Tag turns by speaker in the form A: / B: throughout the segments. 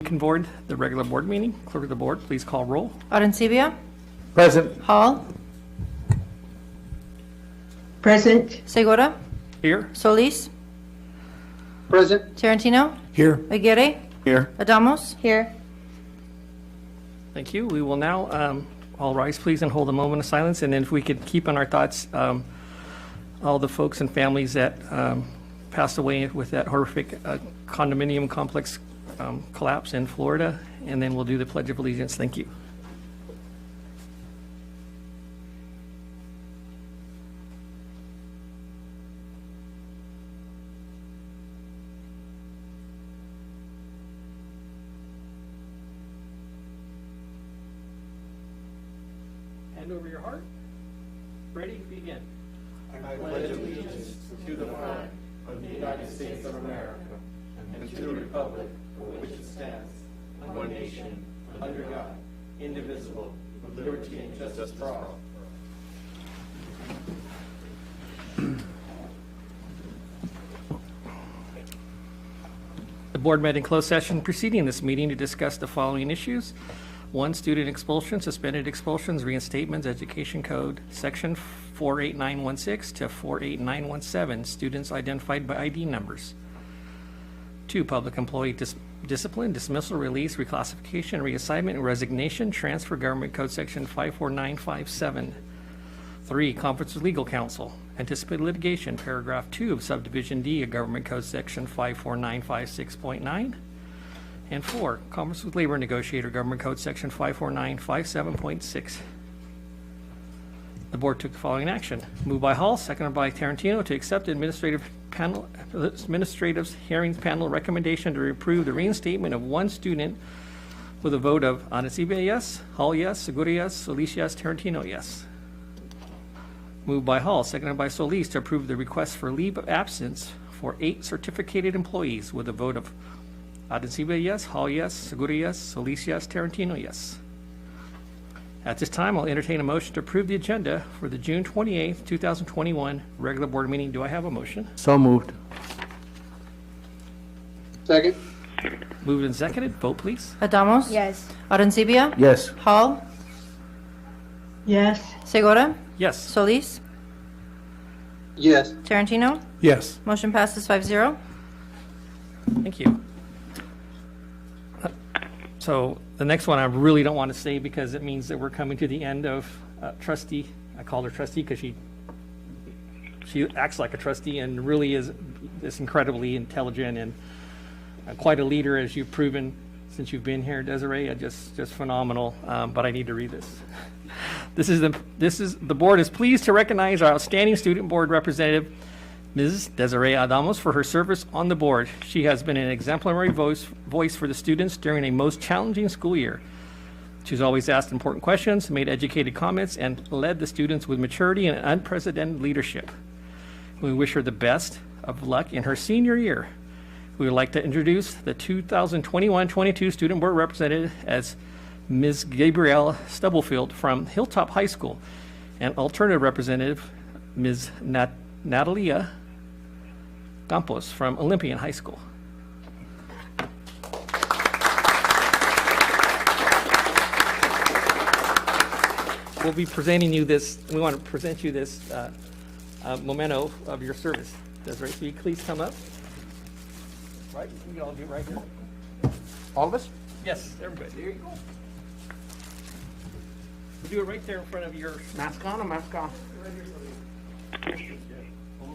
A: Convene the regular board meeting. Clerk of the board, please call roll.
B: Arencibia.
C: Present.
B: Hall.
D: Present.
B: Segura.
A: Here.
B: Solis.
D: Present.
B: Tarantino.
C: Here.
B: Aguirre.
C: Here.
B: Adamos. Here.
A: Thank you. We will now all rise, please, and hold a moment of silence. And then if we could keep in our thoughts all the folks and families that passed away with that horrific condominium complex collapse in Florida. And then we'll do the Pledge of Allegiance. Thank you. Hand over your heart. Ready? Begin.
E: I pledge allegiance to the flag of the United States of America and to the republic for which it stands, one nation, under God, indivisible, with liberty and justice for all.
A: The board met in closed session preceding this meeting to discuss the following issues. 1, student expulsion, suspended expulsions, reinstatements, education code, section 48916 to 48917, students identified by ID numbers. 2, public employee discipline, dismissal, release, reclassification, reassignment, and resignation, transfer, government code section 54957. 3, conference with legal counsel, anticipated litigation, paragraph 2 of subdivision D of government code section 54956.9. And 4, conference with labor negotiator, government code section 54957.6. The board took the following action. Moved by Hall, seconded by Tarantino, to accept the administrative hearings panel recommendation to approve the reinstatement of 1 student with a vote of Arencibia, yes; Hall, yes; Segura, yes; Solis, yes; Tarantino, yes. Moved by Hall, seconded by Solis, to approve the request for leave of absence for 8 certificated employees with a vote of Arencibia, yes; Hall, yes; Segura, yes; Solis, yes; Tarantino, yes. At this time, I'll entertain a motion to approve the agenda for the June 28th, 2021 regular board meeting. Do I have a motion?
C: So moved.
D: Second.
A: Moved and seconded. Vote, please.
B: Adamos.
D: Yes.
B: Arencibia.
C: Yes.
B: Hall.
D: Yes.
B: Segura.
A: Yes.
B: Solis.
D: Yes.
B: Tarantino.
C: Yes.
B: Motion passes 5-0.
A: Thank you. So the next one I really don't want to say because it means that we're coming to the end of trustee. I call her trustee because she acts like a trustee and really is incredibly intelligent and quite a leader, as you've proven since you've been here, Desiree. Just phenomenal. But I need to read this. The board is pleased to recognize our outstanding student board representative, Ms. Desiree Adamos, for her service on the board. She has been an exemplary voice for the students during a most challenging school year. She's always asked important questions, made educated comments, and led the students with maturity and unprecedented leadership. We wish her the best of luck in her senior year. We would like to introduce the 2021-22 student board representative as Ms. Gabrielle Stubblefield from Hilltop High School, and alternative representative, Ms. Natalia Campos from Olympian High School. We'll be presenting you this, we want to present you this memento of your service. Desiree, so you please come up. Right, we can all do it right here.
C: All of us?
A: Yes, everybody, there you go. We'll do it right there in front of your
C: Mask on or mask off?
A: right here, so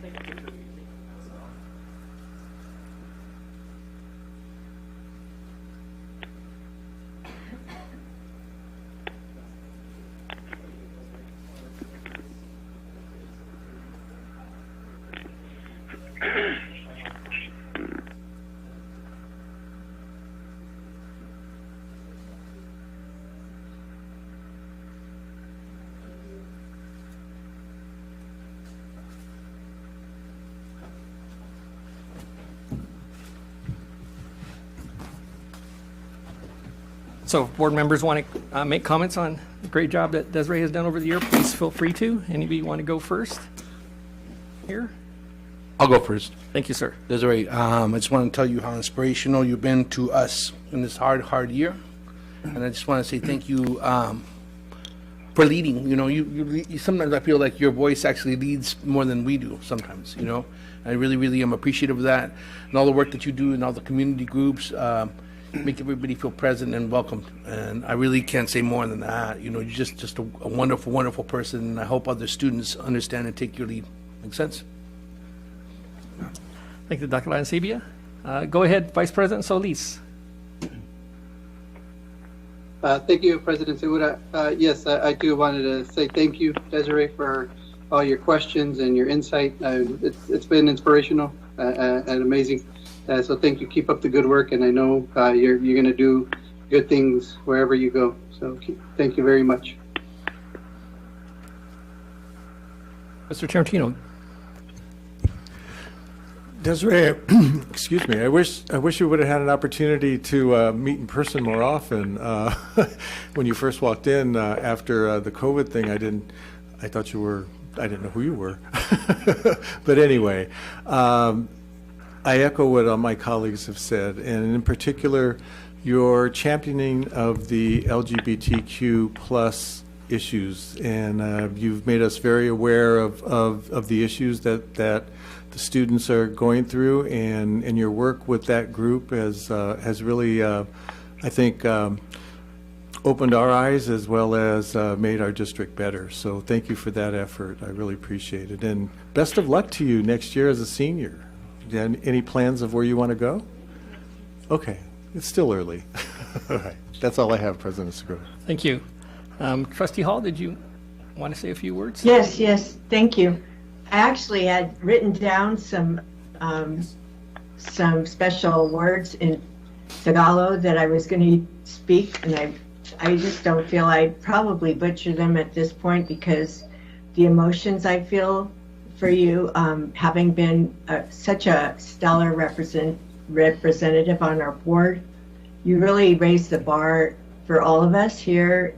A: take a picture of you. So if board members want to make comments on the great job that Desiree has done over the year, please feel free to. Anybody want to go first? Here?
C: I'll go first.
A: Thank you, sir.
C: Desiree, I just want to tell you how inspirational you've been to us in this hard year. And I just want to say thank you for leading. You know, you sometimes I feel like your voice actually leads more than we do sometimes, you know. I really am appreciative of that. And all the work that you do and all the community groups make everybody feel present and welcomed. And I really can't say more than that. You know, you're just a wonderful person. And I hope other students understand and take your lead. Make sense?
A: Thank you, Dr. Lancibia. Go ahead, Vice President Solis.
D: Thank you, President Segura. Yes, I too wanted to say thank you, Desiree, for all your questions and your insight. It's been inspirational and amazing. So thank you. Keep up the good work, and I know you're going to do good things wherever you go. So thank you very much.
A: Mr. Tarantino.
F: Desiree, excuse me. I wish you would have had an opportunity to meet in person more often. When you first walked in after the COVID thing, I didn't know who you were. But anyway, I echo what all my colleagues have said, and in particular, your championing of the LGBTQ plus issues, and you've made us very aware of the issues that the students are going through, and your work with that group has really, I think, opened our eyes as well as made our district better. So thank you for that effort. I really appreciate it. And best of luck to you next year as a senior. Any plans of where you want to go? Okay, it's still early. All right, that's all I have, President Segura.
A: Thank you. Trustee Hall, did you want to say a few words?
G: Yes, thank you. I actually had written down some special words in Tagalog that I was going to speak, and I just don't feel I'd probably butcher them at this point because the emotions I feel for you, having been such a stellar representative on our board, you really raised the bar for all of us here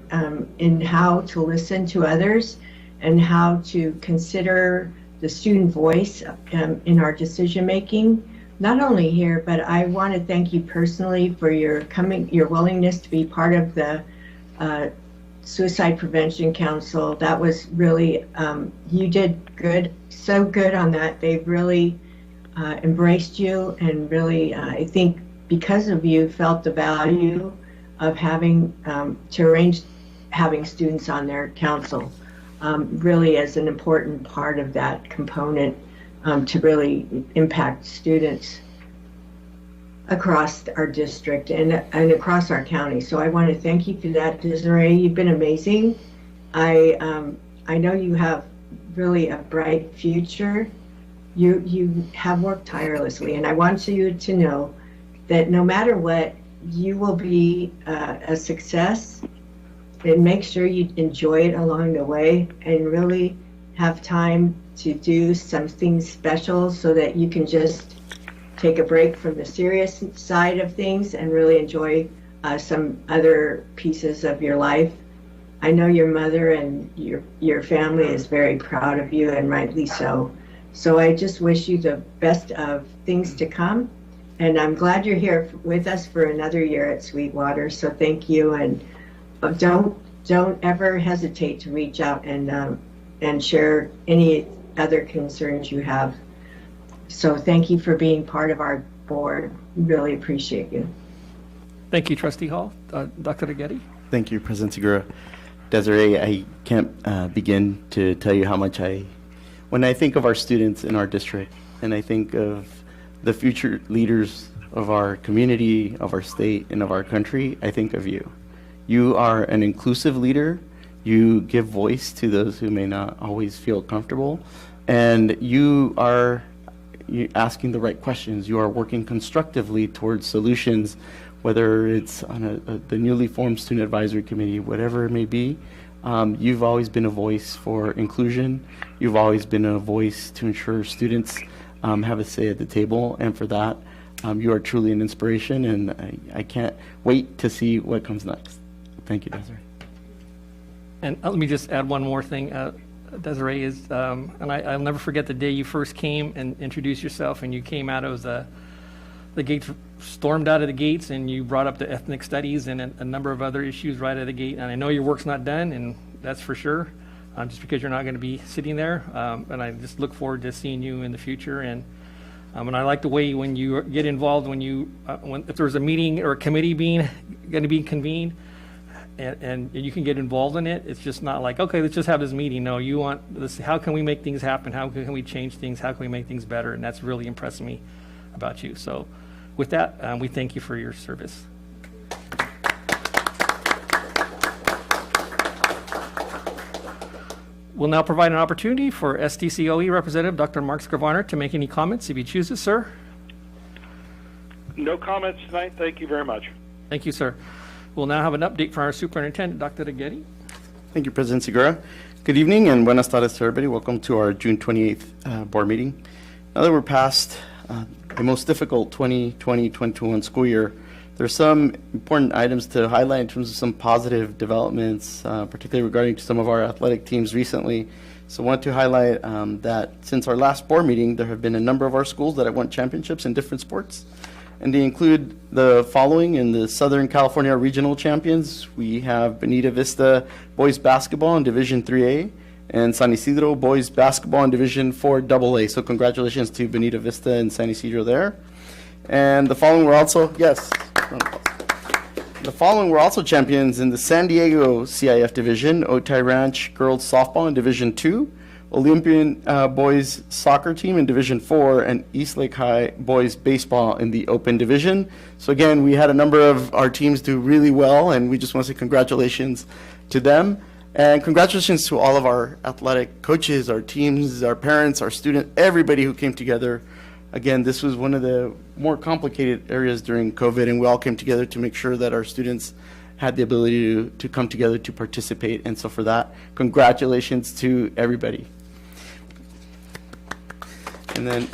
G: in how to listen to others and how to consider the student voice in our decision making, not only here, but I want to thank you personally for your willingness to be part of the Suicide Prevention Council. That was really, you did so good on that. They've really embraced you, and really, I think because of you, felt the value of having to arrange having students on their council. Really as an important part of that component to really impact students across our district and across our county. So I want to thank you for that, Desiree. You've been amazing. I know you have really a bright future. You have worked tirelessly, and I want you to know that no matter what, you will be a success. And make sure you enjoy it along the way and really have time to do something special so that you can just take a break from the serious side of things and really enjoy some other pieces of your life. I know your mother and your family is very proud of you, and rightly so. So I just wish you the best of things to come. And I'm glad you're here with us for another year at Sweetwater. So thank you. And don't ever hesitate to reach out and share any other concerns you have. So thank you for being part of our board. Really appreciate you.
A: Thank you, Trustee Hall. Dr. Rigetti?
H: Thank you, President Segura. Desiree, I can't begin to tell you how much when I think of our students in our district, and I think of the future leaders of our community, of our state, and of our country, I think of you. You are an inclusive leader. You give voice to those who may not always feel comfortable. And you are asking the right questions. You are working constructively towards solutions, whether it's on the newly formed Student Advisory Committee, whatever it may be. You've always been a voice for inclusion. You've always been a voice to ensure students have a say at the table. And for that, you are truly an inspiration, and I can't wait to see what comes next. Thank you, Desiree.
A: And let me just add one more thing. Desiree, is, and I'll never forget the day you first came and introduced yourself, and you came out of the gates, stormed out of the gates, and you brought up the ethnic studies and a number of other issues right out of the gate. And I know your work's not done, and that's for sure, just because you're not going to be sitting there. And I just look forward to seeing you in the future. And I like the way when you get involved, if there's a meeting or a committee going to be convened, and you can get involved in it. It's just not like, okay, let's just have this meeting. No, you want this. How can we make things happen? How can we change things? How can we make things better? And that's really impressed me about you. So with that, we thank you for your service. We'll now provide an opportunity for SDCOE Representative Dr. Mark Scrivener to make any comments if he chooses, sir.
I: No comments tonight. Thank you very much.
A: Thank you, sir. We'll now have an update from our superintendent, Dr. Aguirre.
H: Thank you, President Segura. Good evening and buenas tardes to everybody. Welcome to our June 28th board meeting. Now that we're past the most difficult 2020-2021 school year, there's some important items to highlight in terms of some positive developments, particularly regarding some of our athletic teams recently. So I want to highlight that since our last board meeting, there have been a number of our schools that have won championships in different sports. And they include the following in the Southern California Regional Champions. We have Bonita Vista Boys Basketball in Division 3A and San Isidro Boys Basketball in Division 4AA. So congratulations to Bonita Vista and San Isidro there. And the following were also, champions in the San Diego CIF Division, Otay Ranch Girls Softball in Division 2, Olympian Boys Soccer Team in Division 4, and East Lake High Boys Baseball in the Open Division. So again, we had a number of our teams do really well, and we just want to say congratulations to them. And congratulations to all of our athletic coaches, our teams, our parents, our students, everybody who came together. Again, this was one of the more complicated areas during COVID, and we all came together to make sure that our students had the ability to come together to participate. And so for that, congratulations to everybody. And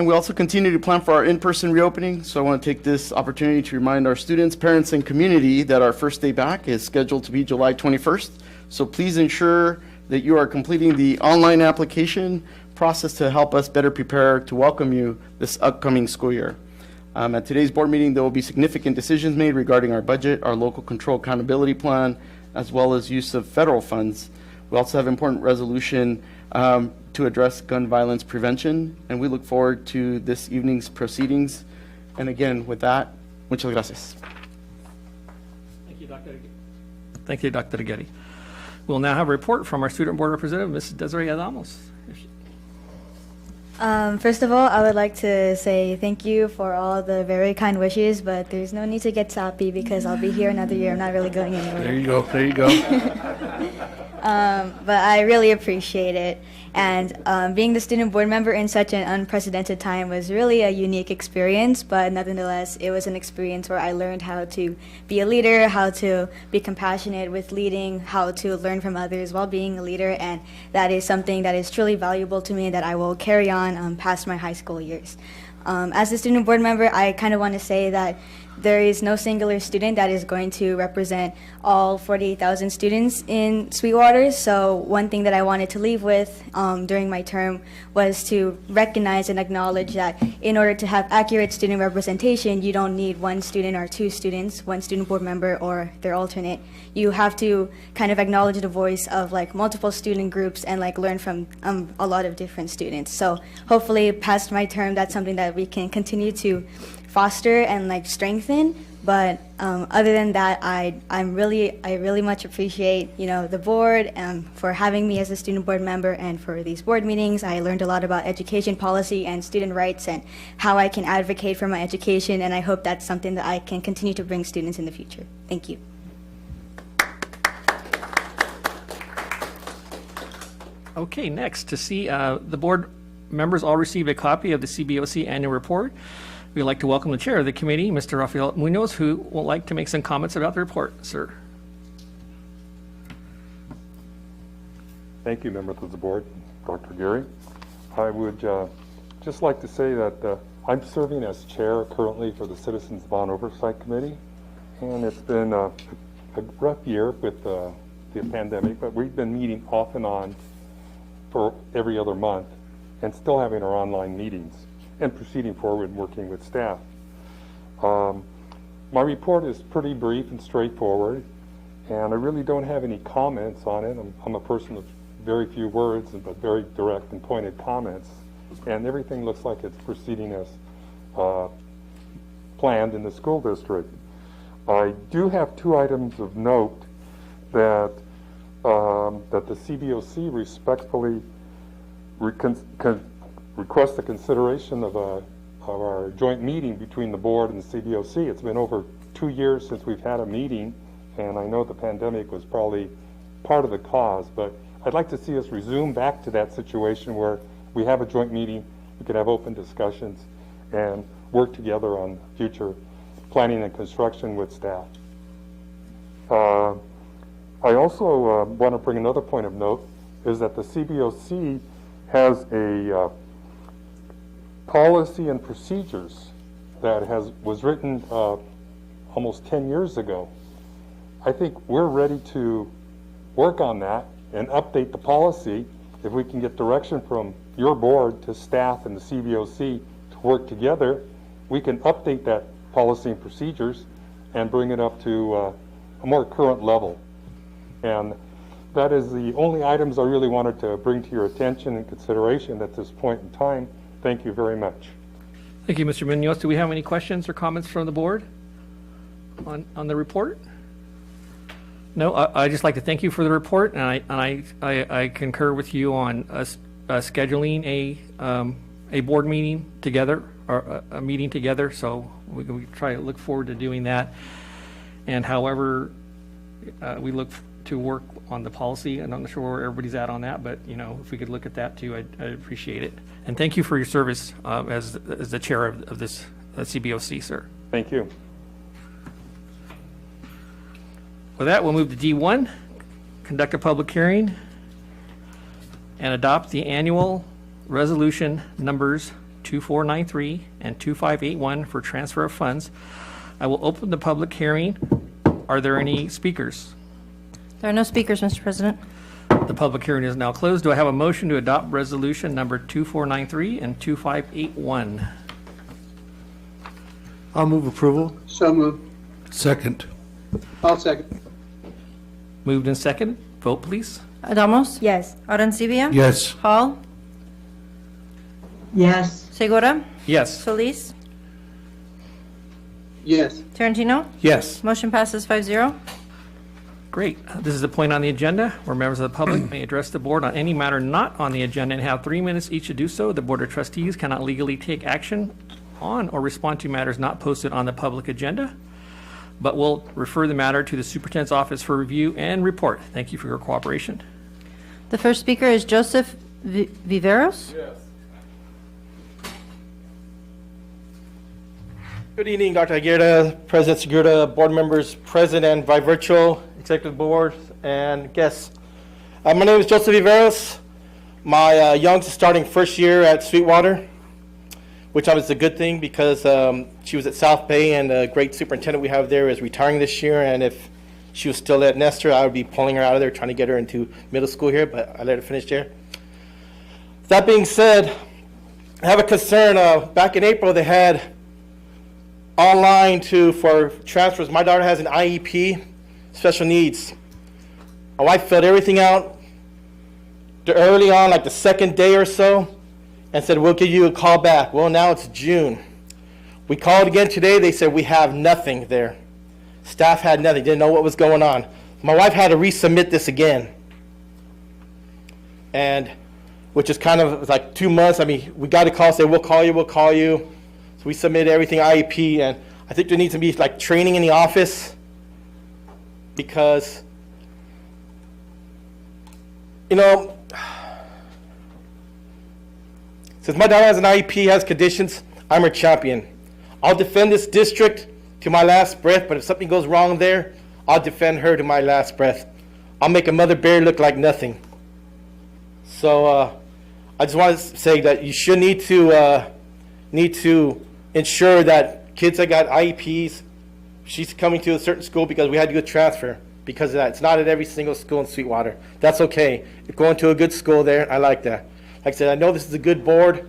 H: we also continue to plan for our in-person reopening. So I want to take this opportunity to remind our students, parents, and community that our first day back is scheduled to be July 21st. So please ensure that you are completing the online application process to help us better prepare to welcome you this upcoming school year. At today's board meeting, there will be significant decisions made regarding our budget, our local control accountability plan, as well as use of federal funds. We also have important resolution to address gun violence prevention, and we look forward to this evening's proceedings. And again, with that, muchas gracias.
A: Thank you, Dr. Aguirre. Thank you, Dr. Aguirre. We'll now have a report from our student board representative, Mrs. Desiree Adamos.
J: First of all, I would like to say thank you for all the very kind wishes, but there's no need to get sappy because I'll be here another year. I'm not really going anywhere.
C: There you go. There you go.
J: But I really appreciate it. And being the student board member in such an unprecedented time was really a unique experience, but nonetheless, it was an experience where I learned how to be a leader, how to be compassionate with leading, how to learn from others while being a leader, and that is something that is truly valuable to me that I will carry on past my high school years. As a student board member, I kind of want to say that there is no singular student that is going to represent all 48,000 students in Sweetwater. So one thing that I wanted to leave with during my term was to recognize and acknowledge that in order to have accurate student representation, you don't need one student or two students, one student board member or their alternate. You have to kind of acknowledge the voice of like multiple student groups and like learn from a lot of different students. So hopefully past my term, that's something that we can continue to foster and like strengthen. But other than that, I really much appreciate the board for having me as a student board member and for these board meetings. I learned a lot about education policy and student rights and how I can advocate for my education, and I hope that's something that I can continue to bring students in the future. Thank you.
A: Okay, next, to see the board members all received a copy of the CBOC annual report. We'd like to welcome the chair of the committee, Mr. Rafael Munoz, who would like to make some comments about the report. Sir.
K: Thank you, members of the board, Dr. Gary. I would just like to say that I'm serving as chair currently for the Citizens Bond Oversight Committee, and it's been a rough year with the the pandemic, but we've been meeting off and on for every other month and still having our online meetings and proceeding forward and working with staff. My report is pretty brief and straightforward, and I really don't have any comments on it. I'm a person of very few words, but very direct and pointed comments, and everything looks like it's proceeding as planned in the school district. I do have 2 items of note that that the CBOC respectfully request the consideration of our joint meeting between the board and the CBOC. It's been over 2 years since we've had a meeting, and I know the pandemic was probably part of the cause, but I'd like to see us resume back to that situation where we have a joint meeting, we can have open discussions, and work together on future planning and construction with staff. I also want to bring another point of note, is that the CBOC has a policy and procedures that was written almost 10 years ago. I think we're ready to work on that and update the policy. If we can get direction from your board to staff and the CBOC to work together, we can update that policy and procedures and bring it up to a more current level. And that is the only items I really wanted to bring to your attention and consideration at this point in time. Thank you very much.
A: Thank you, Mr. Munoz. Do we have any questions or comments from the board on the report? No, I just like to thank you for the report, and I concur with you on us scheduling a board meeting together, or a meeting together. So we try to look forward to doing that. And however, we look to work on the policy, and I'm not sure where everybody's at on that, but if we could look at that too, I'd appreciate it. And thank you for your service as the chair of this CBOC, sir.
K: Thank you.
A: With that, we'll move to D1, conduct a public hearing and adopt the annual resolution numbers 2493 and 2581 for transfer of funds. I will open the public hearing. Are there any speakers?
B: There are no speakers, Mr. President.
A: The public hearing is now closed. Do I have a motion to adopt resolution number 2493 and 2581?
F: I'll move approval.
D: So moved.
C: Second.
D: I'll second.
A: Moved and second. Vote, please.
B: Adamos?
J: Yes.
B: Arencibia?
C: Yes.
B: Hall?
G: Yes.
B: Segura?
A: Yes.
B: Solis?
D: Yes.
B: Tarantino?
C: Yes.
B: Motion passes 5-0.
A: Great. This is a point on the agenda where members of the public may address the board on any matter not on the agenda and have 3 minutes each to do so. The Board of Trustees cannot legally take action on or respond to matters not posted on the public agenda, but will refer the matter to the Superintendent's office for review and report. Thank you for your cooperation.
B: The first speaker is Joseph Viveros.
L: Yes. Good evening, Dr. Aguirre, President Segura, board members, President by virtual, Executive Board, and guests. My name is Joseph Viveros. My youngest is starting first year at Sweetwater, which is a good thing because she was at South Bay, and the great superintendent we have there is retiring this year. And if she was still at Nestor, I would be pulling her out of there, trying to get her into middle school here, but I let her finish there. That being said, I have a concern. Back in April, they had online for transfers. My daughter has an IEP, special needs. My wife filled everything out early on, like the second day or so, and said, we'll give you a call back. Well, now it's June. We called again today. They said we have nothing there. Staff had nothing, didn't know what was going on. My wife had to resubmit this again, and which is kind of like 2 months. I mean, we got a call, say, we'll call you. So we submitted everything IEP, and I think there needs to be like training in the office because, since my daughter has an IEP, has conditions, I'm her champion. I'll defend this district to my last breath, but if something goes wrong there, I'll defend her to my last breath. I'll make a mother bear look like nothing. So I just want to say that you should need to ensure that kids that got IEPs, she's coming to a certain school because we had to do a transfer. because of that. It's not at every single school in Sweetwater. That's okay. You're going to a good school there. I like that. Like I said, I know this is a good board.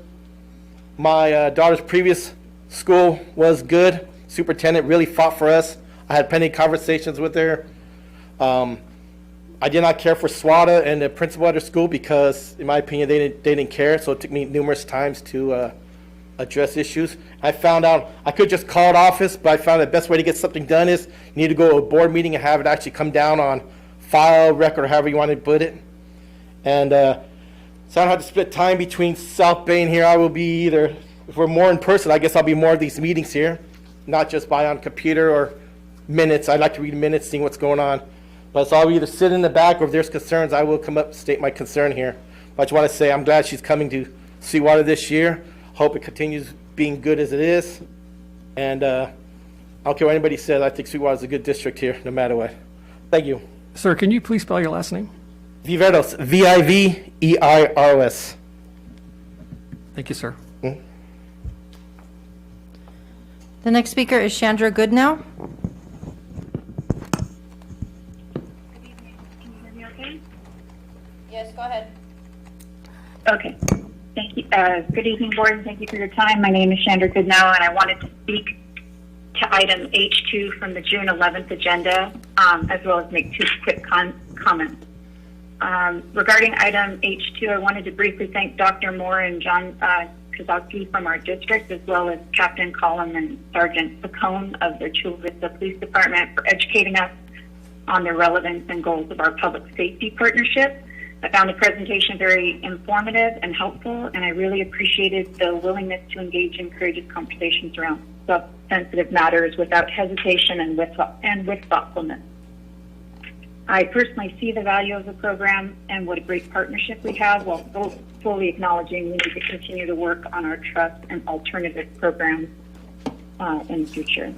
L: My daughter's previous school was good. Superintendent really fought for us. I had plenty of conversations with her. I did not care for SWATA and the principal at her school because, in my opinion, they didn't care. So it took me numerous times to address issues. I found out I could just call an office, but I found the best way to get something done is you need to go to a board meeting and have it actually come down on file, record, or however you want to put it. And so I don't have to split time between South Bay and here. I will be either, if we're more in person, I guess I'll be more of these meetings here, not just by on computer or minutes. I like to read minutes, seeing what's going on. But so I'll either sit in the back, or if there's concerns, I will come up and state my concern here. But I just want to say I'm glad she's coming to Sweetwater this year. Hope it continues being good as it is. And I don't care what anybody says, I think Sweetwater is a good district here, no matter what. Thank you.
A: Sir, can you please spell your last name?
L: Viveros, Viveros.
A: Thank you, sir.
B: The next speaker is Chandra Goodnow. Yes, go ahead.
M: Okay. Thank you. Good evening, board, and thank you for your time. My name is Chandra Goodnow, and I wanted to speak to item H2 from the June 11th agenda, as well as make two quick comments. Regarding item H2, I wanted to briefly thank Dr. Moore and John Kozowski from our district, as well as Captain Collum and Sergeant Pacone of the Chula Vista Police Department for educating us on the relevance and goals of our public safety partnership. I found the presentation very informative and helpful, and I really appreciated the willingness to engage in courageous conversations around sensitive matters without hesitation and with thoughtfulness. I personally see the value of the program and what a great partnership we have, while fully acknowledging we need to continue to work on our trust and alternative programs in the future.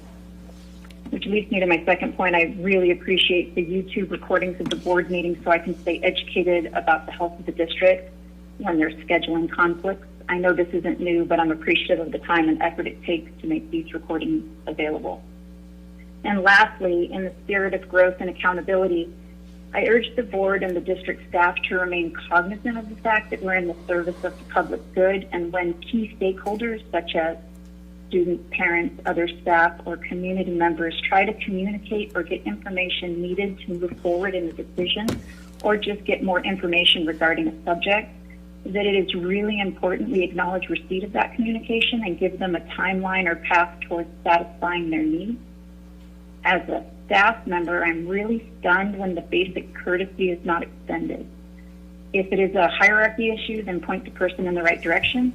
M: Which leads me to my second point. I really appreciate the YouTube recordings of the board meetings so I can stay educated about the health of the district when there's scheduling conflicts. I know this isn't new, but I'm appreciative of the time and effort it takes to make these recordings available. And lastly, in the spirit of growth and accountability, I urge the board and the district staff to remain cognizant of the fact that we're in the service of the public good, and when key stakeholders such as students, parents, other staff, or community members try to communicate or get information needed to move forward in the decision, or just get more information regarding a subject, that it is really important we acknowledge receipt of that communication and give them a timeline or path towards satisfying their needs. As a staff member, I'm really stunned when the basic courtesy is not extended. If it is a hierarchy issue, then point the person in the right direction.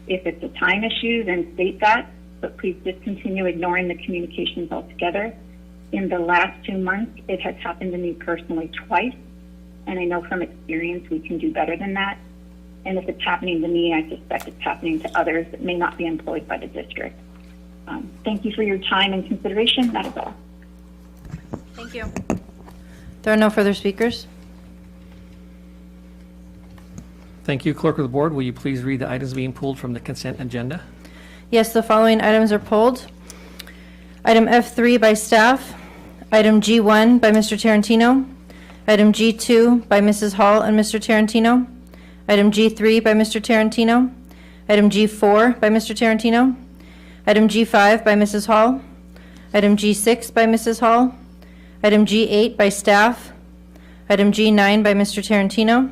M: If it's a time issue, then state that, but please discontinue ignoring the communications altogether. In the last 2 months, it has happened to me personally twice, and I know from experience we can do better than that. And if it's happening to me, I suspect it's happening to others that may not be employed by the district. Thank you for your time and consideration. That is all.
B: Thank you. There are no further speakers.
A: Thank you. Clerk of the board, will you please read the items being pulled from the consent agenda?
B: Yes, the following items are pulled. Item F3 by staff. Item G1 by Mr. Tarantino. Item G2 by Mrs. Hall and Mr. Tarantino. Item G3 by Mr. Tarantino. Item G4 by Mr. Tarantino. Item G5 by Mrs. Hall. Item G6 by Mrs. Hall. Item G8 by staff. Item G9 by Mr. Tarantino.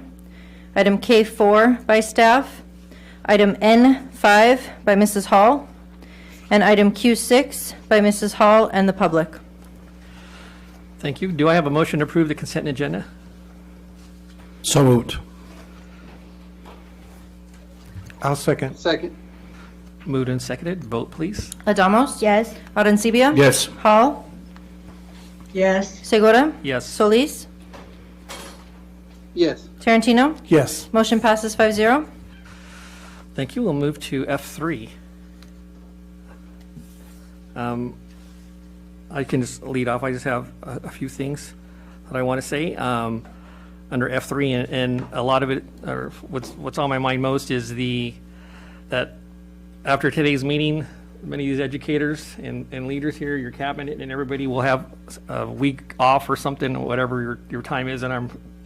B: Item K4 by staff. Item N5 by Mrs. Hall. And item Q6 by Mrs. Hall and the public.
A: Thank you. Do I have a motion to approve the consent agenda?
C: So moved.
F: I'll second.
D: Second.
A: Moved and seconded. Vote, please.
B: Adamos?
J: Yes.
B: Arencibia?
C: Yes.
B: Hall?
G: Yes.
B: Segura?
A: Yes.
B: Solis?
D: Yes.
B: Tarantino?
F: Yes.
B: Motion passes 5-0.
A: Thank you. We'll move to F3. I can just lead off. I just have a few things that I want to say under F3, and a lot of it, or what's on my mind most, is that after today's meeting, many of these educators and leaders here, your cabinet and everybody will have a week off or something, whatever your time is, and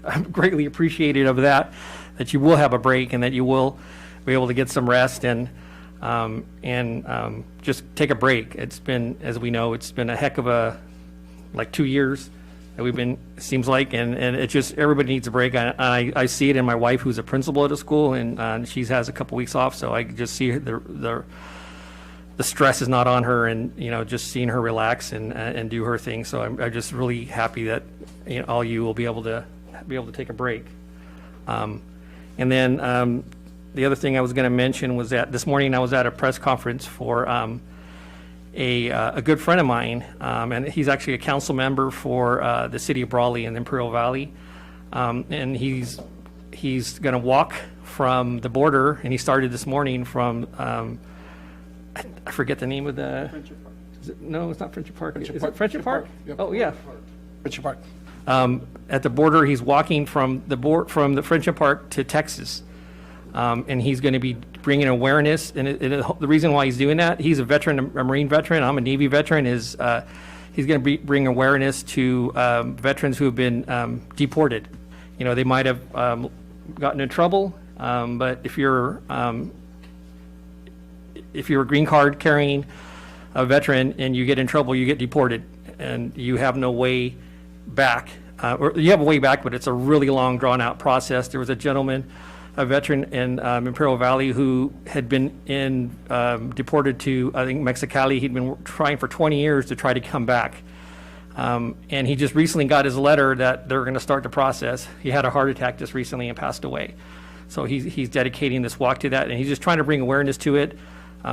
A: I'm greatly appreciative of that you will have a break and that you will be able to get some rest and just take a break. It's been, as we know, it's been a heck of a, like 2 years that we've been, it seems like, and it just, everybody needs a break. I see it in my wife, who's a principal at a school, and she has a couple weeks off, so I just see the stress is not on her, and, you know, just seeing her relax and do her thing. So I'm just really happy that, you know, all you will be able to take a break. And then the other thing I was going to mention was that this morning I was at a press conference for a good friend of mine, and he's actually a council member for the city of Brawley in the Imperial Valley, and he's going to walk from the border, and he started this morning from I forget the name of the. No, it's not Friendship Park. Is it Friendship Park?
C: Yep.
A: Oh yeah,
C: Friendship Park.
A: at the border. He's walking from the Friendship Park to Texas, and he's going to be bringing awareness. And the reason why he's doing that, he's a veteran, a Marine veteran. I'm a Navy veteran. Is he's going to bring awareness to veterans who have been deported. You know, they might have gotten in trouble, but if you're a green card carrying a veteran and you get in trouble, you get deported, and you have no way back. Or you have a way back, but it's a really long, drawn-out process. There was a gentleman, a veteran in Imperial Valley, who had been deported to, I think, Mexicali. He'd been trying for 20 years to try to come back. And he just recently got his letter that they're going to start the process. He had a heart attack just recently and passed away. So he's dedicating this walk to that, and he's just trying to bring awareness to it.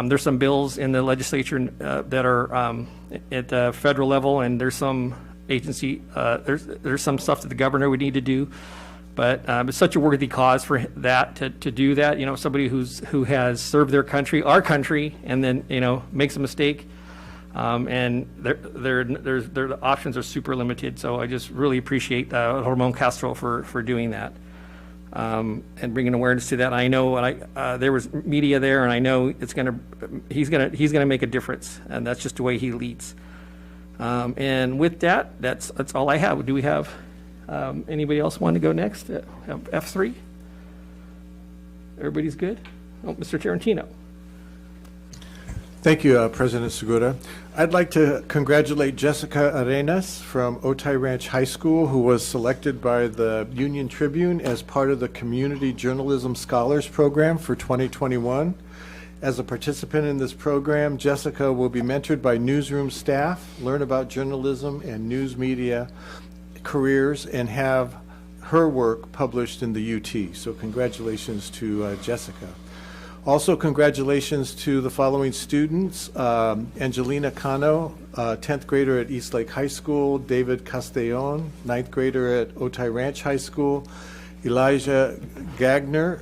A: There's some bills in the legislature that are at the federal level, and there's some agency, there's some stuff that the governor would need to do. But it's such a worthy cause for that, to do that. You know, somebody who has served their country, our country, and then, you know, makes a mistake. And the options are super limited. So I just really appreciate Ramon Castro for doing that. And bringing awareness to that. I know there was media there, and I know he's gonna make a difference, and that's just the way he leads. And with that, that's all I have. Do we have anybody else want to go next? F3. Everybody's good. Oh, Mr. Tarantino.
F: Thank you, President Segura. I'd like to congratulate Jessica Arenas from Otay Ranch High School, who was selected by the Union Tribune as part of the Community Journalism Scholars Program for 2021. As a participant in this program, Jessica will be mentored by newsroom staff, learn about journalism and news media careers, and have her work published in the UT. So congratulations to Jessica. Also, congratulations to the following students: Angelina Cano, 10th grader at Eastlake High School; David Castellon, 9th grader at Otay Ranch High School; Elijah Gagner,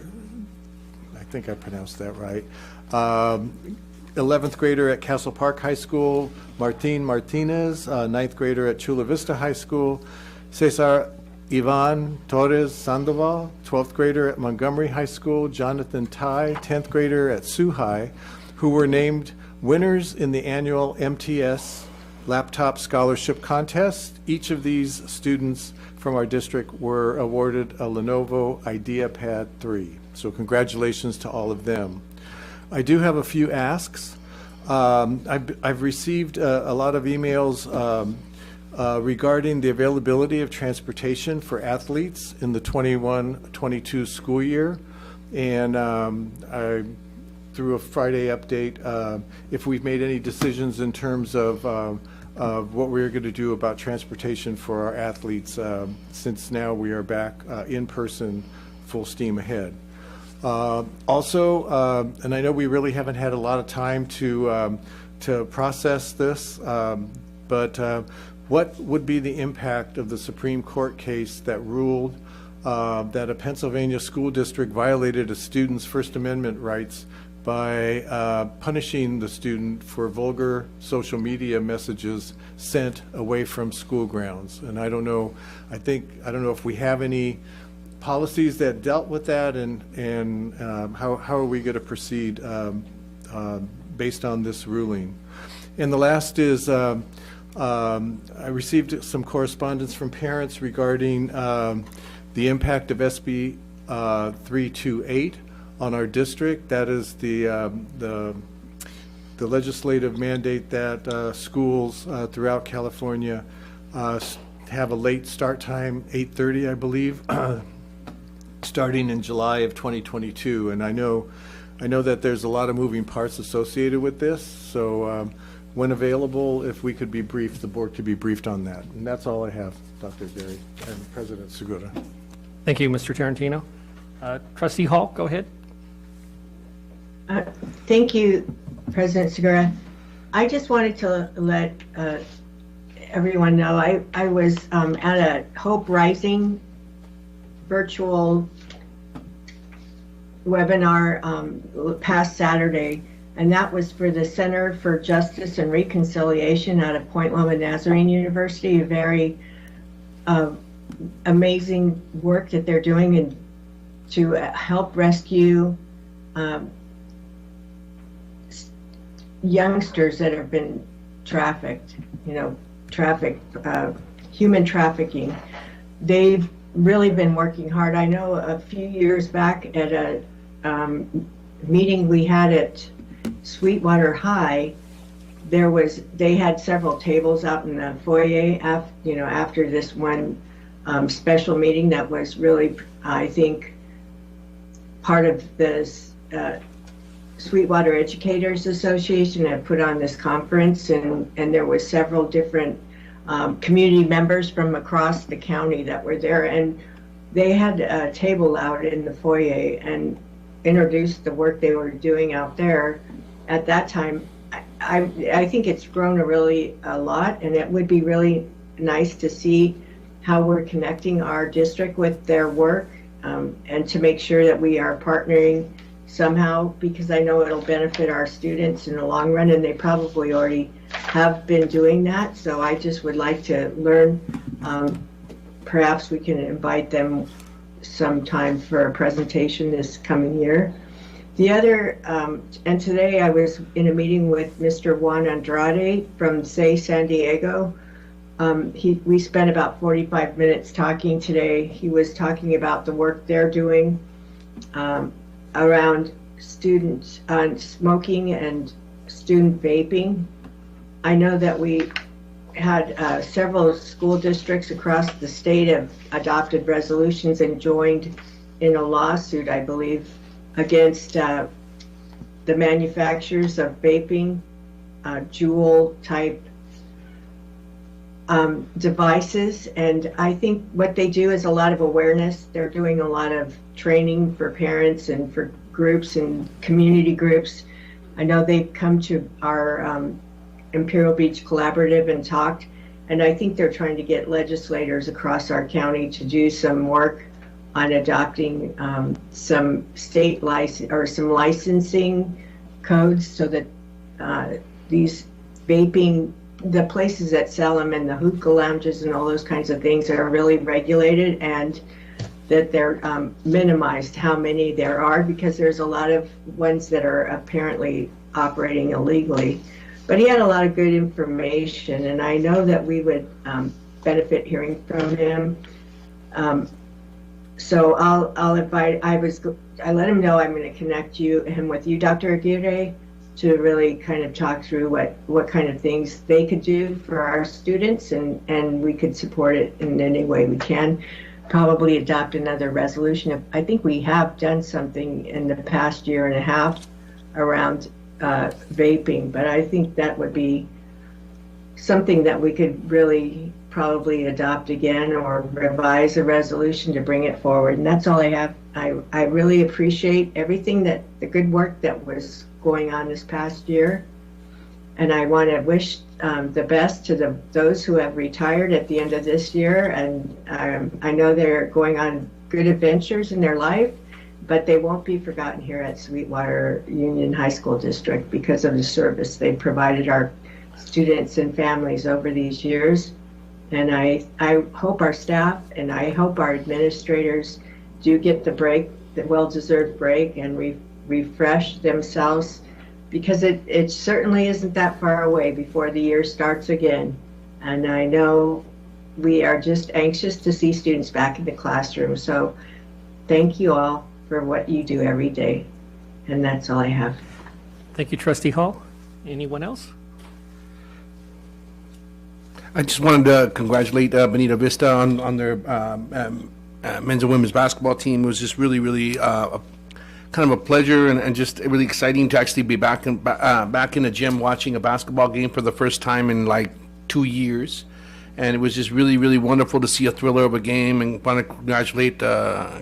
F: I think I pronounced that right, 11th grader at Castle Park High School; Martin Martinez, 9th grader at Chula Vista High School; Cesar Ivan Torres Sandoval, 12th grader at Montgomery High School; Jonathan Tai, 10th grader at Sioux High, who were named winners in the annual MTS Laptop Scholarship Contest. Each of these students from our district were awarded a Lenovo IdeaPad 3. So congratulations to all of them. I do have a few asks. I've received a lot of emails regarding the availability of transportation for athletes in the 21-22 school year. And through a Friday update, if we've made any decisions in terms of what we're going to do about transportation for our athletes, since now we are back in person, full steam ahead. Also, and I know we really haven't had a lot of time to process this, but what would be the impact of the Supreme Court case that ruled that a Pennsylvania school district violated a student's First Amendment rights by punishing the student for vulgar social media messages sent away from school grounds? And I don't know if we have any policies that dealt with that, and how are we going to proceed based on this ruling. And the last is I received some correspondence from parents regarding the impact of SB 328 on our district. That is the legislative mandate that schools throughout California have a late start time, 8:30, I believe, starting in July of 2022. And I know that there's a lot of moving parts associated with this. So when available, if we could be briefed, the board could be briefed on that. And that's all I have, Dr. Derry and President Segura.
A: Thank you, Mr. Tarantino. Trustee Hall, go ahead.
G: Thank you, President Segura. I just wanted to let everyone know I was at a Hope Rising virtual webinar past Saturday, and that was for the Center for Justice and Reconciliation out of Point Loma Nazarene University. A very amazing work that they're doing and to help rescue youngsters that have been trafficked, human trafficking. They've really been working hard. I know a few years back at a meeting we had at Sweetwater High, they had several tables out in the foyer after this one special meeting that was really, I think, part of this Sweetwater Educators Association had put on this conference, and there was several different community members from across the county that were there, and they had a table out in the foyer and introduced the work they were doing out there. At that time, I think it's grown a lot, and it would be really nice to see how we're connecting our district with their work, and to make sure that we are partnering somehow, because I know it'll benefit our students in the long run, and they probably already have been doing that. So I just would like to learn, perhaps we can invite them sometime for a presentation this coming year. The other, and today I was in a meeting with Mr. Juan Andrade from San Diego. We spent about 45 minutes talking today. He was talking about the work they're doing around students smoking and student vaping. I know that we had several school districts across the state have adopted resolutions and joined in a lawsuit, I believe, against the manufacturers of vaping, Juul type devices. And I think what they do is a lot of awareness. They're doing a lot of training for parents and for groups and community groups. I know they've come to our Imperial Beach Collaborative and talked, and I think they're trying to get legislators across our county to do some work on adopting some state license or some licensing codes so that these vaping, the places that sell them and the hookah lounges and all those kinds of things are really regulated, and that they're minimized how many there are, because there's a lot of ones that are apparently operating illegally. But he had a lot of good information, and I know that we would benefit hearing from him. So I'll invite, I let him know I'm going to connect him with you, Dr. Aguirre, to really kind of talk through what kind of things they could do for our students, and we could support it in any way we can. Probably adopt another resolution. I think we have done something in the past year and a half around vaping, but I think that would be something that we could really probably adopt again or revise a resolution to bring it forward. And that's all I have. I really appreciate everything the good work that was going on this past year. And I want to wish the best to those who have retired at the end of this year. And I know they're going on good adventures in their life, but they won't be forgotten here at Sweetwater Union High School District because of the service they provided our students and families over these years. And I hope our staff and I hope our administrators do get the break, the well-deserved break, and refresh themselves because it certainly isn't that far away before the year starts again. And I know we are just anxious to see students back in the classroom. So thank you all for what you do every day. And that's all I have.
A: Thank you, Trustee Hall. Anyone else?
C: I just wanted to congratulate Bonita Vista on their men's and women's basketball team. It was just really, really kind of a pleasure and just really exciting to actually be back in the gym watching a basketball game for the first time in like 2 years. And it was just really, really wonderful to see a thriller of a game, and want to congratulate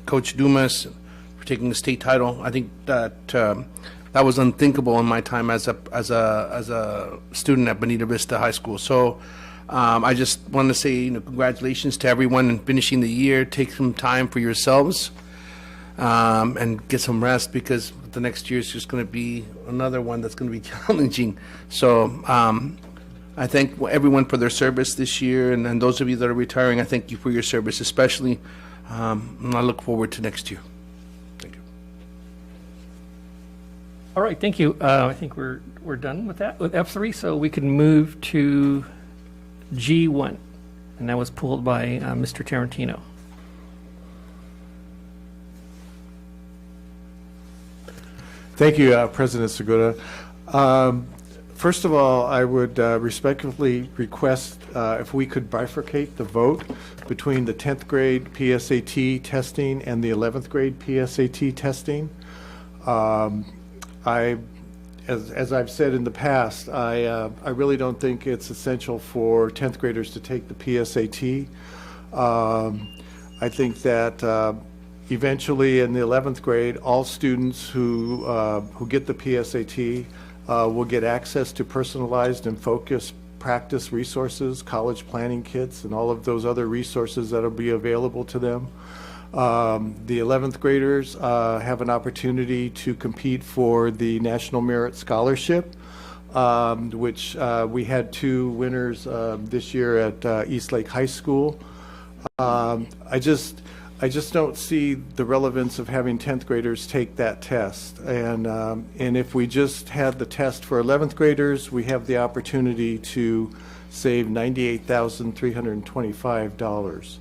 C: Coach Dumas for taking the state title. I think that that was unthinkable in my time as a student at Bonita Vista High School. So I just want to say congratulations to everyone in finishing the year. Take some time for yourselves and get some rest, because the next year is just going to be another one that's going to be challenging. So I thank everyone for their service this year, and those of you that are retiring, I thank you for your service especially, and I look forward to next year. Thank you.
A: All right, thank you. I think we're done with that, with F3, so we can move to G1, and that was pulled by Mr. Tarantino.
F: Thank you, President Segura. First of all, I would respectfully request if we could bifurcate the vote between the 10th grade PSAT testing and the 11th grade PSAT testing. As I've said in the past, I really don't think it's essential for 10th graders to take the PSAT. I think that eventually in the 11th grade, all students who get the PSAT will get access to personalized and focused practice resources, college planning kits, and all of those other resources that will be available to them. The 11th graders have an opportunity to compete for the National Merit Scholarship, which we had 2 winners this year at Eastlake High School. I just don't see the relevance of having 10th graders take that test. And if we just had the test for 11th graders, we have the opportunity to save $98,325.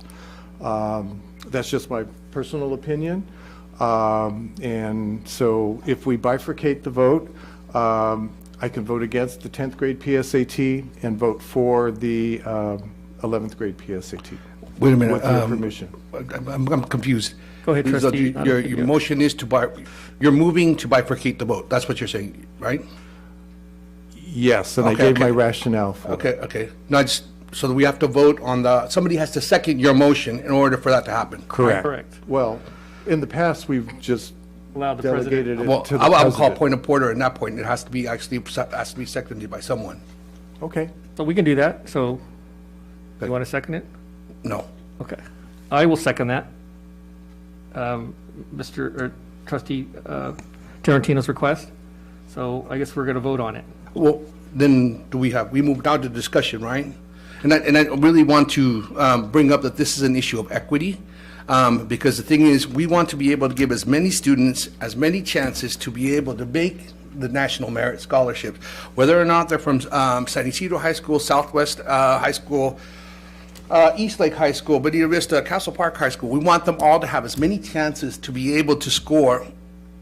F: That's just my personal opinion. And so if we bifurcate the vote, I can vote against the 10th grade PSAT and vote for the 11th grade PSAT.
C: Wait a minute.
F: With your permission.
C: I'm confused.
A: Go ahead,
C: So
A: Trustee.
C: your motion is you're moving to bifurcate the vote. That's what you're saying, right?
F: Yes, and I
C: Okay,
F: gave
C: okay.
F: my rationale for it.
C: Okay. Now, so that we have to vote on somebody has to second your motion in order for that to happen.
F: Correct.
A: Correct.
F: Well, in the past, we've just
A: Allow the president.
F: delegated it
C: Well,
F: to the
C: I would call
F: president.
C: point of order at that point. It has to be seconded by someone.
F: Okay.
A: So we can do that, so you want to second it?
C: No.
A: Okay. I will second that. Trustee Tarantino's request. So I guess we're going to vote on it.
C: Well, then we move down to discussion, right? And I really want to bring up that this is an issue of equity, because the thing is, we want to be able to give as many students as many chances to be able to make the National Merit Scholarships, whether or not they're from San Isidro High School, Southwest High School, Eastlake High School, Bonita Vista, Castle Park High School. We want them all to have as many chances to be able to score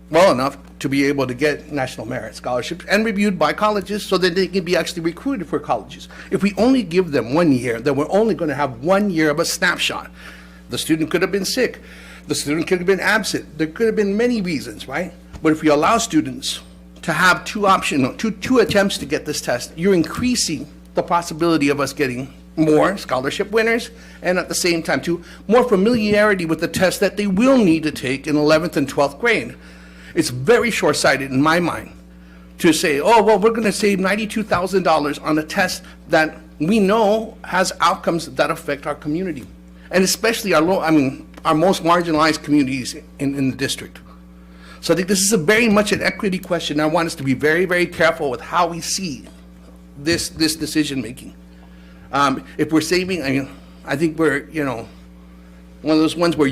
C: well enough to be able to get National Merit Scholarships and reviewed by colleges so that they can be actually recruited for colleges. If we only give them 1 year, then we're only going to have 1 year of a snapshot. The student could have been sick. The student could have been absent. There could have been many reasons, right? But if we allow students to have two attempts to get this test, you're increasing the possibility of us getting more scholarship winners, and at the same time, more familiarity with the test that they will need to take in 11th and 12th grade. It's very short-sighted in my mind to say, oh, well, we're going to save $92,000 on a test that we know has outcomes that affect our community, and especially our most marginalized communities in the district. So I think this is very much an equity question. I want us to be very, very careful with how we see this decision-making. If we're saving, I think we're, one of those ones where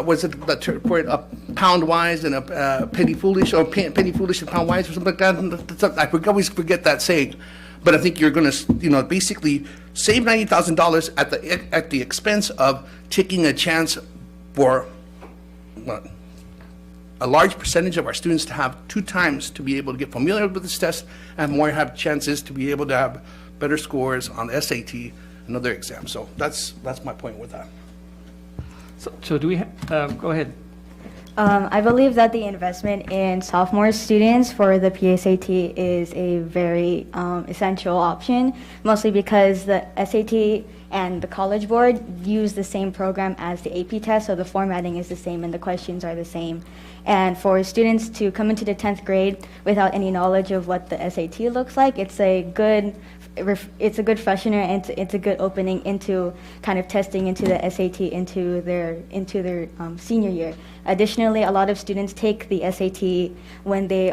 C: what's it, the term for it, a pound wise and a penny foolish, or penny foolish and pound wise, or something like that. I always forget that saying. But I think you're going to, basically save $90,000 at the expense of taking a chance for a large percentage of our students to have 2 times to be able to get familiar with this test and more have chances to be able to have better scores on the SAT and other exams. So that's my point with that.
A: So do we, go ahead.
J: I believe that the investment in sophomore students for the PSAT is a very essential option, mostly because the SAT and the College Board use the same program as the AP test, so the formatting is the same and the questions are the same. And for students to come into the 10th grade without any knowledge of what the SAT looks like, it's a good freshener and it's a good opening into kind of testing into the SAT into their senior year. Additionally, a lot of students take the SAT when they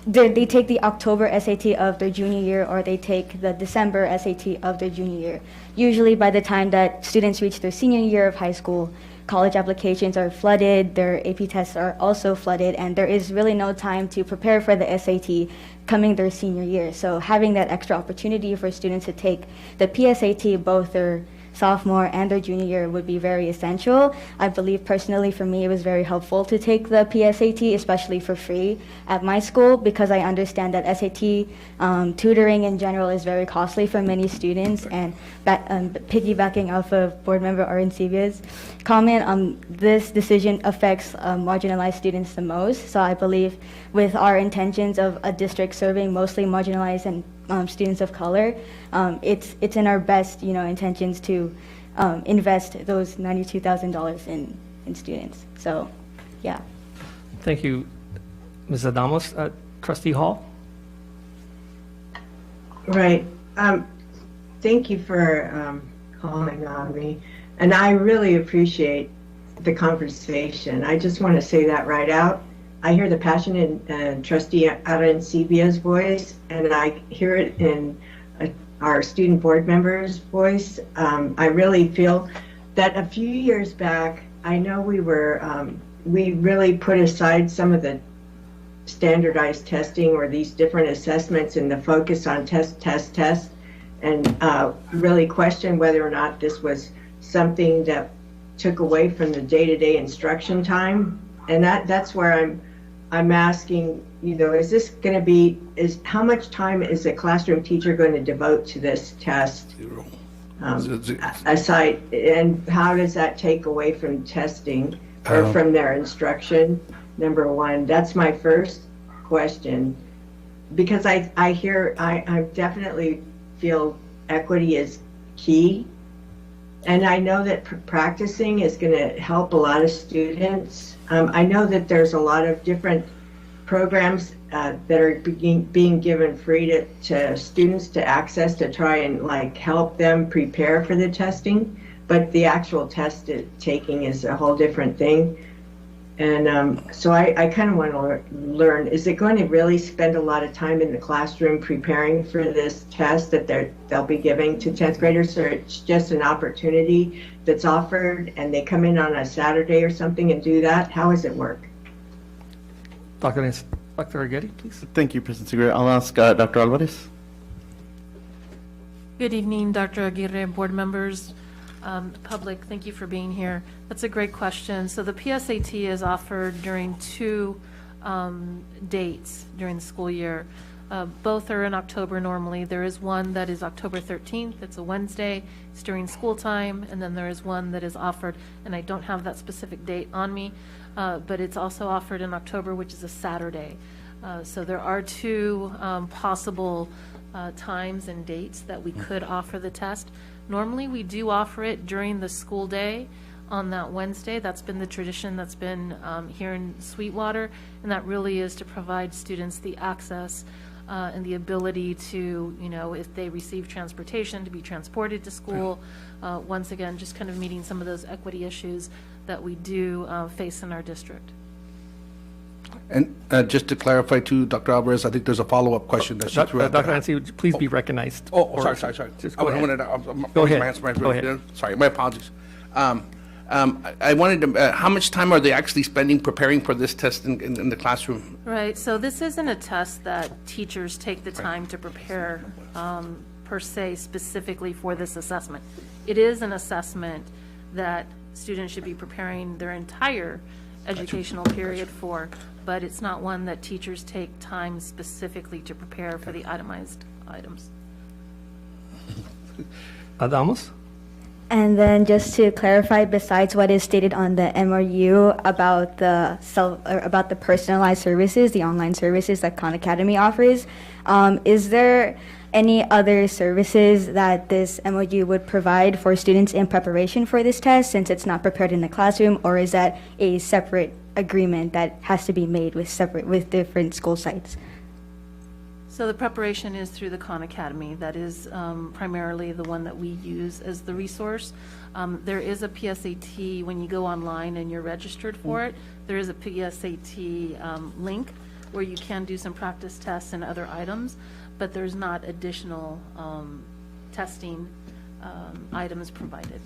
J: they take the October SAT of their junior year, or they take the December SAT of their junior year. Usually by the time that students reach their senior year of high school, college applications are flooded, their AP tests are also flooded, and there is really no time to prepare for the SAT coming their senior year. So having that extra opportunity for students to take the PSAT both their sophomore and their junior year would be very essential. I believe personally for me it was very helpful to take the PSAT, especially for free at my school, because I understand that SAT tutoring in general is very costly for many students. And piggybacking off of Board Member Arancibia's comment, this decision affects marginalized students the most. So I believe with our intentions of a district serving mostly marginalized and students of color, it's in our best intentions to invest those $92,000 in students. So, yeah.
A: Thank you, Ms. Adamos. Trustee Hall?
G: Right. Thank you for calling on me. And I really appreciate the conversation. I just want to say that right out. I hear the passion in Trustee Arancibia's voice, and I hear it in our student board members' voice. I really feel that a few years back, I know we really put aside some of the standardized testing or these different assessments and the focus on test, and really questioned whether or not this was something that took away from the day-to-day instruction time. And that's where I'm asking, is this going to be, how much time is a classroom teacher going to devote to this test? Aside, and how does that take away from testing or from their instruction? Number one, that's my first question, because I definitely feel equity is key. And I know that practicing is going to help a lot of students. I know that there's a lot of different programs that are being given free to students to access to try and help them prepare for the testing. But the actual test taking is a whole different thing. And so I kind of want to learn, is it going to really spend a lot of time in the classroom preparing for this test that they'll be giving to 10th graders, or it's just an opportunity that's offered and they come in on a Saturday or something and do that? How does it work?
A: Dr. Arguetti, please.
H: Thank you, President Segura. I'll ask Dr. Alvarez.
N: Good evening, Dr. Aguirre, board members, public. Thank you for being here. That's a great question. So the PSAT is offered during 2 dates during the school year. Both are in October normally. There is one that is October 13th. It's a Wednesday. It's during school time. And then there is one that is offered, and I don't have that specific date on me, but it's also offered in October, which is a Saturday. So there are 2 possible times and dates that we could offer the test. Normally, we do offer it during the school day on that Wednesday. That's been the tradition that's been here in Sweetwater, and that really is to provide students the access and the ability to, if they receive transportation, to be transported to school. Once again, just kind of meeting some of those equity issues that we do face in our district.
C: And just to clarify too, Dr. Alvarez, I think there's a follow-up question that she threw out there.
A: Dr. Nancy, would you please be recognized?
C: Sorry.
A: Just go ahead. Go ahead.
C: Sorry, my apologies. I wanted to, how much time are they actually spending preparing for this test in the classroom?
N: Right, so this isn't a test that teachers take the time to prepare per se specifically for this assessment. It is an assessment that students should be preparing their entire educational period for, but it's not one that teachers take time specifically to prepare for the itemized items.
A: Adamos?
J: And then just to clarify, besides what is stated on the MOU about about the personalized services, the online services that Khan Academy offers, is there any other services that this MOU would provide for students in preparation for this test, since it's not prepared in the classroom, or is that a separate agreement that has to be made with different school sites?
N: So the preparation is through the Khan Academy. That is primarily the one that we use as the resource. There is a PSAT when you go online and you're registered for it. There is a PSAT link where you can do some practice tests and other items, but there's not additional testing items provided.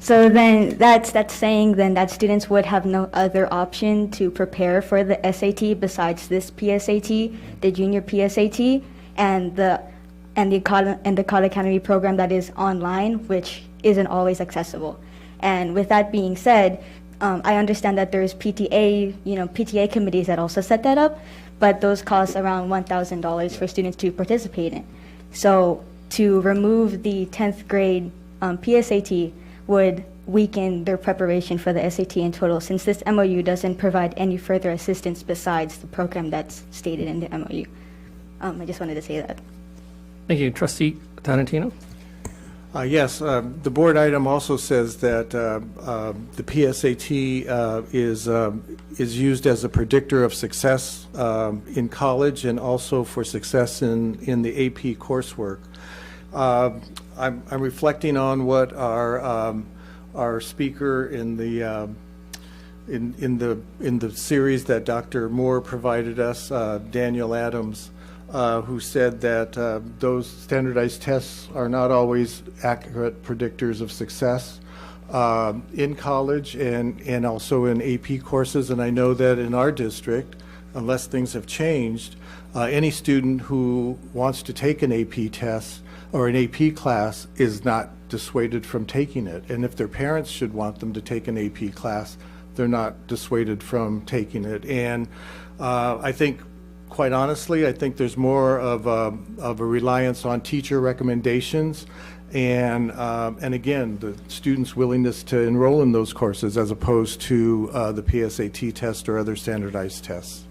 J: So then that's saying then that students would have no other option to prepare for the SAT besides this PSAT, the junior PSAT, and the Khan Academy program that is online, which isn't always accessible. And with that being said, I understand that there's PTA committees that also set that up, but those cost around $1,000 for students to participate in. So to remove the 10th grade PSAT would weaken their preparation for the SAT in total, since this MOU doesn't provide any further assistance besides the program that's stated in the MOU. I just wanted to say that.
A: Thank you. Trustee Tarantino?
F: Yes, the board item also says that the PSAT is used as a predictor of success in college and also for success in the AP coursework. I'm reflecting on what our speaker in the series that Dr. Moore provided us, Daniel Adams, who said that those standardized tests are not always accurate predictors of success in college and also in AP courses. And I know that in our district, unless things have changed, any student who wants to take an AP test or an AP class is not dissuaded from taking it. And if their parents should want them to take an AP class, they're not dissuaded from taking it. And I think, quite honestly, I think there's more of a reliance on teacher recommendations and again, the students' willingness to enroll in those courses as opposed to the PSAT test or other standardized tests.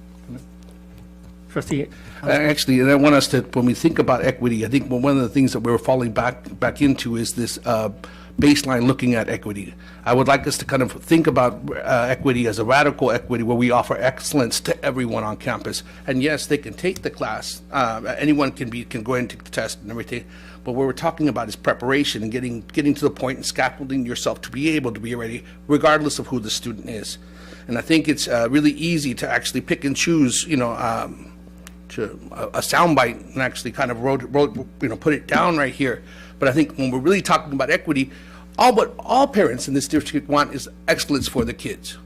A: Trustee?
C: Actually, and I want us to, when we think about equity, I think one of the things that we're falling back into is this baseline looking at equity. I would like us to kind of think about equity as a radical equity where we offer excellence to everyone on campus. And yes, they can take the class. Anyone can go in and take the test and everything. But what we're talking about is preparation and getting to the point and scaffolding yourself to be able to be ready, regardless of who the student is. And I think it's really easy to actually pick and choose, a soundbite and actually kind of put it down right here. But I think when we're really talking about equity, all parents in this district want is excellence for the kids,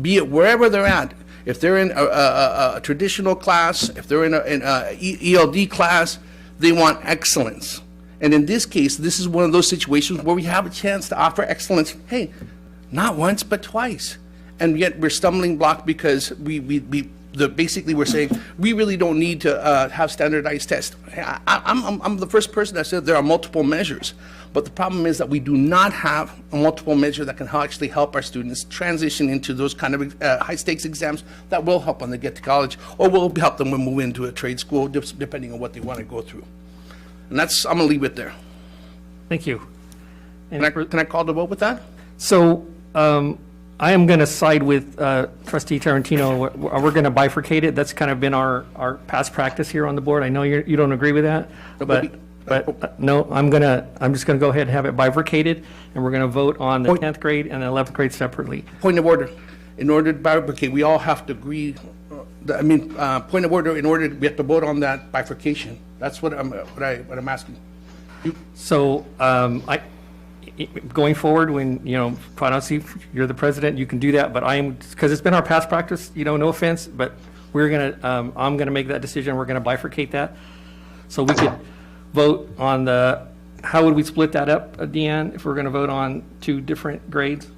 C: be it wherever they're at. If they're in a traditional class, if they're in an ELD class, they want excellence. And in this case, this is one of those situations where we have a chance to offer excellence. Hey, not once, but twice. And yet we're stumbling block because basically we're saying we really don't need to have standardized tests. I'm the first person that said there are multiple measures, but the problem is that we do not have a multiple measure that can actually help our students transition into those kind of high stakes exams that will help when they get to college or will help them when move into a trade school, depending on what they want to go through. And I'm going to leave it there.
A: Thank you.
C: Can I call the vote with that?
A: So I am going to side with Trustee Tarantino. We're going to bifurcate it. That's kind of been our past practice here on the board. I know you don't agree with that, but no, I'm just going to go ahead and have it bifurcated, and we're going to vote on the 10th grade and the 11th grade separately.
C: Point of order. In order to bifurcate, we all have to agree. Point of order. We have to vote on that bifurcation. That's what I'm asking.
A: So going forward, when, quite honestly, you're the president, you can do that, but because it's been our past practice, no offense, but I'm gonna make that decision, we're gonna bifurcate that. So we could vote on how would we split that up, Deanne, if we're gonna vote on 2 different grades?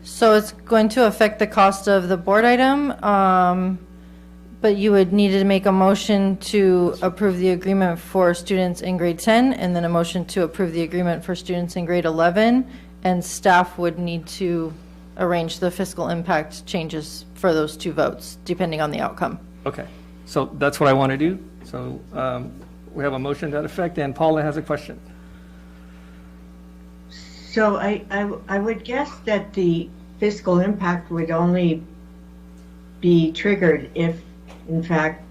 B: So it's going to affect the cost of the board item, but you would need to make a motion to approve the agreement for students in grade 10, and then a motion to approve the agreement for students in grade 11, and staff would need to arrange the fiscal impact changes for those 2 votes, depending on the outcome.
A: Okay, so that's what I want to do. So we have a motion to that effect, and Paula has a question.
G: So I would guess that the fiscal impact would only be triggered if, in fact,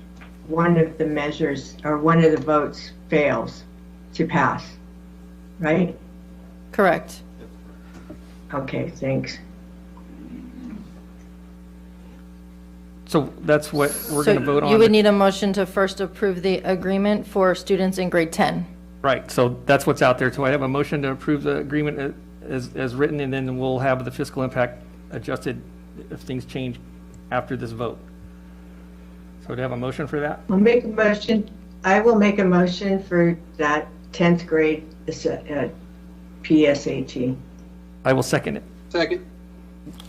G: one of the measures or one of the votes fails to pass, right?
B: Correct.
G: Okay, thanks.
A: So that's what we're going to vote on.
B: You would need a motion to first approve the agreement for students in grade 10.
A: Right, so that's what's out there. So I have a motion to approve the agreement as written, and then we'll have the fiscal impact adjusted if things change after this vote. So do you have a motion for that?
G: I'll make a motion. I will make a motion for that 10th grade PSAT.
A: I will second it.
D: Second.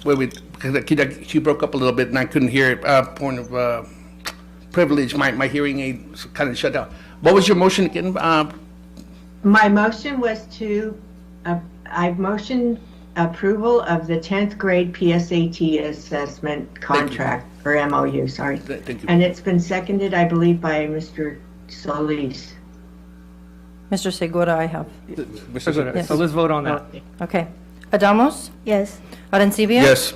C: Wait, because she broke up a little bit and I couldn't hear it. Point of privilege, my hearing aid kind of shut down. What was your motion again?
G: My motion was I motioned approval of the 10th grade PSAT assessment contract, or MOU, sorry.
C: Thank you.
G: And it's been seconded, I believe, by Mr. Solis.
B: Mr. Segura, I have.
A: Yes. So let's vote on that.
B: Okay. Adamos?
J: Yes.
B: Arencibia?
C: Yes.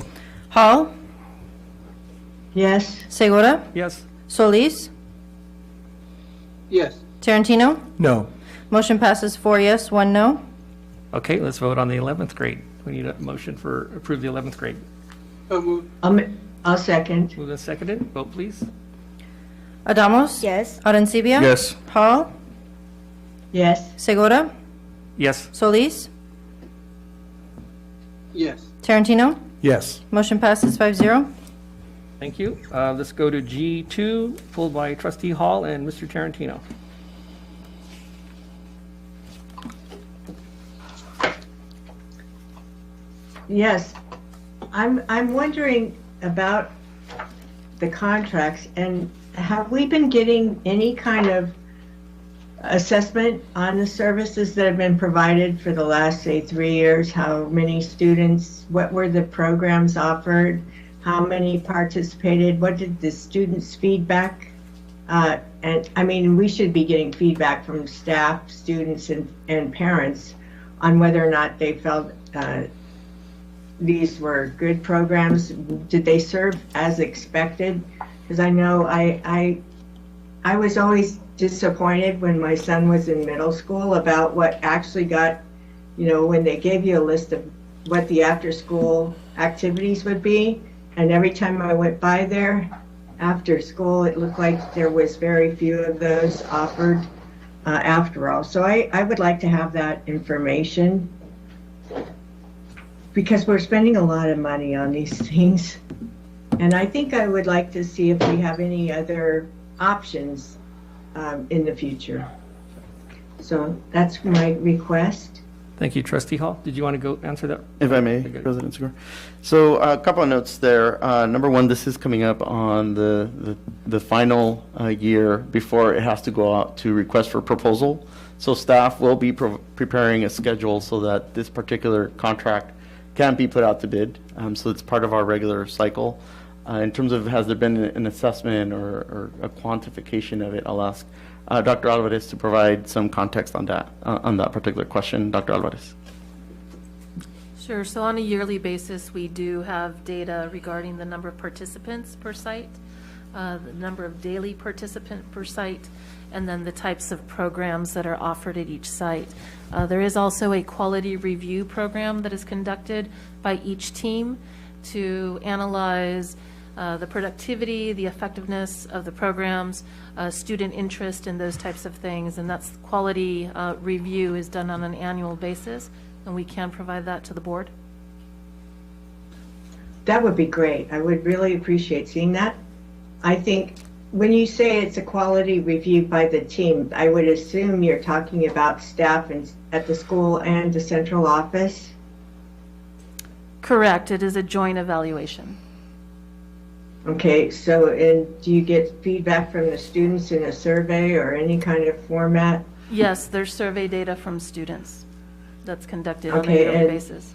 B: Hall?
G: Yes.
B: Segura?
A: Yes.
B: Solis?
D: Yes.
B: Tarantino?
F: No.
B: Motion passes 4 yes, 1 no.
A: Okay, let's vote on the 11th grade. We need a motion for approve the 11th grade.
D: So moved.
G: I'll second.
A: Moved and seconded. Vote, please.
B: Adamos?
J: Yes.
B: Arencibia?
C: Yes.
B: Hall?
G: Yes.
B: Segura?
A: Yes.
B: Solis?
D: Yes.
B: Tarantino?
F: Yes.
B: Motion passes 5-0.
A: Thank you. Let's go to G2, pulled by Trustee Hall and Mr. Tarantino.
G: Yes. I'm wondering about the contracts, and have we been getting any kind of assessment on the services that have been provided for the last, say, 3 years? How many students, what were the programs offered, how many participated, what did the students' feedback? And I mean, we should be getting feedback from staff, students, and parents on whether or not they felt these were good programs. Did they serve as expected? Because I know I was always disappointed when my son was in middle school about what actually got, when they gave you a list of what the after-school activities would be, and every time I went by there after school, it looked like there was very few of those offered after all. So I would like to have that information, because we're spending a lot of money on these things. And I think I would like to see if we have any other options in the future. So that's my request.
A: Thank you, Trustee Hall. Did you want to go answer that?
H: If I may, President Segura. So a couple of notes there. Number one, this is coming up on the final year before it has to go out to request for proposal. So staff will be preparing a schedule so that this particular contract can be put out to bid. So it's part of our regular cycle. In terms of has there been an assessment or a quantification of it, I'll ask Dr. Alvarez to provide some context on that particular question. Dr. Alvarez.
N: Sure. So on a yearly basis, we do have data regarding the number of participants per site, the number of daily participant per site, and then the types of programs that are offered at each site. There is also a quality review program that is conducted by each team to analyze the productivity, the effectiveness of the programs, student interest, and those types of things. And that's quality review is done on an annual basis and we can provide that to the board.
G: That would be great. I would really appreciate seeing that. I think when you say it's a quality review by the team, I would assume you're talking about staff at the school and the central office.
N: Correct, it is a joint evaluation.
G: Okay, so and do you get feedback from the students in a survey or any kind of format?
N: Yes, there's survey data from students that's conducted on a
G: Okay,
N: yearly
G: and-
N: basis.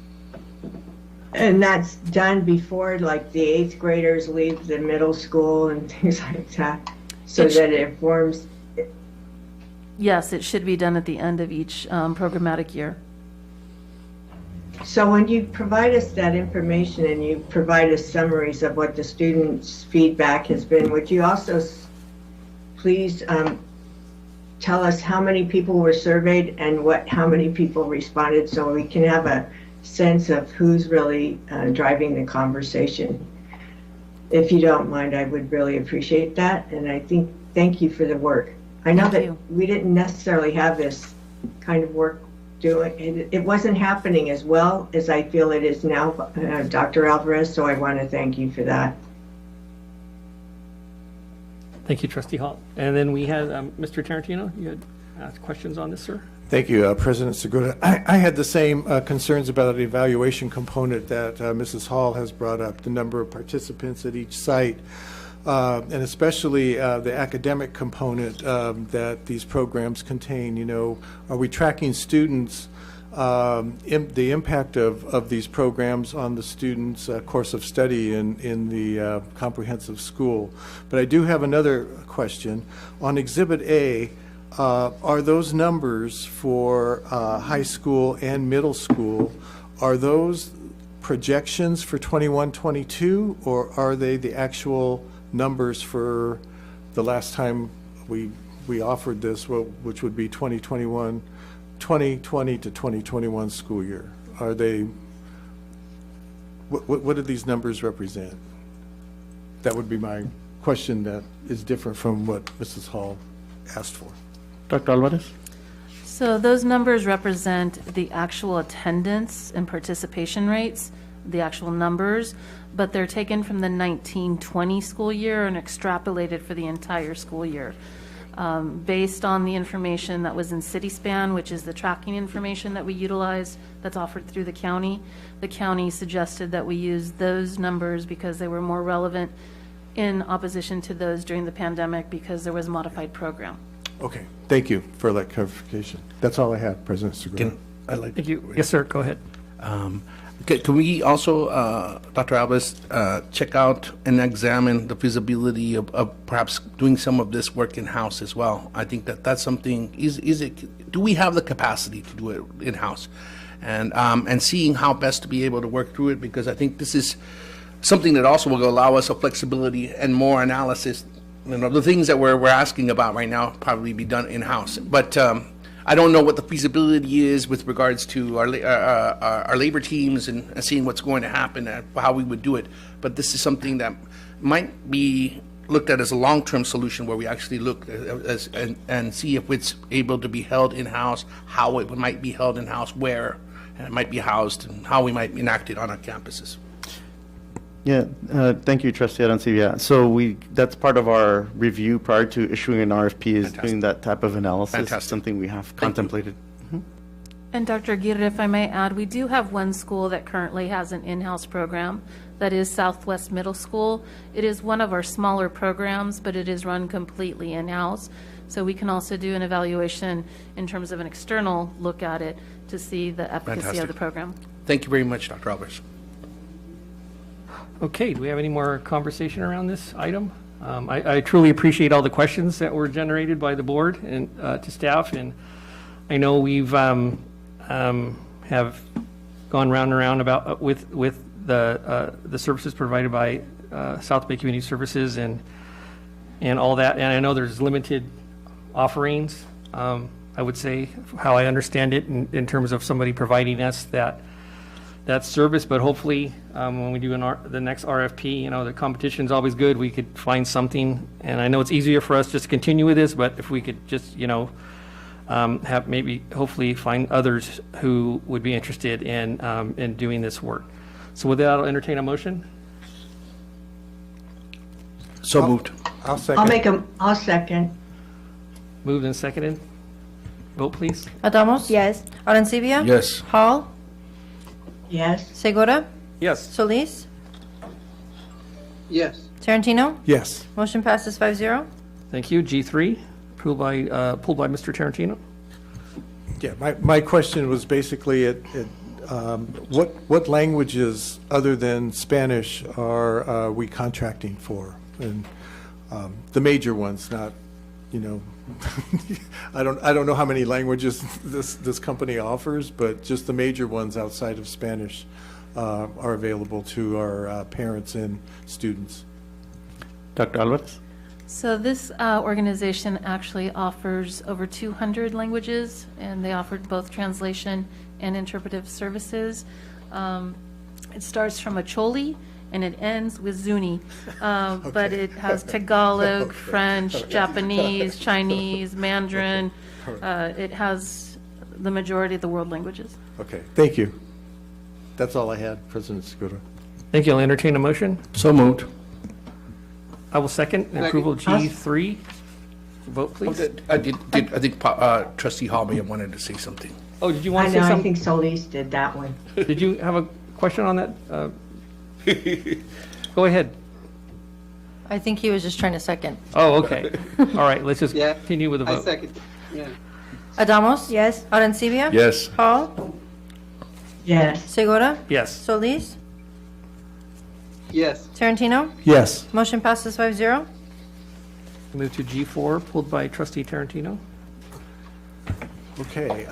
G: And that's done before, like, the 8th graders leave the middle school and things like that, so that it informs.
N: Yes, it should be done at the end of each programmatic year.
G: So when you provide us that information and you provide us summaries of what the students' feedback has been, would you also please tell us how many people were surveyed and how many people responded, so we can have a sense of who's really driving the conversation? If you don't mind, I would really appreciate that. And I think, thank you for the work. I know that we didn't necessarily have this kind of work doing, it wasn't happening as well as I feel it is now, Dr. Alvarez, so I want to thank you for that.
A: Thank you, Trustee Hall. And then we had Mr. Tarantino. You had questions on this, sir?
F: Thank you, President Segura. I had the same concerns about the evaluation component that Mrs. Hall has brought up, the number of participants at each site, and especially the academic component that these programs contain. You know, are we tracking students, the impact of these programs on the students' course of study in the comprehensive school? But I do have another question. On Exhibit A, are those numbers for high school and middle school, are those projections for 21-22, or are they the actual numbers for the last time we offered this, which would be 2020 to 2021 school year? Are they, what do these numbers represent? That would be my question that is different from what Mrs. Hall asked for.
H: Dr. Alvarez?
N: So those numbers represent the actual attendance and participation rates, the actual numbers, but they're taken from the 1920 school year and extrapolated for the entire school year. Based on the information that was in CitySpan, which is the tracking information that we utilize that's offered through the county suggested that we use those numbers because they were more relevant in opposition to those during the pandemic because there was a modified program.
F: Okay, thank you for that clarification. That's all I have, President Segura.
A: Thank you. Yes, sir, go ahead.
C: Can we also, Dr. Alvarez, check out and examine the feasibility of perhaps doing some of this work in-house as well? I think that's something, do we have the capacity to do it in-house? And seeing how best to be able to work through it, because I think this is something that also will allow us a flexibility and more analysis. You know, the things that we're asking about right now probably be done in-house. But I don't know what the feasibility is with regards to our labor teams and seeing what's going to happen and how we would do it. But this is something that might be looked at as a long-term solution where we actually look and see if it's able to be held in-house, how it might be held in-house, where it might be housed, and how we might enact it on our campuses.
H: Yeah, thank you, Trustee Arancibia. So that's part of our review prior to issuing an RFP is doing that type of analysis.
C: Fantastic.
H: Something we have contemplated.
N: And Dr. Aguirre, if I may add, we do have one school that currently has an in-house program. That is Southwest Middle School. It is one of our smaller programs, but it is run completely in-house. So we can also do an evaluation in terms of an external look at it to see the efficacy
C: Fantastic.
N: of the program.
C: Thank you very much, Dr. Alvarez.
A: Okay, do we have any more conversation around this item? I truly appreciate all the questions that were generated by the board and to staff, and I know we've have gone round and round about with the services provided by South Bay Community Services and all that, and I know there's limited offerings. I would say how I understand it in terms of somebody providing us that service, but hopefully when we do the next RFP, you know, the competition's always good. We could find something, and I know it's easier for us just to continue with this, but if we could just, you know, have maybe hopefully find others who would be interested in doing this work. So with that, I'll entertain a motion.
C: So moved.
F: I'll second.
G: I'll second.
A: Moved and seconded. Vote, please.
B: Adamos?
J: Yes.
B: Arencibia?
C: Yes.
B: Hall?
G: Yes.
B: Segura?
A: Yes.
B: Solis?
D: Yes.
B: Tarantino?
F: Yes.
B: Motion passes 5-0.
A: Thank you. G3, pulled by Mr. Tarantino.
F: Yeah, my question was basically what languages other than Spanish are we contracting for? And the major ones, not, I don't know how many languages this company offers, but just the major ones outside of Spanish are available to our parents and students.
H: Dr. Alvarez?
N: So this organization actually offers over 200 languages, and they offer both translation and interpretive services. It starts from Acholi, and it ends with Zuni. But it has Tagalog, French, Japanese, Chinese, Mandarin. It has the majority of the world languages.
F: Okay, thank you. That's all I had, President Segura.
A: Thank you. I'll entertain a motion.
C: So moved.
A: I will second approval of G3. Vote, please.
C: I think Trustee Hall may have wanted to say something.
A: Oh, did you
G: I
A: want to say
G: know, I
A: something?
G: think Solis did that one.
A: Did you have a question on that? Go ahead.
B: I think he was just trying to second.
A: Oh, okay. All right, let's just
D: Yeah.
A: continue with the
D: I
A: vote.
D: second. Yeah.
B: Adamos?
J: Yes.
B: Arencibia?
C: Yes.
B: Hall?
G: Yes.
B: Segura?
A: Yes.
B: Solis?
D: Yes.
B: Tarantino?
F: Yes.
B: Motion passes 5-0.
A: Move to G4, pulled by Trustee Tarantino.
F: Okay.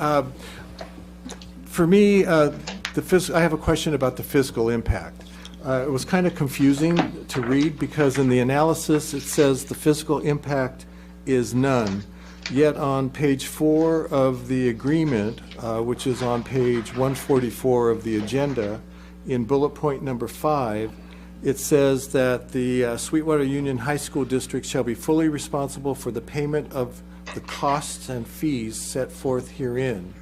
F: For me, I have a question about the fiscal impact. It was kind of confusing to read because in the analysis it says the fiscal impact is none. Yet on page 4 of the agreement, which is on page 144 of the agenda, in bullet point number 5, it says that the Sweetwater Union High School District shall be fully responsible for the payment of the costs and fees set forth herein.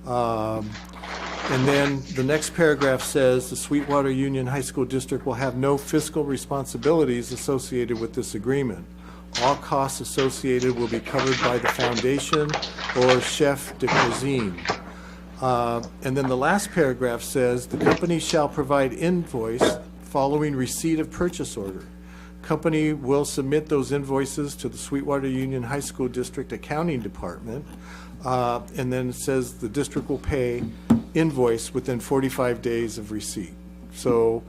F: And then the next paragraph says the Sweetwater Union High School District will have no fiscal responsibilities associated with this agreement. All costs associated will be covered by the foundation or chef de cuisine. And then the last paragraph says the company shall provide invoice following receipt of purchase order. Company will submit those invoices to the Sweetwater Union High School District Accounting Department. And then it says the district will pay invoice within 45 days of receipt. So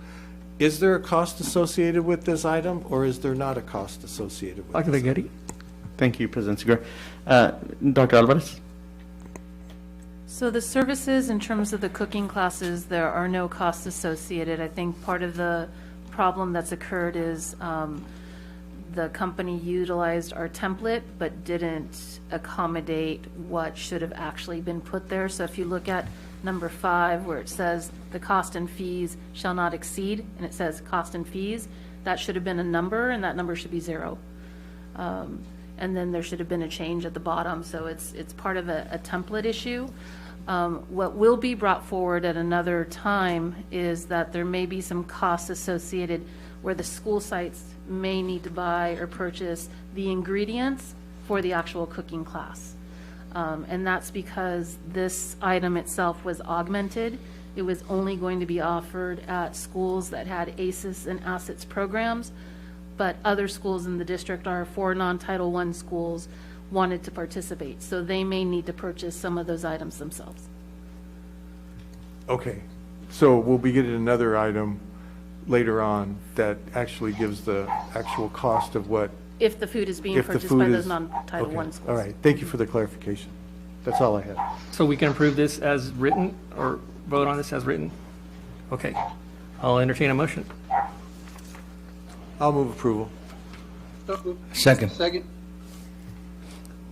F: is there a cost associated with this item, or is there not a cost associated with this item?
H: Thank you, President Segura. Dr. Alvarez?
N: So the services, in terms of the cooking classes, there are no costs associated. I think part of the problem that's occurred is the company utilized our template but didn't accommodate what should have actually been put there. So if you look at number 5, where it says the cost and fees shall not exceed, and it says cost and fees, that should have been a number, and that number should be 0. And then there should have been a change at the bottom, so it's part of a template issue. What will be brought forward at another time is that there may be some costs associated where the school sites may need to buy or purchase the ingredients for the actual cooking class. And that's because this item itself was augmented. It was only going to be offered at schools that had ACES and ACETS programs, but other schools in the district, our 4 non-Title I schools, wanted to participate. So they may need to purchase some of those items themselves.
F: Okay, so we'll be getting another item later on that actually gives the actual cost of what.
N: If the food is being
F: If the
N: purchased
F: food
N: by
F: is-
N: those non-Title I
F: okay,
N: schools.
F: all right, thank you for the clarification. That's all I had.
A: So we can approve this as written, or vote on this as written? Okay. I'll entertain a motion.
F: I'll move approval.
C: Second.
D: Second.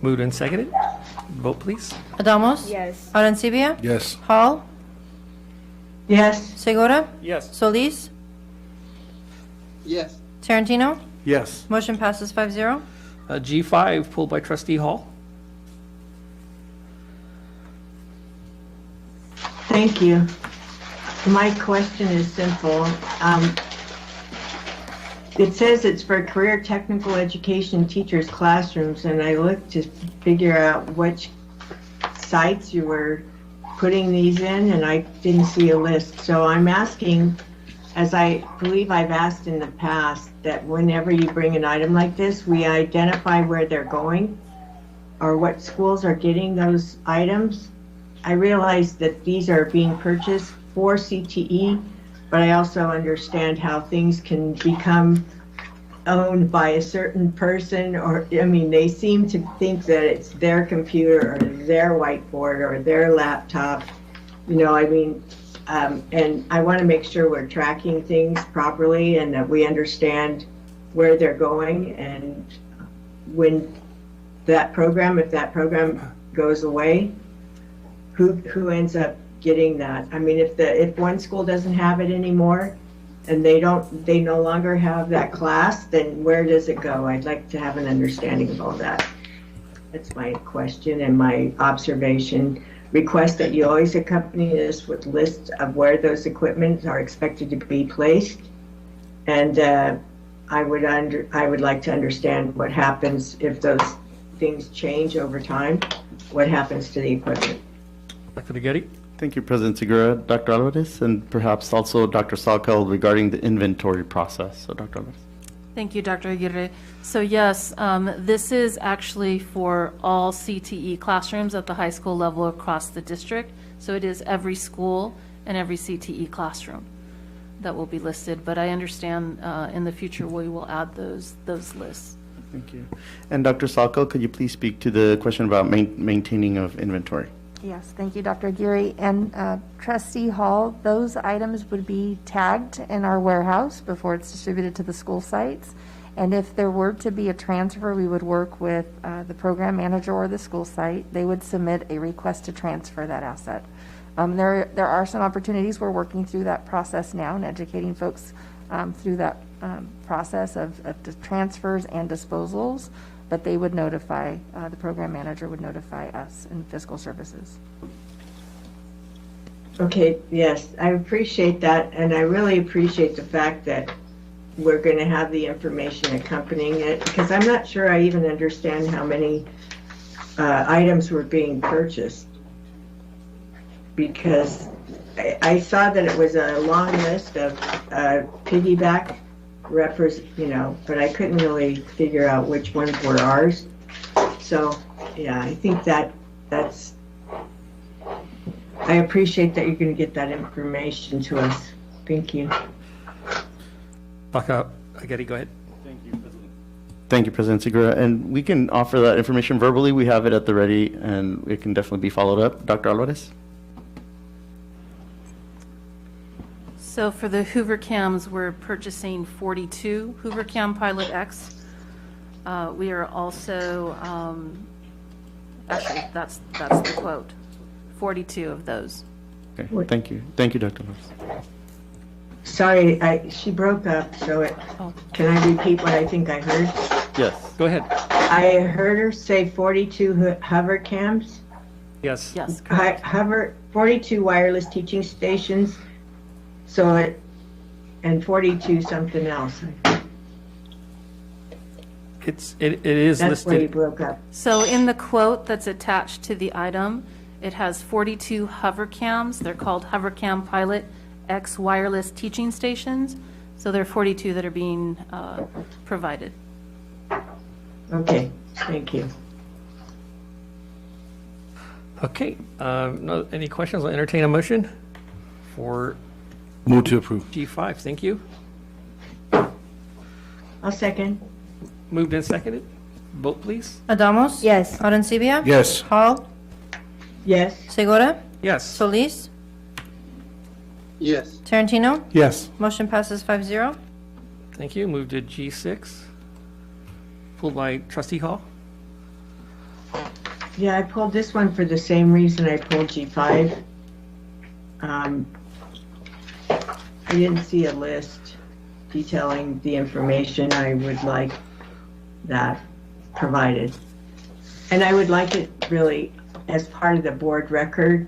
A: Moved and seconded. Vote, please.
B: Adamos?
J: Yes.
B: Arencibia?
C: Yes.
B: Hall?
G: Yes.
B: Segura?
A: Yes.
B: Solis?
D: Yes.
B: Tarantino?
F: Yes.
B: Motion passes 5-0.
A: G5, pulled by Trustee Hall.
G: Thank you. My question is simple. It says it's for career technical education teachers' classrooms, and I looked to figure out which sites you were putting these in, and I didn't see a list. So I'm asking, as I believe I've asked in the past, that whenever you bring an item like this, we identify where they're going or what schools are getting those items. I realize that these are being purchased for CTE, but I also understand how things can become owned by a certain person, or, I mean, they seem to think that it's their computer or their whiteboard or their laptop, you know, I mean, and I want to make sure we're tracking things properly and that we understand where they're going, and when that program, if that program goes away, who ends up getting that? I mean, if one school doesn't have it anymore and they no longer have that class, then where does it go? I'd like to have an understanding of all that. That's my question and my observation. Request that you always accompany this with lists of where those equipment are expected to be placed. And I would like to understand what happens if those things change over time. What happens to the equipment?
A: Dr. Aguirre?
H: Thank you, President Segura, Dr. Alvarez, and perhaps also Dr. Salkel regarding the inventory process. So, Dr. Alvarez.
N: Thank you, Dr. Aguirre. So yes, this is actually for all CTE classrooms at the high school level across the district. So it is every school and every CTE classroom that will be listed. But I understand in the future we will add those lists.
H: Thank you. And Dr. Salkel, could you please speak to the question about maintaining of inventory?
O: Yes, thank you, Dr. Aguirre. And Trustee Hall, those items would be tagged in our warehouse before it's distributed to the school sites. And if there were to be a transfer, we would work with the program manager or the school site. They would submit a request to transfer that asset. There are some opportunities. We're working through that process now and educating folks through that process of the transfers and disposals. But they would notify, the program manager would notify us in fiscal services.
G: Okay, yes, I appreciate that, and I really appreciate the fact that we're going to have the information accompanying it, because I'm not sure I even understand how many items were being purchased, because I saw that it was a long list of piggyback but I couldn't really figure out which ones were ours. So, yeah, I think that's, I appreciate that you're going to get that information to us. Thank you.
A: Dr. Aguirre, go ahead.
H: Thank you, President Segura. And we can offer that information verbally. We have it at the ready, and it can definitely be followed up. Dr. Alvarez?
N: So for the Hoover Cams, we're purchasing 42 Hoover Cam Pilot X. We are also, actually, that's the quote, 42 of those.
H: Okay, thank you. Thank you, Dr. Alvarez.
G: Sorry, she broke up, so can I repeat what I think I heard?
H: Yes.
A: Go ahead.
G: I heard her say 42 hover cams.
A: Yes.
N: Yes.
G: 42 wireless teaching stations. So and 42 something else.
A: It is
G: That's
A: listed.
G: where you broke up.
N: So in the quote that's attached to the item, it has 42 hover cams. They're called Hover Cam Pilot X wireless teaching stations. So there are 42 that are being provided.
G: Okay, thank you.
A: Okay, no, any questions? I'll entertain a motion for
C: Move to approve.
A: G5. Thank you.
G: I'll second.
A: Moved and seconded. Vote, please.
B: Adamos?
J: Yes.
B: Arencibia?
C: Yes.
B: Hall?
G: Yes.
B: Segura?
A: Yes.
B: Solis?
D: Yes.
B: Tarantino?
C: Yes.
B: Motion passes 5-0.
A: Thank you. Move to G6. Pulled by Trustee Hall.
G: Yeah, I pulled this one for the same reason I pulled G5. I didn't see a list detailing the information. I would like that provided. And I would like it really as part of the board record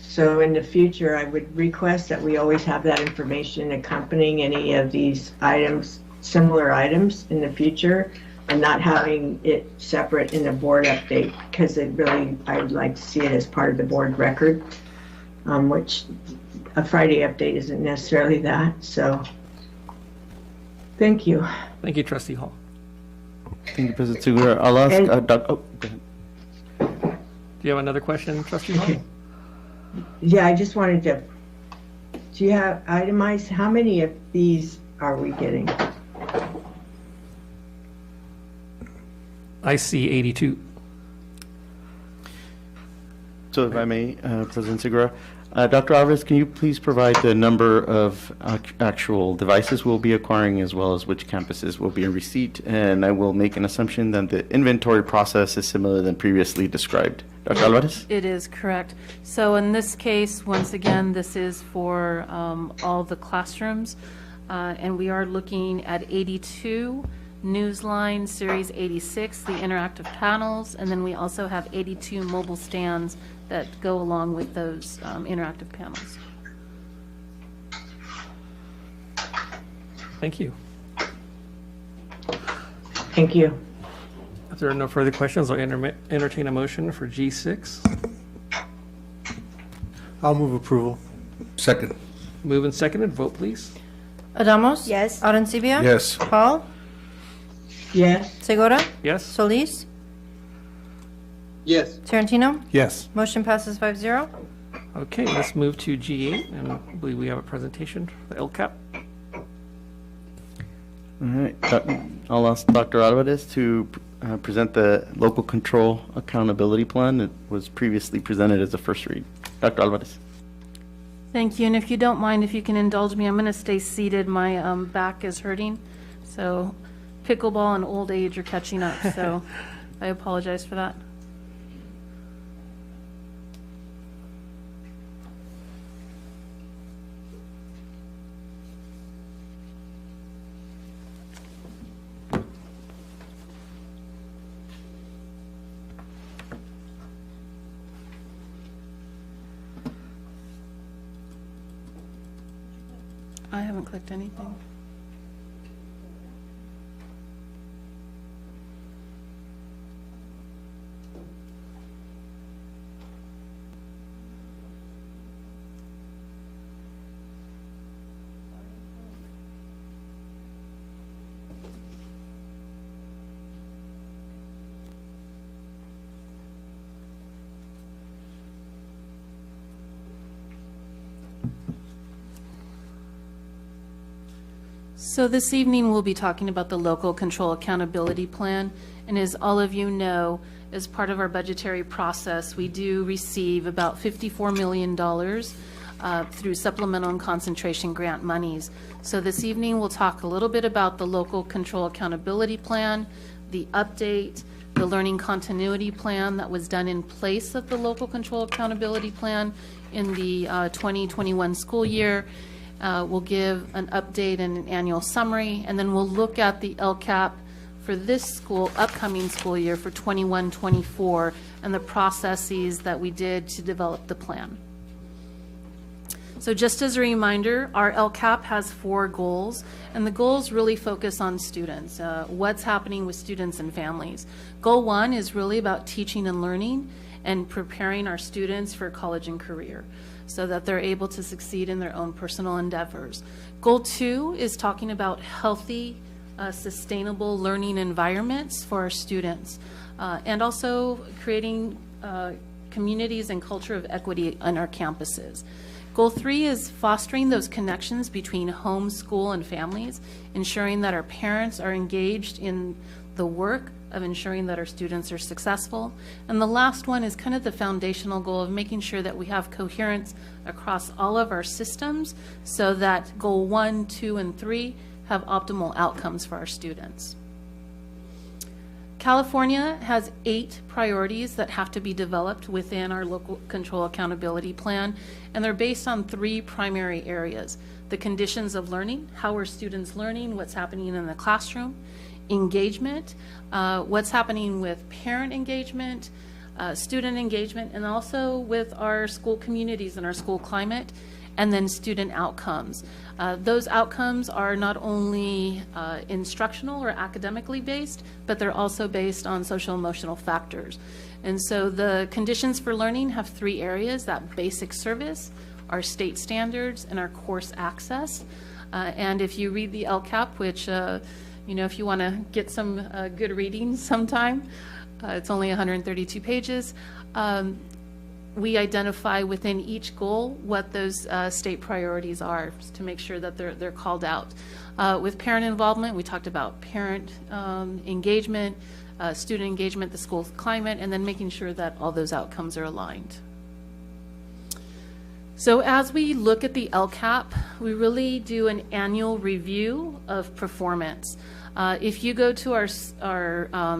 G: So in the future, I would request that we always have that information accompanying any of these items, similar items in the future, and not having it separate in the board update, because it really, I would like to see it as part of the board record, which a Friday update isn't necessarily that. So thank you.
A: Thank you, Trustee Hall.
H: Thank you, President Segura. I'll ask,
G: And-
H: go ahead.
A: Do you have another question, Trustee Hall?
G: Yeah, I just wanted to, do you have itemized, how many of these are we getting?
A: I see 82.
H: So if I may, President Segura, Dr. Alvarez, can you please provide the number of actual devices we'll be acquiring as well as which campuses will be in receipt? And I will make an assumption that the inventory process is similar than previously described. Dr. Alvarez?
N: It is correct. So in this case, once again, this is for all the classrooms, and we are looking at 82 Newsline Series 86, the interactive panels, and then we also have 82 mobile stands that go along with those interactive panels.
A: Thank you.
G: Thank you.
A: If there are no further questions, I'll entertain a motion for G6.
F: I'll move approval.
C: Second.
A: Move and seconded. Vote, please.
B: Adamos?
J: Yes.
B: Arencibia?
C: Yes.
B: Hall?
G: Yes.
B: Segura?
A: Yes.
B: Solis?
D: Yes.
B: Tarantino?
F: Yes.
B: Motion passes 5-0.
A: Okay, let's move to G8, and I believe we have a presentation for the LCAP.
H: All right. I'll ask Dr. Alvarez to present the local control accountability plan that was previously presented as a first read. Dr. Alvarez.
N: Thank you, and if you don't mind, if you can indulge me, I'm going to stay seated. My back is hurting, so pickleball and old age are catching up, so I apologize for that. I haven't clicked anything. So this evening, we'll be talking about the Local Control Accountability Plan. And as all of you know, as part of our budgetary process, we do receive about $54 million through supplemental and concentration grant monies. So this evening, we'll talk a little bit about the Local Control Accountability Plan, the update, the Learning Continuity Plan that was done in place of the Local Control Accountability Plan in the 2021 school year. We'll give an update and an annual summary, and then we'll look at the LCAP for this upcoming school year for 21-24 and the processes that we did to develop the plan. So just as a reminder, our LCAP has 4 goals, and the goals really focus on students, what's happening with students and families. Goal 1 is really about teaching and learning and preparing our students for college and career, so that they're able to succeed in their own personal endeavors. Goal 2 is talking about healthy, sustainable learning environments for our students, and also creating communities and culture of equity on our campuses. Goal 3 is fostering those connections between home, school, and families, ensuring that our parents are engaged in the work of ensuring that our students are successful. And the last one is kind of the foundational goal of making sure that we have coherence across all of our systems so that goal 1, 2, and 3 have optimal outcomes for our students. California has 8 priorities that have to be developed within our local control accountability plan, and they're based on 3 primary areas: the conditions of learning, how are students learning, what's happening in the classroom; engagement, what's happening with parent engagement, student engagement, and also with our school communities and our school climate, and then student outcomes. Those outcomes are not only instructional or academically based, but they're also based on social emotional factors. And so the conditions for learning have 3 areas: that basic service, our state standards, and our course access. And if you read the Lcap, which, you know, if you want to get some good reading sometime, it's only 132 pages. We identify within each goal what those state priorities are to make sure that they're called out. With parent involvement, we talked about parent engagement, student engagement, the school climate, and then making sure that all those outcomes are aligned. So as we look at the Lcap, we really do an annual review of performance. If you go to our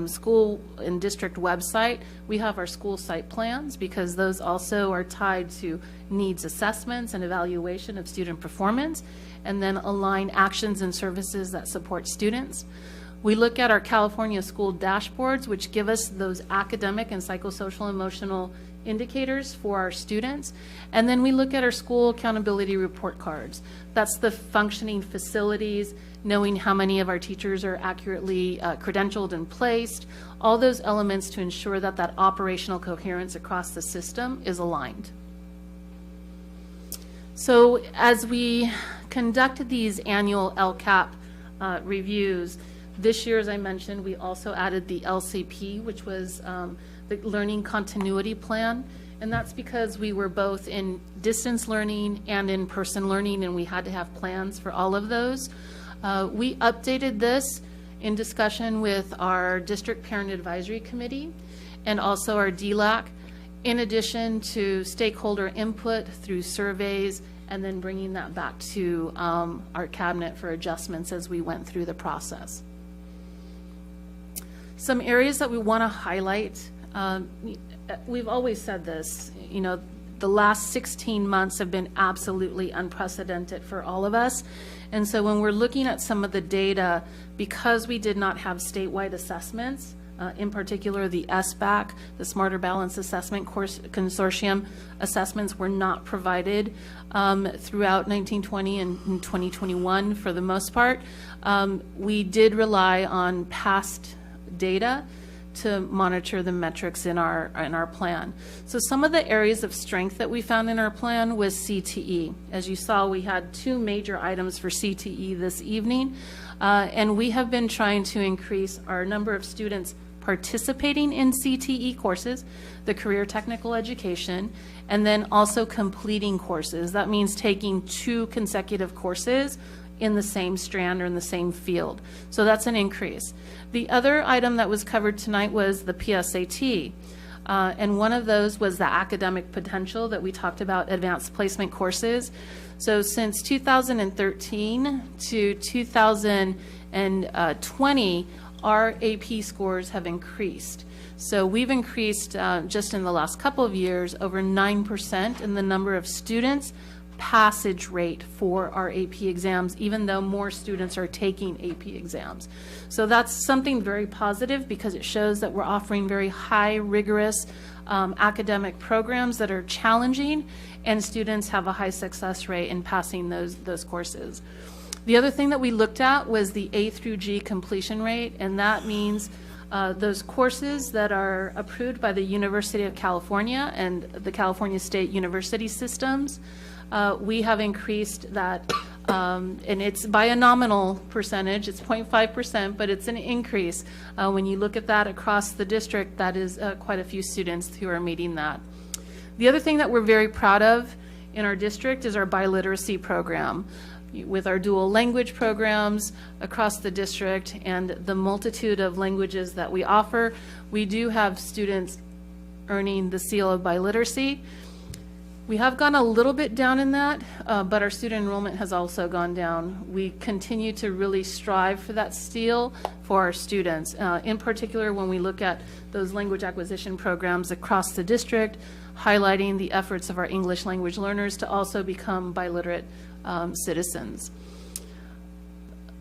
N: school and district website, we have our school site plans, because those also are tied to needs assessments and evaluation of student performance, and then align actions and services that support students. We look at our California school dashboards, which give us those academic and psychosocial emotional indicators for our students. And then we look at our school accountability report cards. That's the functioning facilities, knowing how many of our teachers are accurately credentialed and placed, all those elements to ensure that that operational coherence across the system is aligned. So as we conducted these annual Lcap reviews, this year, as I mentioned, we also added the LCP, which was the Learning Continuity Plan. And that's because we were both in distance learning and in-person learning, and we had to have plans for all of those. We updated this in discussion with our District Parent Advisory Committee and also our DLAC, in addition to stakeholder input through surveys, and then bringing that back to our cabinet for adjustments as we went through the process. Some areas that we want to highlight, we've always said this, you know, the last 16 months have been absolutely unprecedented for all of us. And so when we're looking at some of the data, because we did not have statewide assessments, in particular the SBAC, the Smarter Balance Assessment Course Consortium assessments were not provided throughout 1920 and 2021 for the most part. We did rely on past data to monitor the metrics in our plan. So some of the areas of strength that we found in our plan was CTE. As you saw, we had 2 major items for CTE this evening, and we have been trying to increase our number of students participating in CTE courses, the career technical education, and then also completing courses. That means taking 2 consecutive courses in the same strand or in the same field. So that's an increase. The other item that was covered tonight was the PSAT. And one of those was the academic potential that we talked about, advanced placement courses. So since 2013 to 2020, our AP scores have increased. So we've increased just in the last couple of years over 9% in the number of students passage rate for our AP exams, even though more students are taking AP exams. So that's something very positive, because it shows that we're offering very high, rigorous academic programs that are challenging, and students have a high success rate in passing those courses. The other thing that we looked at was the A through G completion rate, and that means those courses that are approved by the University of California and the California State University systems. We have increased that, and it's by a nominal percentage, it's 0.5%, but it's an increase. When you look at that across the district, that is quite a few students who are meeting that. The other thing that we're very proud of in our district is our biliteracy program. With our dual language programs across the district and the multitude of languages that we offer, we do have students earning the seal of biliteracy. We have gone a little bit down in that, but our student enrollment has also gone down. We continue to really strive for that seal for our students, in particular when we look at those language acquisition programs across the district, highlighting the efforts of our English language learners to also become biliterate citizens.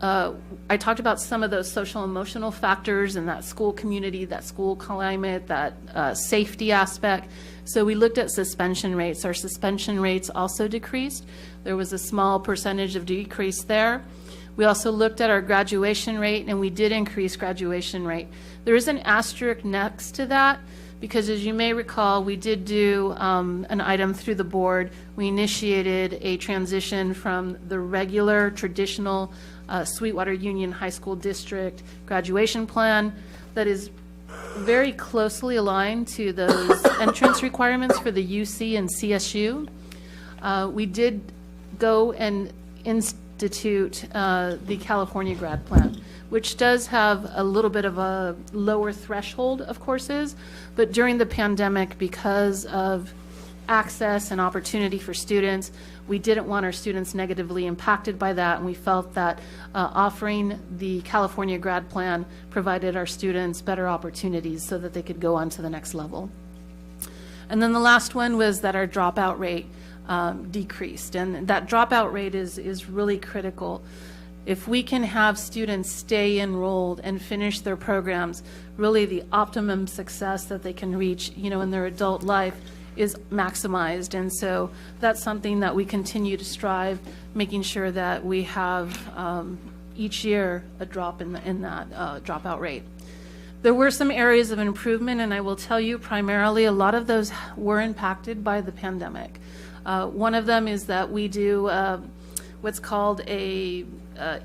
N: I talked about some of those social emotional factors and that school community, that school climate, that safety aspect. So we looked at suspension rates. Our suspension rates also decreased. There was a small percentage of decrease there. We also looked at our graduation rate, and we did increase graduation rate. There is an asterisk next to that, because as you may recall, we did do an item through the board. We initiated a transition from the regular, traditional Sweetwater Union High School District graduation plan that is very closely aligned to those entrance requirements for the UC and CSU. We did go and institute the California grad plan, which does have a little bit of a lower threshold of courses, but during the pandemic, because of access and opportunity for students, we didn't want our students negatively impacted by that, and we felt that offering the California grad plan provided our students better opportunities so that they could go on to the next level. And then the last one was that our dropout rate decreased, and that dropout rate is really critical. If we can have students stay enrolled and finish their programs, really the optimum success that they can reach, in their adult life is maximized. And so that's something that we continue to strive, making sure that we have each year a drop in that dropout rate. There were some areas of improvement, and I will tell you primarily a lot of those were impacted by the pandemic. One of them is that we do what's called a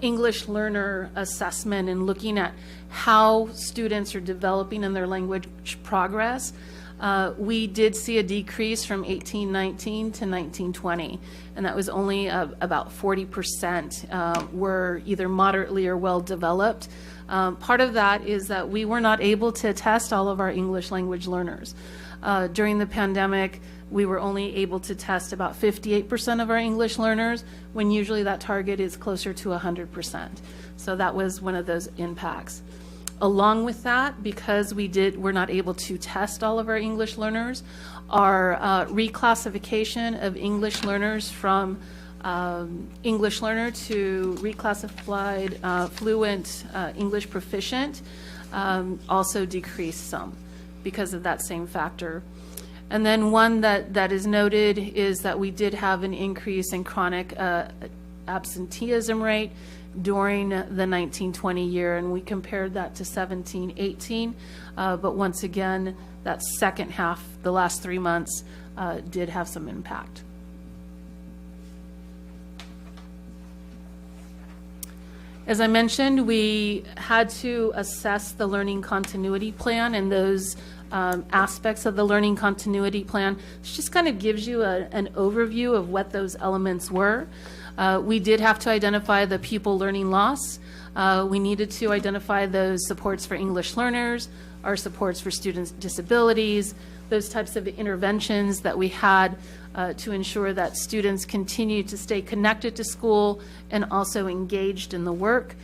N: English learner assessment, and looking at how students are developing in their language progress. We did see a decrease from 1819 to 1920, and that was only about 40% were either moderately or well developed. Part of that is that we were not able to test all of our English language learners. During the pandemic, we were only able to test about 58% of our English learners, when usually that target is closer to 100%. So that was one of those impacts. Along with that, because we're not able to test all of our English learners, our reclassification of English learners from English learner to reclassified fluent English proficient also decreased some because of that same factor. And then one that is noted is that we did have an increase in chronic absenteeism rate during the 1920 year, and we compared that to 17-18. But once again, that second half, the last 3 months, did have some impact. As I mentioned, we had to assess the learning continuity plan, and those aspects of the learning continuity plan. It just kind of gives you an overview of what those elements were. We did have to identify the pupil learning loss. We needed to identify those supports for English learners, our supports for students with disabilities, those types of interventions that we had to ensure that students continue to stay connected to school and also engaged in the work.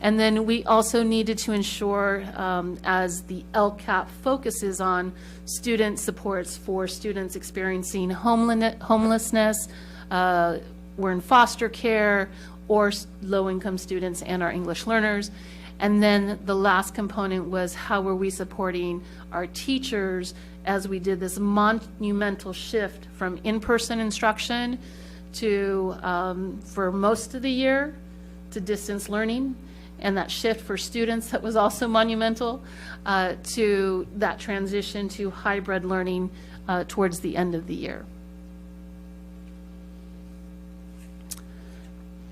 N: And then we also needed to ensure, as the Lcap focuses on student supports for students experiencing homelessness, we're in foster care, or low-income students and our English learners. And then the last component was how were we supporting our teachers as we did this monumental shift from in-person instruction to, for most of the year, to distance learning. And that shift for students that was also monumental, to that transition to hybrid learning towards the end of the year.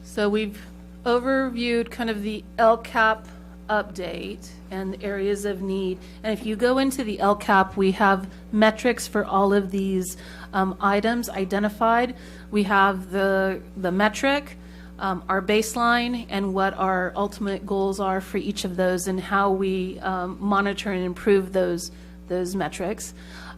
N: So we've overviewed kind of the Lcap update and areas of need. And if you go into the Lcap, we have metrics for all of these items identified. We have the metric, our baseline, and what our ultimate goals are for each of those, and how we monitor and improve those metrics.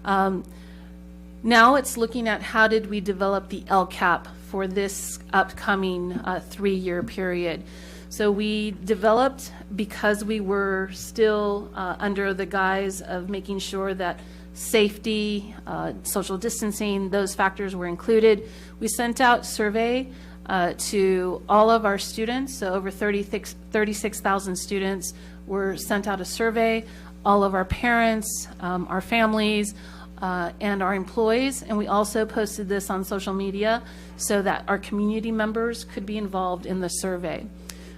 N: Now it's looking at how did we develop the Lcap for this upcoming 3-year period. So we developed, because we were still under the guise of making sure that safety, social distancing, those factors were included. We sent out survey to all of our students. So over 36,000 students were sent out a survey, all of our parents, our families, and our employees. And we also posted this on social media so that our community members could be involved in the survey.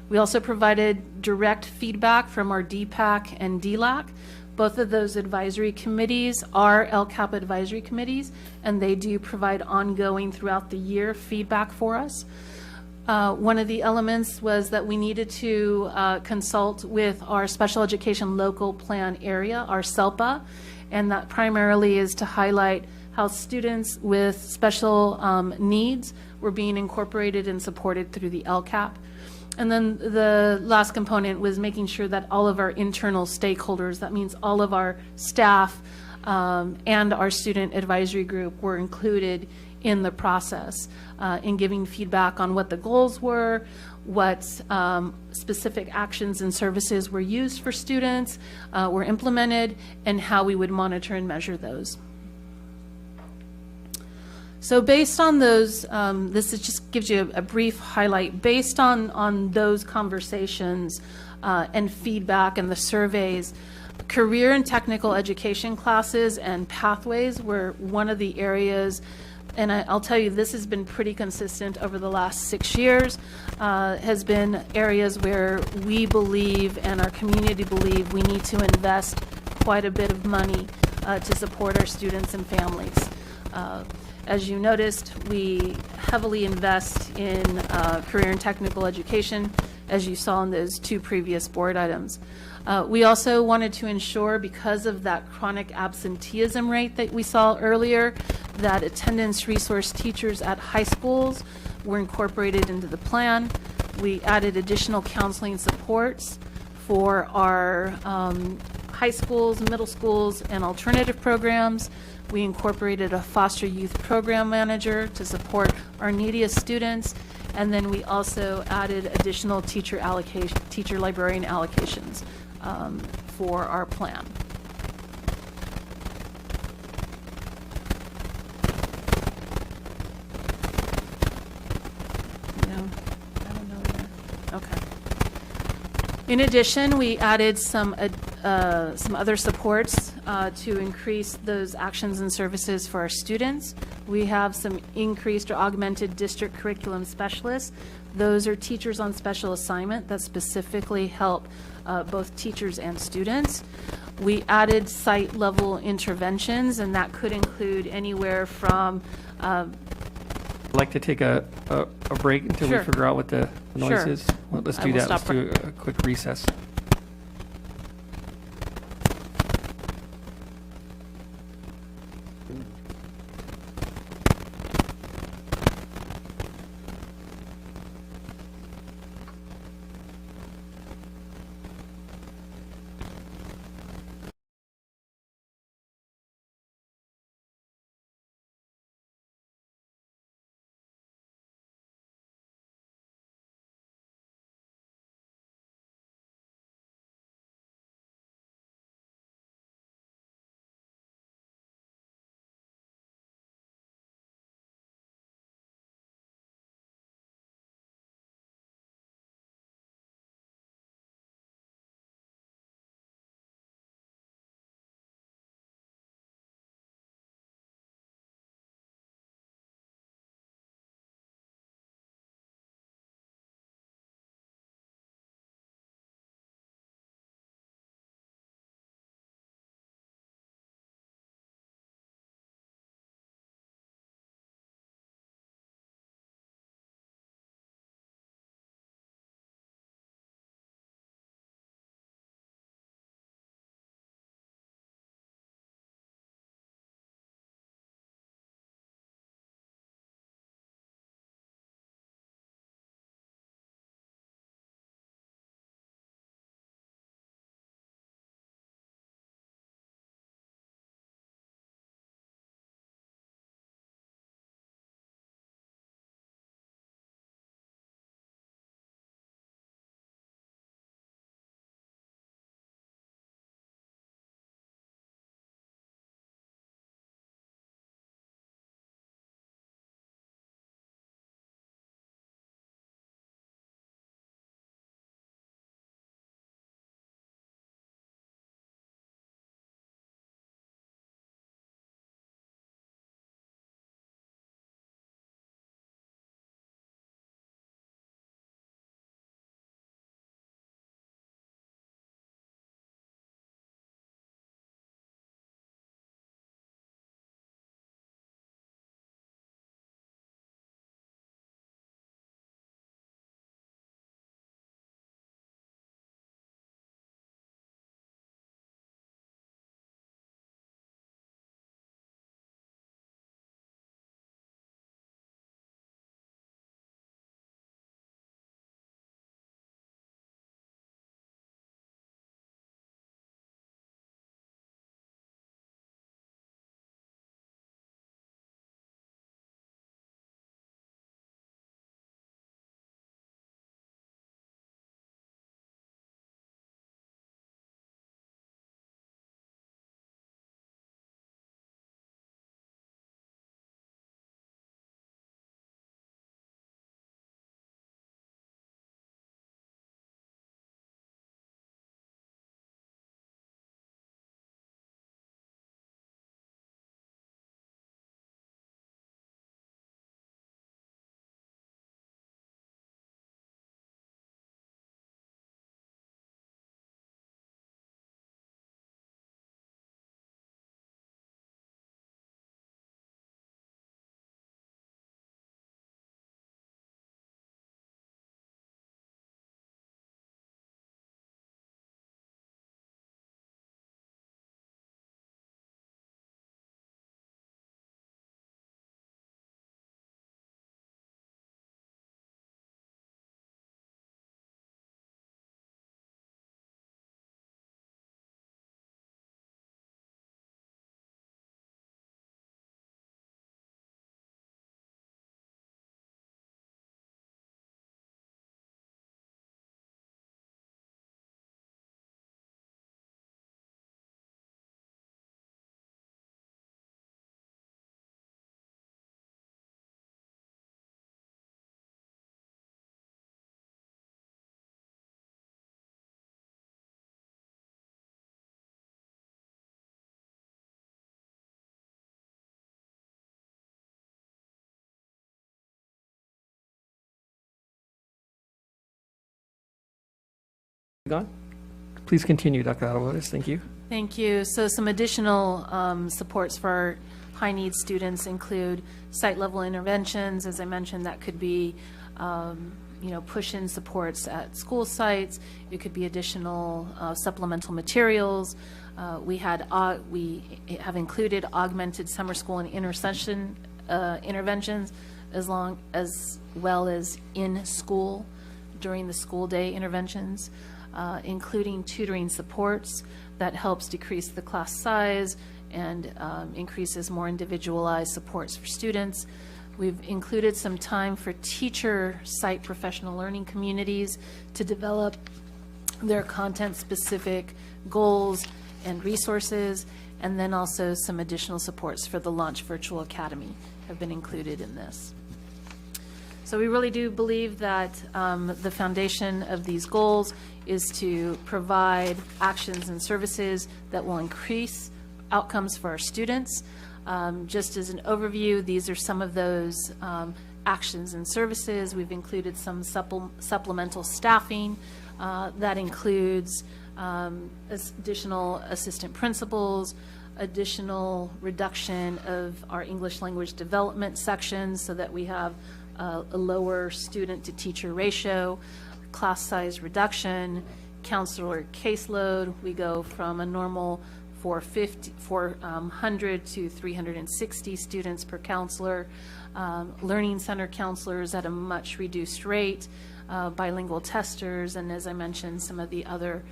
N: We also provided direct feedback from our DPAC and DLAC. Both of those advisory committees are LCAP advisory committees, and they do provide ongoing throughout the year feedback for us. One of the elements was that we needed to consult with our special education local plan area, our SELPA, and that primarily is to highlight how students with special needs were being incorporated and supported through the LCAP. And then the last component was making sure that all of our internal stakeholders, that means all of our staff and our student advisory group, were included in the process in giving feedback on what the goals were, what specific actions and services were used for students, were implemented, and how we would monitor and measure those. So based on those, this just gives you a brief highlight. Based on those conversations and feedback and the surveys, career and technical education classes and pathways were one of the areas, and I'll tell you, this has been pretty consistent over the last 6 years, has been areas where we believe and our community believe we need to invest quite a bit of money to support our students and families. As you noticed, we heavily invest in career and technical education, as you saw in those 2 previous board items. We also wanted to ensure, because of that chronic absenteeism rate that we saw earlier, that attendance resource teachers at high schools were incorporated into the plan. We added additional counseling supports for our high schools, middle schools, and alternative programs. We incorporated a foster youth program manager to support our neediest students, and then we also added additional teacher librarian allocations for our plan. Okay. In addition, we added some other supports to increase those actions and services for our students. We have some increased or augmented district curriculum specialists. Those are teachers on special assignment that specifically help both teachers and students. We added site level interventions, and that could include anywhere from
A: I'd like to take a break until
N: Sure.
A: we figure out what the noise
N: Sure.
A: is. Well, let's
N: I
A: do
N: will
A: that. Let's
N: stop
A: do a quick recess. Gone? Please continue, Dr. Alvarez. Thank you.
N: Thank you. So some additional supports for our high needs students include site level interventions. As I mentioned, that could be push-in supports at school sites. It could be additional supplemental materials. We have included augmented summer school and intercession interventions, as well as in school during the school day interventions, including tutoring supports that helps decrease the class size and increases more individualized supports for students. We've included some time for teacher site professional learning communities to develop their content-specific goals and resources, and then also some additional supports for the Launch Virtual Academy have been included in this. So we really do believe that the foundation of these goals is to provide actions and services that will increase outcomes for our students. Just as an overview, these are some of those actions and services. We've included some supplemental staffing that includes additional assistant principals, additional reduction of our English language development sections so that we have a lower student to teacher ratio, class size reduction, counselor caseload. We go from a normal 400 to 360 students per counselor, learning center counselors at a much reduced rate, bilingual testers, and as I mentioned, some of the other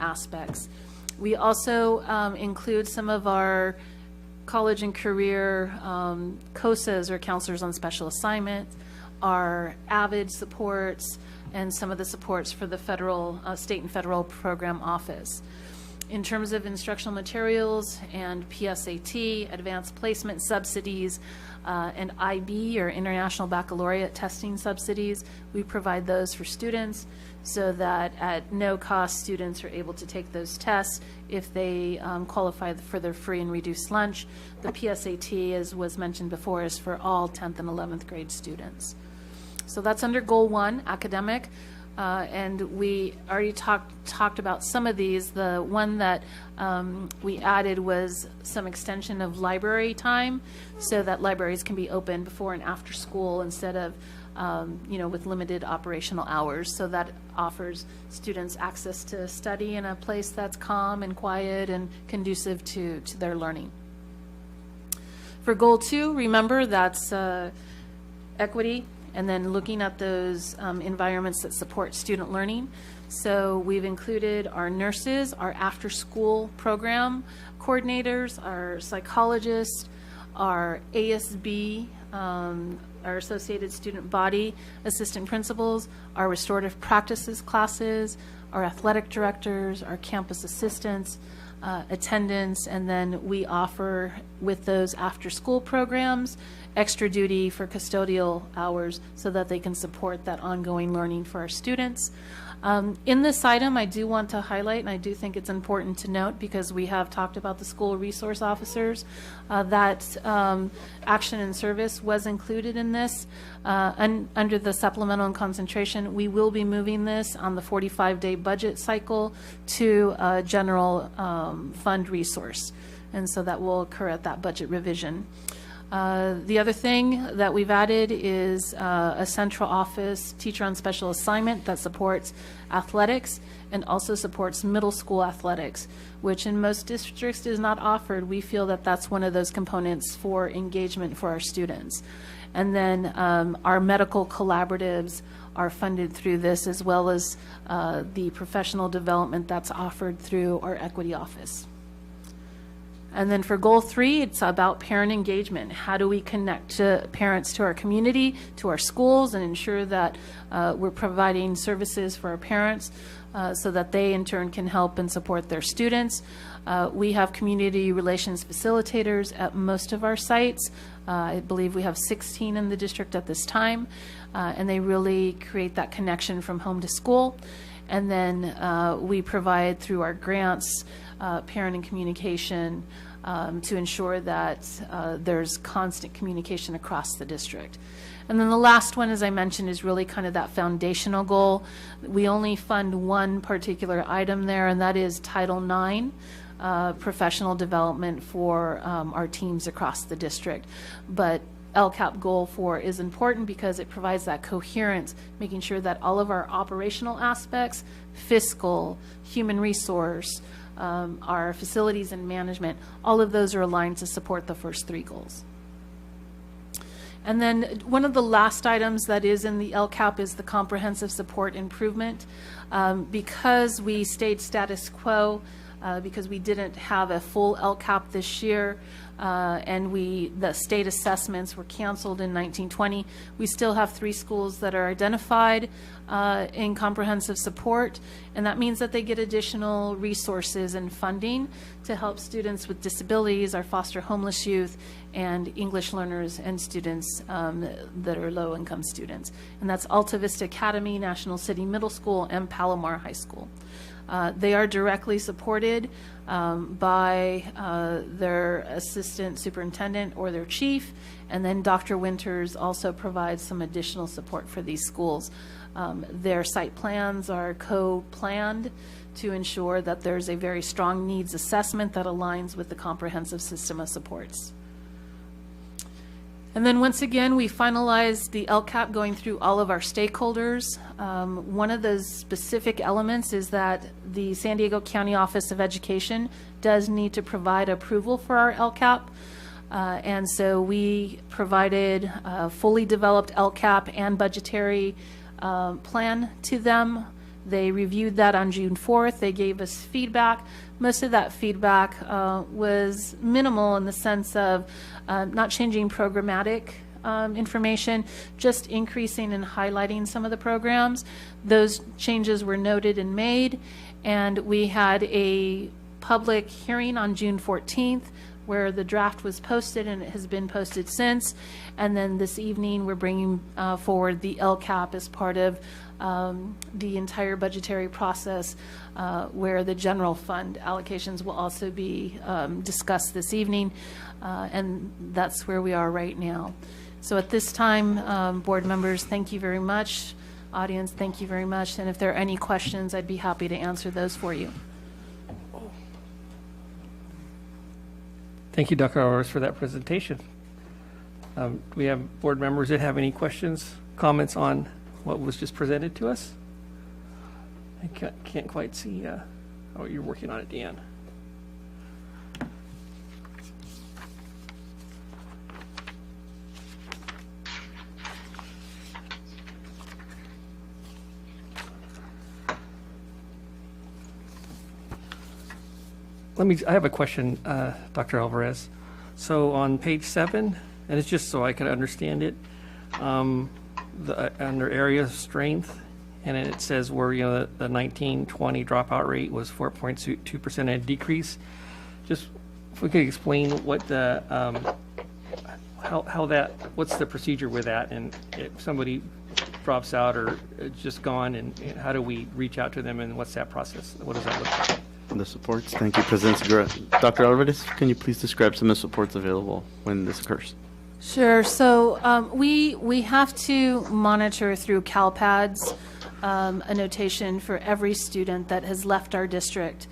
N: aspects. We also include some of our college and career COSAs, or counselors on special assignment, our AVID supports, and some of the supports for the federal, state and federal program office. In terms of instructional materials and PSAT, advanced placement subsidies, and IB, or International Baccalaureate testing subsidies, we provide those for students so that at no cost students are able to take those tests if they qualify for their free and reduced lunch. The PSAT, as was mentioned before, is for all 10th and 11th grade students. So that's under Goal 1, academic. And we already talked about some of these. The one that we added was some extension of library time so that libraries can be open before and after school instead of, with limited operational hours. So that offers students access to study in a place that's calm and quiet and conducive to their learning. For Goal 2, remember that's equity, and then looking at those environments that support student learning. So we've included our nurses, our after-school program coordinators, our psychologists, our ASB, our Associated Student Body assistant principals, our restorative practices classes, our athletic directors, our campus assistants, attendants, and then we offer with those after-school programs extra duty for custodial hours so that they can support that ongoing learning for our students. In this item, I do want to highlight, and I do think it's important to note because we have talked about the school resource officers, that action and service was included in this. Under the supplemental and concentration, we will be moving this on the 45-day budget cycle to a general fund resource. And so that will occur at that budget revision. The other thing that we've added is a central office teacher on special assignment that supports athletics and also supports middle school athletics, which in most districts is not offered. We feel that that's one of those components for engagement for our students. And then our medical collaboratives are funded through this, as well as the professional development that's offered through our equity office. And then for Goal 3, it's about parent engagement. How do we connect parents to our community, to our schools, and ensure that we're providing services for our parents so that they in turn can help and support their students. We have community relations facilitators at most of our sites. I believe we have 16 in the district at this time, and they really create that connection from home to school. And then we provide through our grants, parent and communication, to ensure that there's constant communication across the district. And then the last one, as I mentioned, is really kind of that foundational goal. We only fund one particular item there, and that is Title IX, professional development for our teams across the district. But Lcap Goal 4 is important because it provides that coherence, making sure that all of our operational aspects, fiscal, human resource, our facilities and management, all of those are aligned to support the first three goals. And then one of the last items that is in the LCAP is the comprehensive support improvement. Because we stayed status quo, because we didn't have a full LCAP this year, and the state assessments were canceled in 1920, we still have 3 schools that are identified in comprehensive support, and that means that they get additional resources and funding to help students with disabilities, our foster homeless youth, and English learners and students that are low-income students. And that's Alta Vista Academy, National City Middle School, and Palomar High School. They are directly supported by their assistant superintendent or their chief, and then Dr. Winters also provides some additional support for these schools. Their site plans are co-planned to ensure that there's a very strong needs assessment that aligns with the comprehensive system of supports. And then once again, we finalized the LCAP going through all of our stakeholders. One of those specific elements is that the San Diego County Office of Education does need to provide approval for our LCAP. And so we provided a fully developed LCAP and budgetary plan to them. They reviewed that on June 4th. They gave us feedback. Most of that feedback was minimal in the sense of not changing programmatic information, just increasing and highlighting some of the programs. Those changes were noted and made, and we had a public hearing on June 14th where the draft was posted, and it has been posted since. And then this evening we're bringing forward the LCAP as part of the entire budgetary process, where the general fund allocations will also be discussed this evening, and that's where we are right now. So at this time, board members, thank you very much. Audience, thank you very much. And if there are any questions, I'd be happy to answer those for you.
A: Thank you, Dr. Alvarez, for that presentation. Do we have board members that have any questions, comments on what was just presented to us? I can't quite see what you're working on it, Deanne. I have a question, Dr. Alvarez. So on page 7, and it's just so I can understand it, under area of strength, and then it says where the 1920 dropout rate was 4.2% and a decrease. Just if we could explain what the what's the procedure with that, and if somebody drops out or just gone, and how do we reach out to them, and what's that process? What does that look like?
H: The supports. Thank you, President Segura. Dr. Alvarez, can you please describe some of the supports available when this occurs?
N: Sure. So we have to monitor through CalPads a notation for every student that has left our district.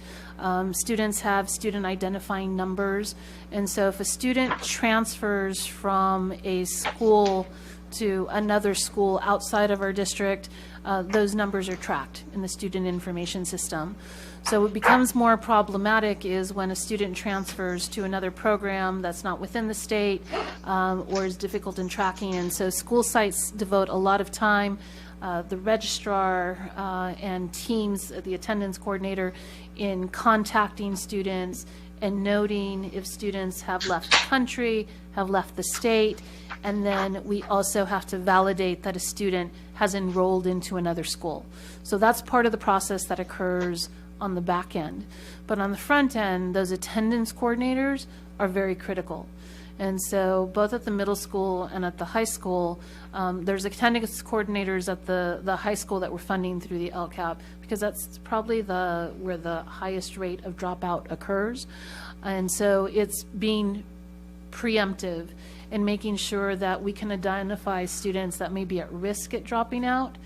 N: Students have student identifying numbers, and so if a student transfers from a school to another school outside of our district, those numbers are tracked in the student information system. So what becomes more problematic is when a student transfers to another program that's not within the state or is difficult in tracking. And so school sites devote a lot of time, the registrar and teams, the attendance coordinator, in contacting students and noting if students have left the country, have left the state, and then we also have to validate that a student has enrolled into another school. So that's part of the process that occurs on the back end. But on the front end, those attendance coordinators are very critical. And so both at the middle school and at the high school, there's attendance coordinators at the high school that we're funding through the Lcap, because that's probably where the highest rate of dropout occurs. And so it's being preemptive and making sure that we can identify students that may be at risk at dropping out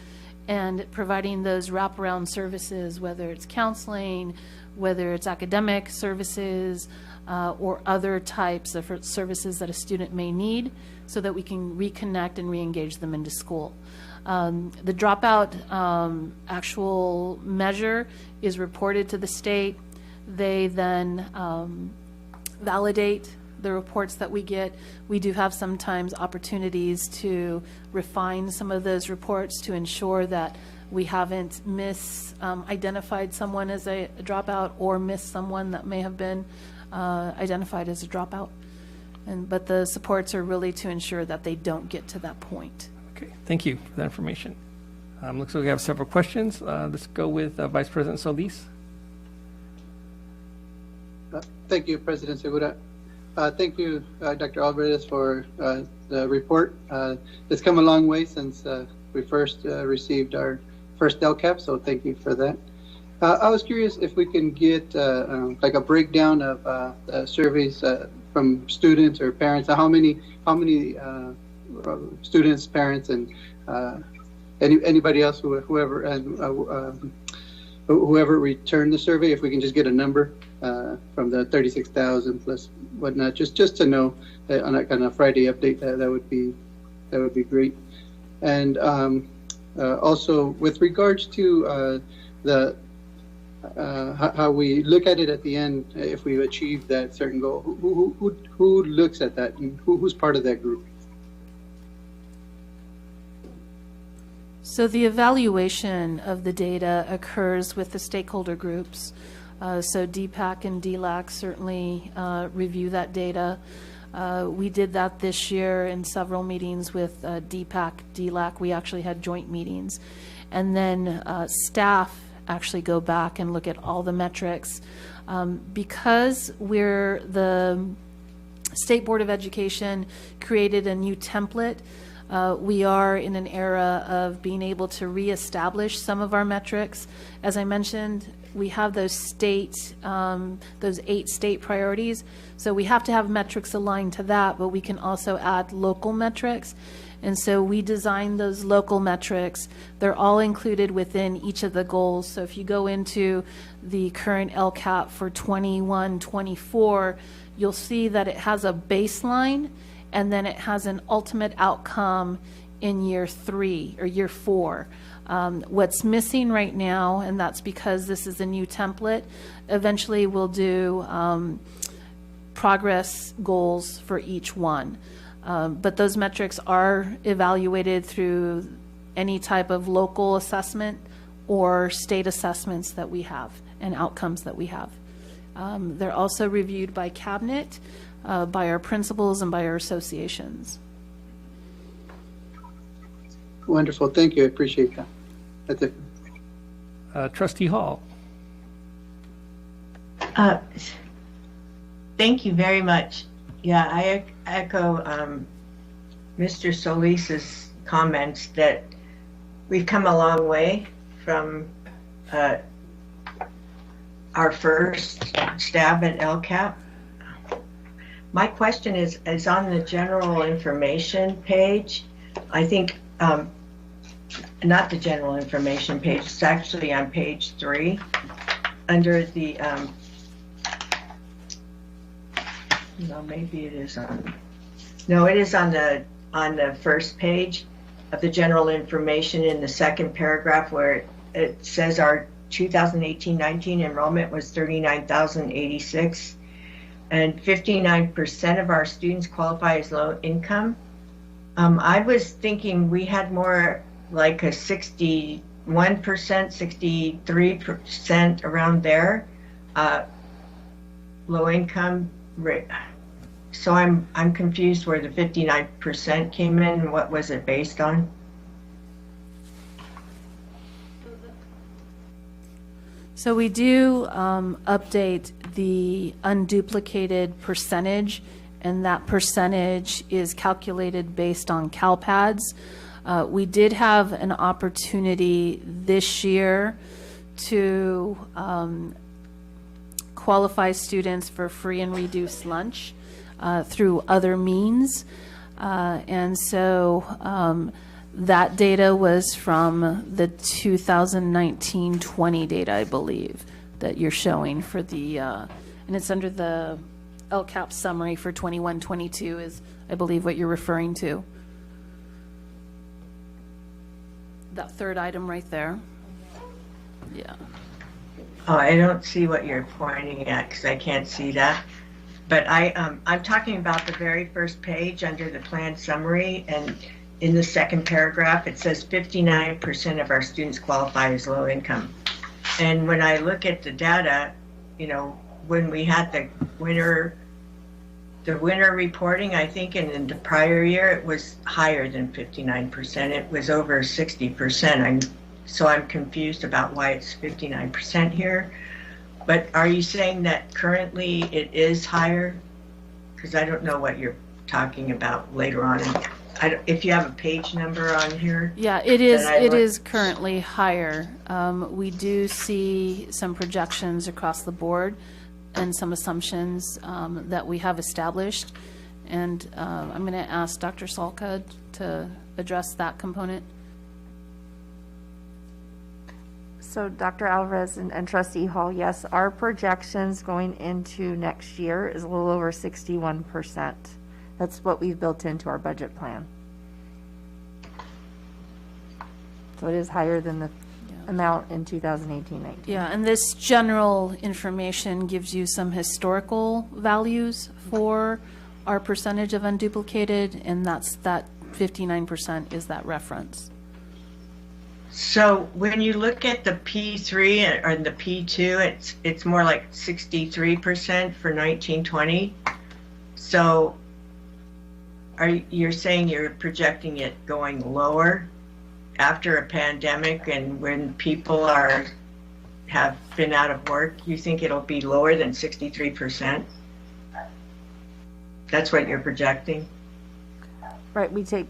N: and providing those wraparound services, whether it's counseling, whether it's academic services, or other types of services that a student may need, so that we can reconnect and re-engage them into school. The dropout actual measure is reported to the state. They then validate the reports that we get. We do have sometimes opportunities to refine some of those reports to ensure that we haven't identified someone as a dropout or missed someone that may have been identified as a dropout. But the supports are really to ensure that they don't get to that point.
A: Okay, thank you for that information. Looks like we have several questions. Let's go with Vice President Solis.
D: Thank you, President Segura. Thank you, Dr. Alvarez, for the report. It's come a long way since we first received our first Lcap, so thank you for that. I was curious if we can get like a breakdown of surveys from students or parents. How many students, parents, and anybody else, whoever returned the survey? If we can just get a number from the 36,000 plus whatnot, just to know on a Friday update, that would be great. And also with regards to how we look at it at the end, if we've achieved that certain goal, who looks at that, and who's part of that group?
N: So the evaluation of the data occurs with the stakeholder groups. So DPAC and DLAC certainly review that data. We did that this year in several meetings with DPAC, DLAC. We actually had joint meetings. And then staff actually go back and look at all the metrics. Because the State Board of Education created a new template, we are in an era of being able to reestablish some of our metrics. As I mentioned, we have those 8 state priorities. So we have to have metrics aligned to that, but we can also add local metrics. And so we designed those local metrics. They're all included within each of the goals. So if you go into the current Lcap for 21-24, you'll see that it has a baseline, and then it has an ultimate outcome in year 3 or year 4. What's missing right now, and that's because this is a new template, eventually we'll do progress goals for each one. But those metrics are evaluated through any type of local assessment or state assessments that we have and outcomes that we have. They're also reviewed by cabinet, by our principals, and by our associations.
D: Wonderful. Thank you. I appreciate that. That's it.
A: Trustee Hall.
G: Thank you very much. Yeah, I echo Mr. Solis's comments that we've come a long way from our first stab at Lcap. My question is on the general information page. I think, not the general information page, it's actually on page 3 under the, no, maybe it is on, no, it is on the first page of the general information in the second paragraph where it says our 2018-19 enrollment was 39,086 and 59% of our students qualify as low income. I was thinking we had more like a 61%, 63% around there, low income rate. So I'm confused where the 59% came in and what was it based on?
N: So we do update the unduplicated percentage and that percentage is calculated based on CalPADS. We did have an opportunity this year to qualify students for free and reduced lunch through other means. And so that data was from the 2019-20 data, I believe, that you're showing for the, and it's under the LCAP summary for 21-22 is, I believe, what you're referring to. That third item right there. Yeah.
G: Oh, I don't see what you're pointing at because I can't see that. But I'm talking about the very first page under the plan summary, and in the second paragraph, it says 59% of our students qualify as low income. And when I look at the data, you know, when we had the winter reporting, I think in the prior year, it was higher than 59%. It was over 60%. So I'm confused about why it's 59% here. But are you saying that currently it is higher? Because I don't know what you're talking about later on. If you have a page number on here.
N: Yeah, it is. It is currently higher. We do see some projections across the board and some assumptions that we have established. And I'm going to ask Dr. Salka to address that component.
O: So Dr. Alvarez and Trustee Hall, yes, our projections going into next year is a little over 61%. That's what we've built into our budget plan. So it is higher than the amount in 2018-19.
N: Yeah, and this general information gives you some historical values for our percentage of unduplicated, and that's that 59% is that reference.
G: So when you look at the P3 or the P2, it's more like 63% for 1920. So you're saying you're projecting it going lower after a pandemic, and when people have been out of work, you think it'll be lower than 63%? That's what you're projecting?
O: Right, we take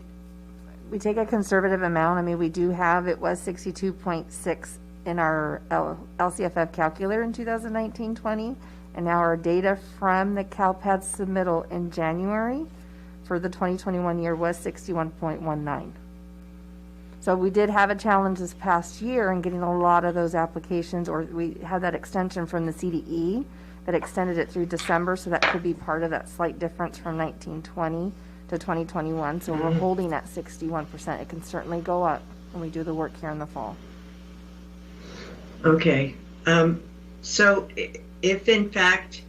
O: a conservative amount. I mean, we do have, it was 62.6 in our LCFF calculator in 2019-20, and now our data from the CalPAD submittal in January for the 2021 year was 61.19. So we did have a challenge this past year in getting a lot of those applications, or we had that extension from the CDE that extended it through December, so that could be part of that slight difference from 19-20 to 2021. So we're holding at 61%. It can certainly go up when we do the work here in the fall.
G: Okay. So if in fact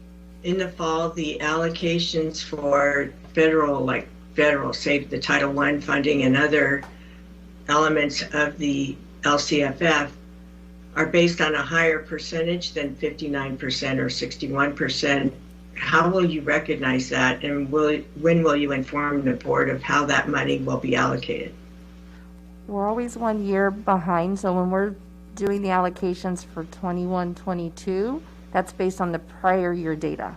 G: in the fall the allocations for federal, say the Title I funding and other elements of the LCFF are based on a higher percentage than 59% or 61%, how will you recognize that, and when will you inform the board of how that money will be allocated?
O: We're always 1 year behind, so when we're doing the allocations for 21-22, that's based on the prior year data.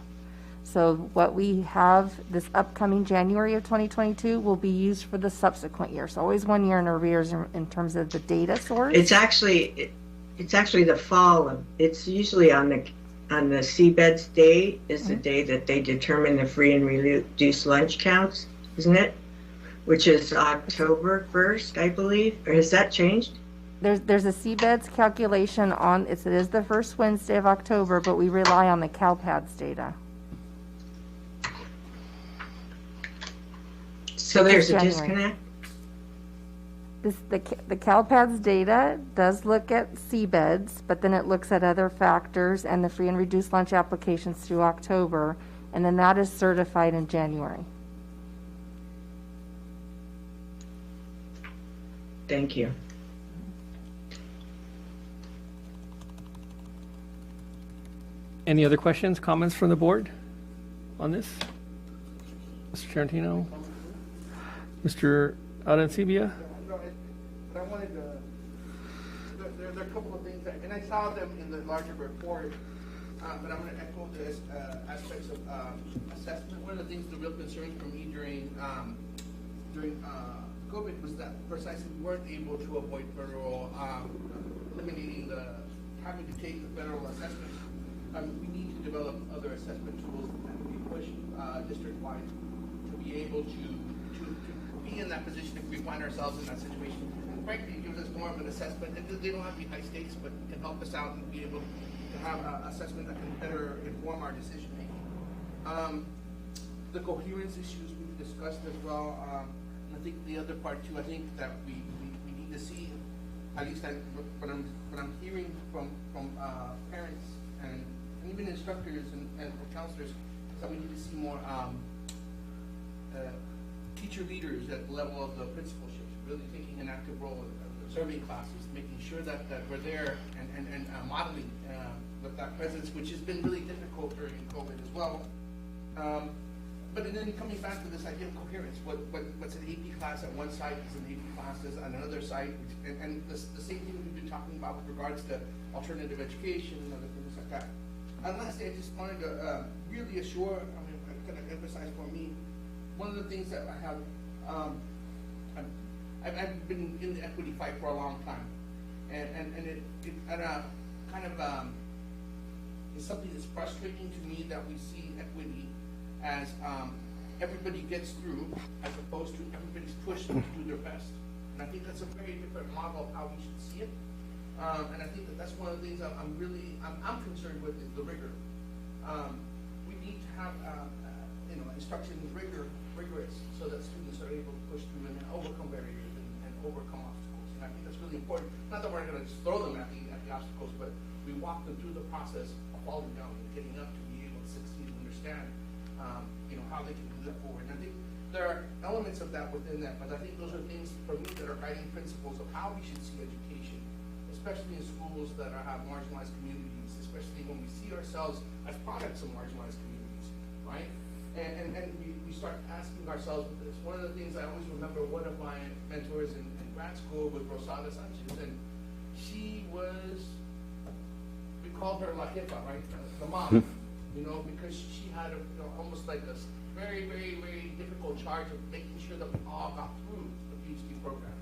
O: So what we have this upcoming January of 2022 will be used for the subsequent year. So always 1 year in arrears in terms of the data source.
G: It's actually the fall. It's usually on the CBED's day is the day that they determine the free and reduced lunch counts, isn't it? Which is October 1st, I believe. Or has that changed?
O: There's a CBED's calculation on it is the first Wednesday of October, but we rely on the CalPADS data.
G: So there's a disconnect?
O: The CalPADS data does look at CBEDS, but then it looks at other factors and the free and reduced lunch applications through October, and then that is certified in January.
G: Thank you.
A: Any other questions, comments from the board on this? Mr. Tarantino? Mr. Arancibia?
C: I wanted to, there are a couple of things, and I saw them in the larger report, but I'm going to echo the aspects of assessment. One of the things, the real concerns for me during COVID was that precisely we weren't able to avoid federal, eliminating having to take the federal assessment. We need to develop other assessment tools that we push district-wide to be able to be in that position if we find ourselves in that situation. And frankly, it gives us more of an assessment. They don't have to be high stakes, but can help us out and be able to have an assessment that can better inform our decision making. The coherence issues we've discussed as well. I think the other part too, I think that we need to see, at least what I'm hearing from parents and even instructors and counselors, is that we need to see more teacher leaders at the level of the principalship, really taking an active role in observing classes, making sure that we're there and modeling with that presence, which has been really difficult during COVID as well. But then coming back to this idea of coherence, what's an AP class at one site is an AP class on another site, and the same thing we've been talking about with regards to alternative education and other things like that. And lastly, I just wanted to really assure, kind of emphasize for me, one of the things that I have, I've been in the equity fight for a long time, and it kind of is something that's frustrating to me that we see equity as everybody gets through, as opposed to everybody's pushed to do their best. And I think that's a very different model of how we should see it. And I think that's one of the things I'm concerned with is the rigor. We need to have instruction rigorous so that students are able to push through and overcome barriers and overcome obstacles. And I think that's really important. Not that we're going to just throw them at the obstacles, but we walk them through the process of falling down and getting up to be able to succeed and understand how they can move that forward. And I think there are elements of that within that, but I think those are things for me that are guiding principles of how we should see education, especially in schools that have marginalized communities, especially when we see ourselves as products of marginalized communities, right? And we start asking ourselves this. One of the things I always remember, one of my mentors in grad school was Rosada Sanchez, and she was, we called her La Jefa, right? The mom, because she had almost like a very, very, very difficult charge of making sure that we all got through the PhD program.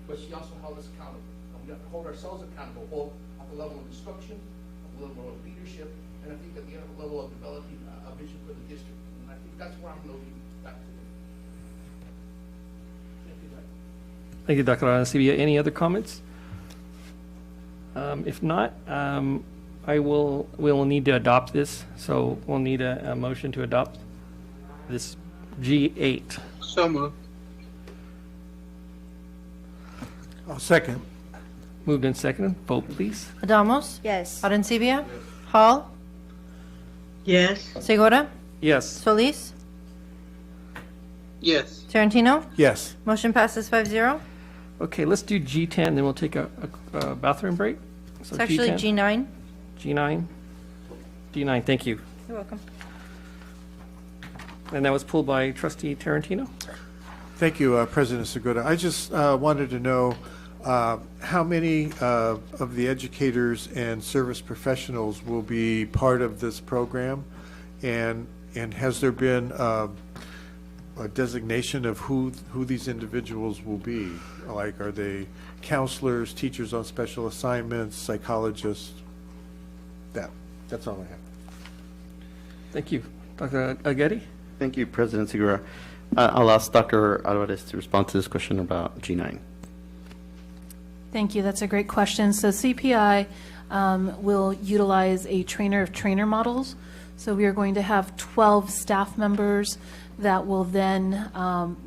C: But she also held us accountable. And we have to hold ourselves accountable, both at the level of instruction, at the level of leadership, and I think at the level of developing a vision for the district. And I think that's where I'm looking back to.
A: Thank you, Dr. Arancibia. Any other comments? If not, we'll need to adopt this. So we'll need a motion to adopt this G8.
D: So moved.
F: I'll second.
A: Moved and seconded. Vote, please.
B: Adamos?
J: Yes.
B: Arancibia? Hall?
G: Yes.
B: Segura?
A: Yes.
B: Solis?
D: Yes.
B: Tarantino?
F: Yes.
B: Motion passes 5-0.
A: Okay, let's do G10, then we'll take a bathroom break. So
B: It's actually
A: G10.
B: G9.
A: G9, thank you.
B: You're welcome.
A: And that was pulled by Trustee Tarantino.
F: Thank you, President Segura. I just wanted to know how many of the educators and service professionals will be part of this program, and has there been a designation of who these individuals will be? Like, are they counselors, teachers on special assignments, psychologists? That's all I have.
A: Thank you. Dr. Aguirre?
H: Thank you, President Segura. I'll ask Dr. Alvarez to respond to this question about G9.
N: Thank you. That's a great question. So CPI will utilize a trainer of trainer models. So we are going to have 12 staff members that will then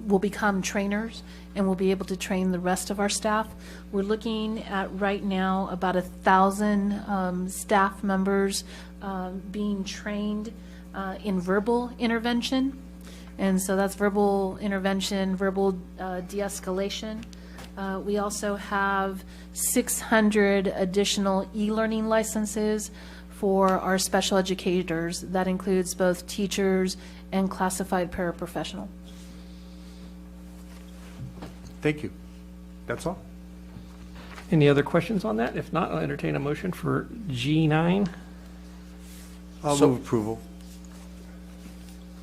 N: will become trainers and will be able to train the rest of our staff. We're looking at right now about 1,000 staff members being trained in verbal intervention. And so that's verbal intervention, verbal de-escalation. We also have 600 additional e-learning licenses for our special educators. That includes both teachers and classified paraprofessional.
F: Thank you. That's all.
A: Any other questions on that? If not, I'll entertain a motion for G9.
F: I'll
C: So-
F: move approval.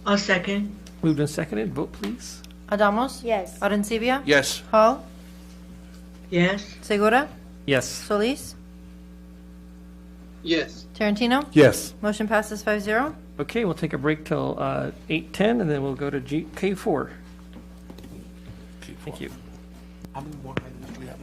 G: I'll second.
A: Moved and seconded, vote please.
B: Adamos?
J: Yes.
B: Arencibia?
C: Yes.
B: Hall?
G: Yes.
B: Segura?
A: Yes.
B: Solis?
D: Yes.
B: Tarantino?
F: Yes.
B: Motion passes 5-0.
A: Okay, we'll take a break till 8:10, and then we'll go to K4. Thank you.
C: How many more items do we have?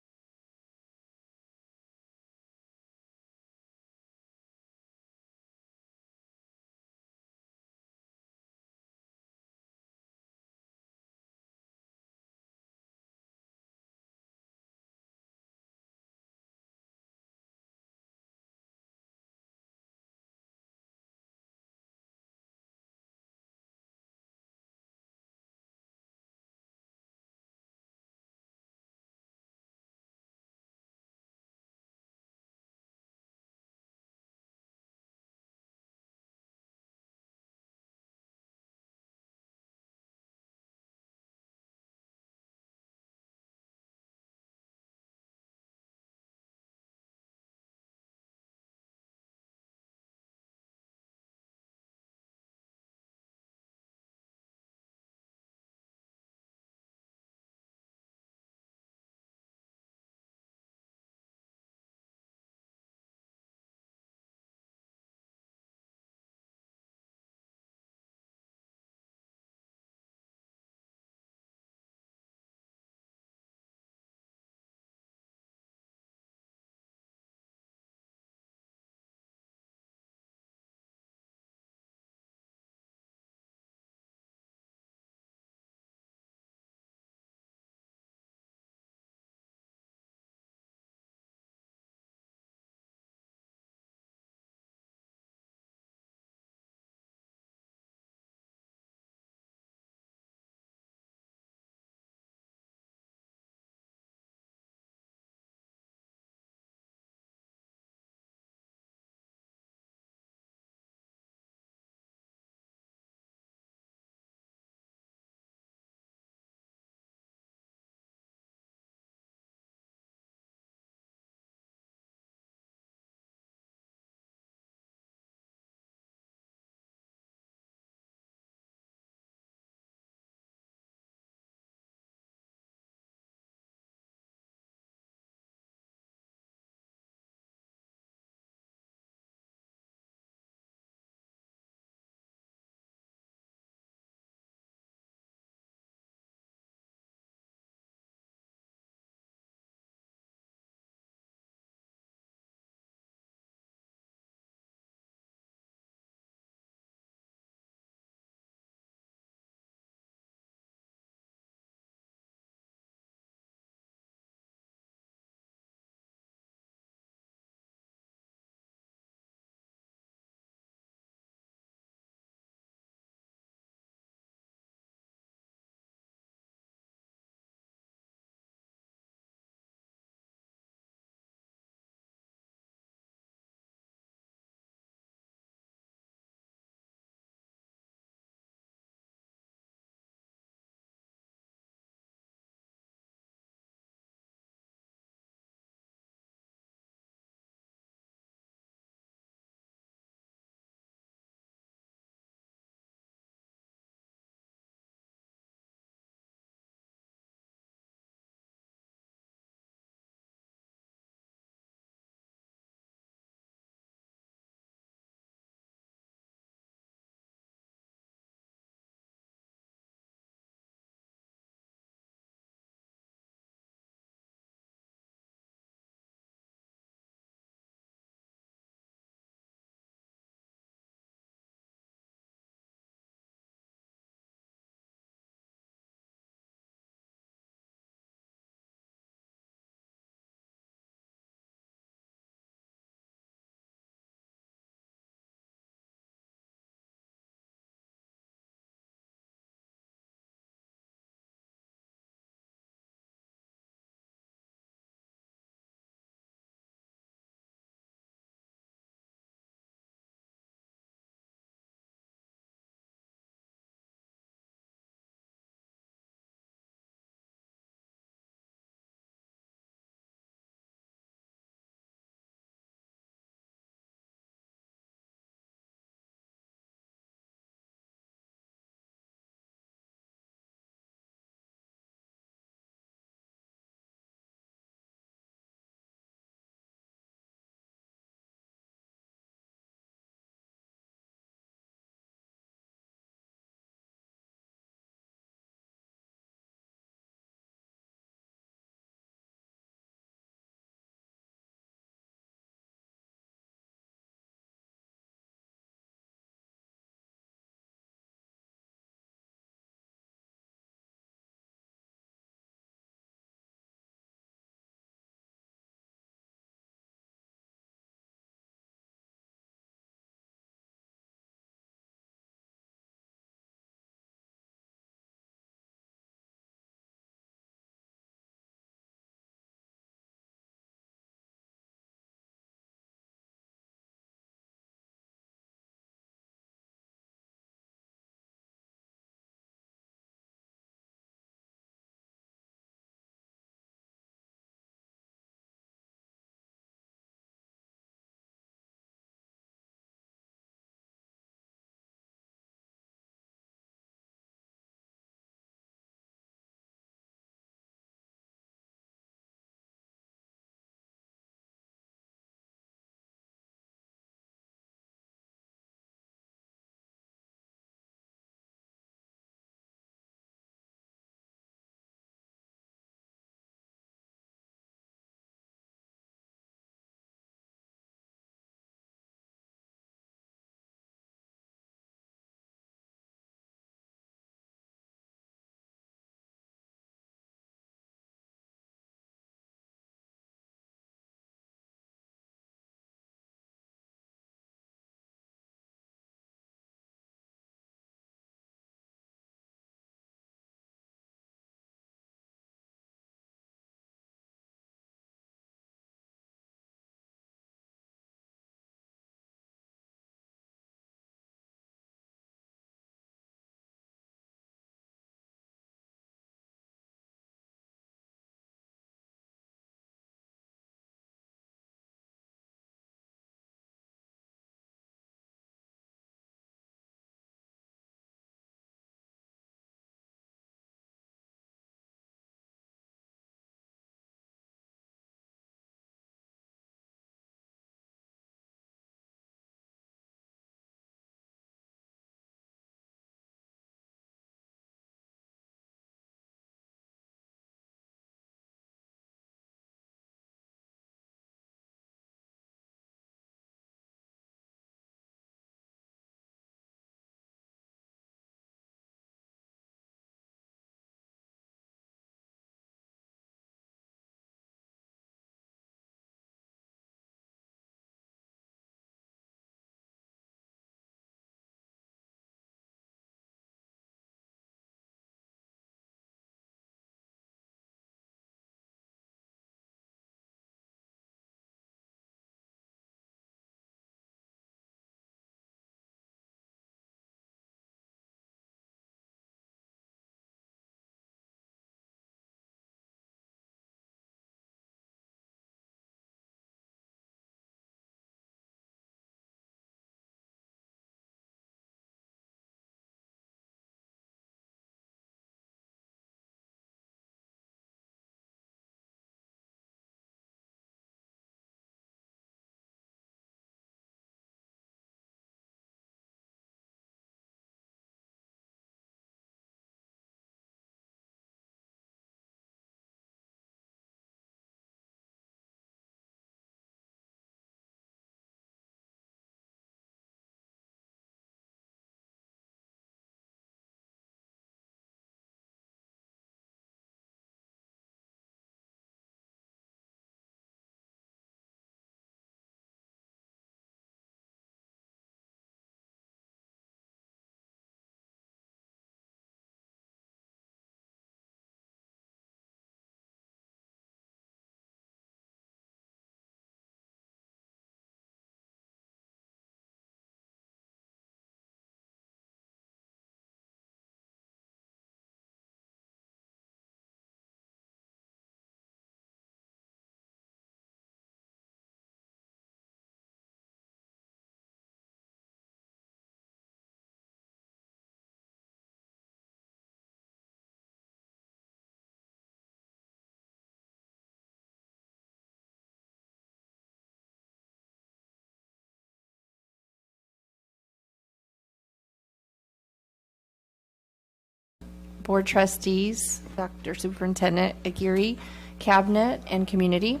O: Board Trustees, Dr. Superintendent Aguirre, Cabinet, and Community.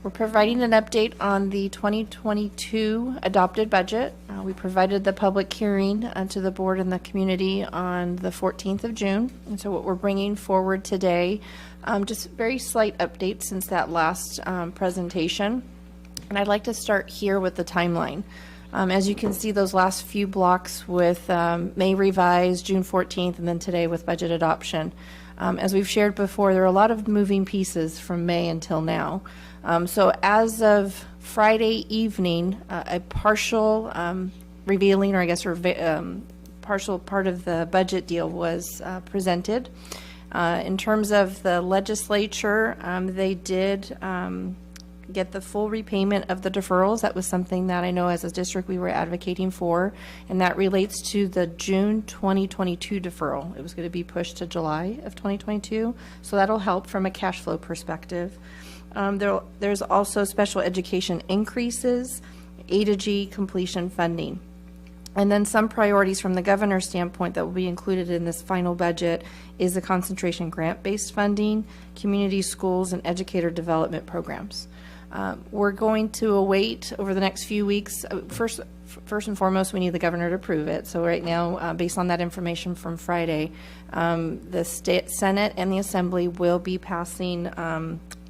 O: We're providing an update on the 2022 adopted budget. We provided the public hearing to the board and the community on the 14th of June. And so what we're bringing forward today, just very slight updates since that last presentation. And I'd like to start here with the timeline. As you can see, those last few blocks with May revised, June 14th, and then today with budget adoption. As we've shared before, there are a lot of moving pieces from May until now. So as of Friday evening, a partial revealing, or I guess partial part of the budget deal was presented. In terms of the legislature, they did get the full repayment of the deferrals. That was something that I know as a district we were advocating for, and that relates to the June 2022 deferral. It was going to be pushed to July of 2022, so that'll help from a cash flow perspective. There's also special education increases, A to G completion funding. And then some priorities from the governor's standpoint that will be included in this final budget is the concentration grant-based funding, community schools, and educator development programs. We're going to await over the next few weeks. First and foremost, we need the governor to approve it. So right now, based on that information from Friday, the state Senate and the Assembly will be passing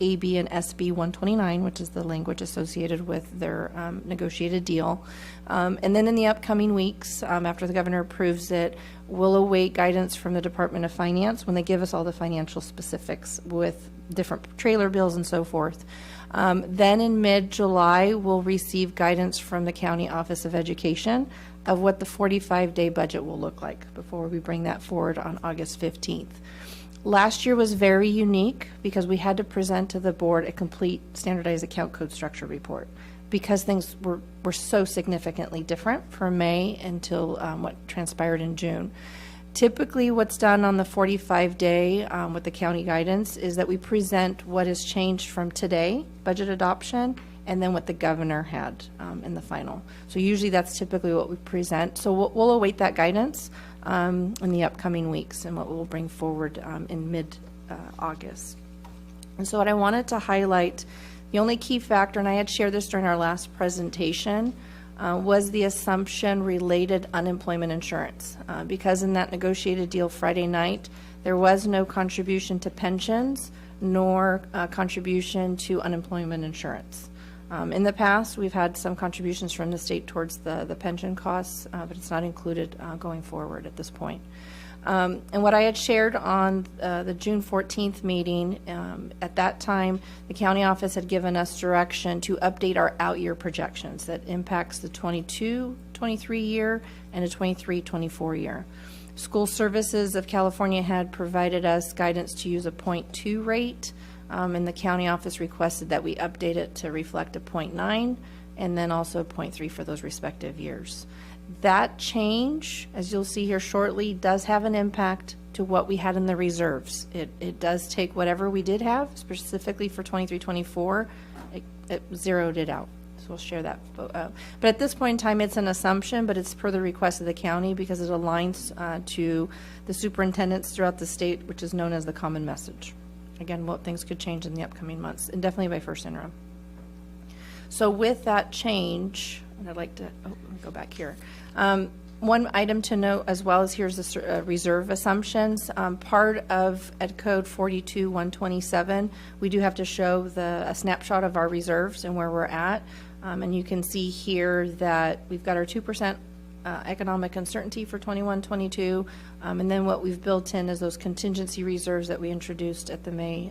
O: AB and SB 129, which is the language associated with their negotiated deal. And then in the upcoming weeks, after the governor approves it, we'll await guidance from the Department of Finance when they give us all the financial specifics with different trailer bills and so forth. Then in mid-July, we'll receive guidance from the County Office of Education of what the 45-day budget will look like before we bring that forward on August 15th. Last year was very unique because we had to present to the board a complete standardized account code structure report because things were so significantly different from May until what transpired in June. Typically what's done on the 45-day with the county guidance is that we present what has changed from today, budget adoption, and then what the governor had in the final. So usually that's typically what we present. So we'll await that guidance in the upcoming weeks and what we'll bring forward in mid-August. And so what I wanted to highlight, the only key factor, and I had shared this during our last presentation, was the assumption-related unemployment insurance. Because in that negotiated deal Friday night, there was no contribution to pensions nor contribution to unemployment insurance. In the past, we've had some contributions from the state towards the pension costs, but it's not included going forward at this point. And what I had shared on the June 14th meeting, at that time, the county office had given us direction to update our out-year projections that impacts the 22-23 year and the 23-24 year. School Services of California had provided us guidance to use a 0.2 rate, and the county office requested that we update it to reflect a 0.9 and then also 0.3 for those respective years. That change, as you'll see here shortly, does have an impact to what we had in the reserves. It does take whatever we did have, specifically for 23-24, it zeroed it out. So we'll share that. But at this point in time, it's an assumption, but it's per the request of the county because it aligns to the superintendents throughout the state, which is known as the common message. Again, what things could change in the upcoming months, and definitely by first interim. So with that change, and I'd like to go back here. One item to note as well as here's the reserve assumptions. Part of Ed Code 42-127, we do have to show a snapshot of our reserves and where we're at. And you can see here that we've got our 2% economic uncertainty for 21-22, and then what we've built in is those contingency reserves that we introduced at the May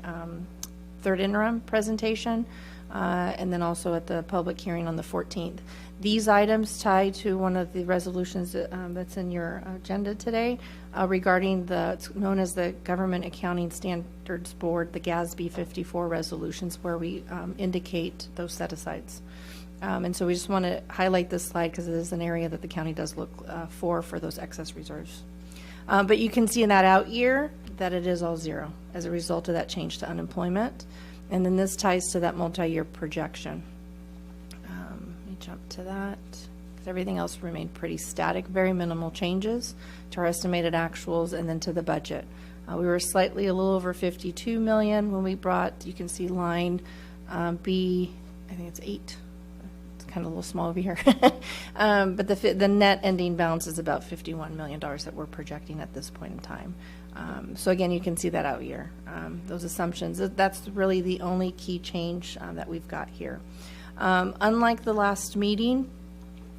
O: third interim presentation, and then also at the public hearing on the 14th. These items tie to one of the resolutions that's in your agenda today regarding it's known as the Government Accounting Standards Board, the GASB 54 resolutions, where we indicate those set-asides. And so we just want to highlight this slide because it is an area that the county does look for those excess reserves. But you can see in that out year that it is all zero as a result of that change to unemployment. And then this ties to that multi-year projection. Let me jump to that because everything else remained pretty static, very minimal changes to our estimated actuals and then to the budget. We were slightly a little over 52 million when we brought, you can see line B, I think it's 8. It's kind of a little small over here. But the net ending balance is about $51 million that we're projecting at this point in time. So again, you can see that out year. Those assumptions, that's really the only key change that we've got here. Unlike the last meeting,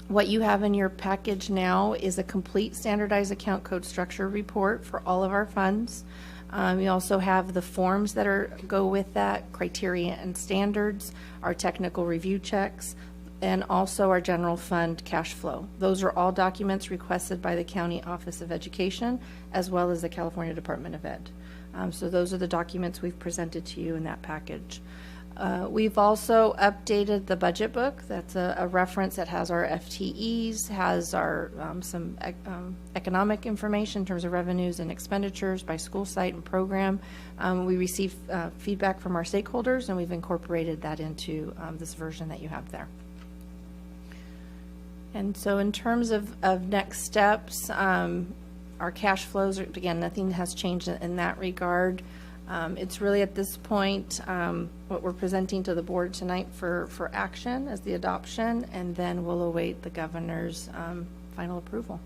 O: what you have in your package now is a complete standardized account code structure report for all of our funds. You also have the forms that go with that, criteria and standards, our technical review checks, and also our general fund cash flow. Those are all documents requested by the County Office of Education as well as the California Department of Ed. So those are the documents we've presented to you in that package. We've also updated the budget book. That's a reference that has our FTEs, has our some economic information in terms of revenues and expenditures by school site and program. We received feedback from our stakeholders, and we've incorporated that into this version that you have there. And so in terms of next steps, our cash flows, again, nothing has changed in that regard. It's really at this point what we're presenting to the board tonight for action as the adoption, and then we'll await the governor's final approval.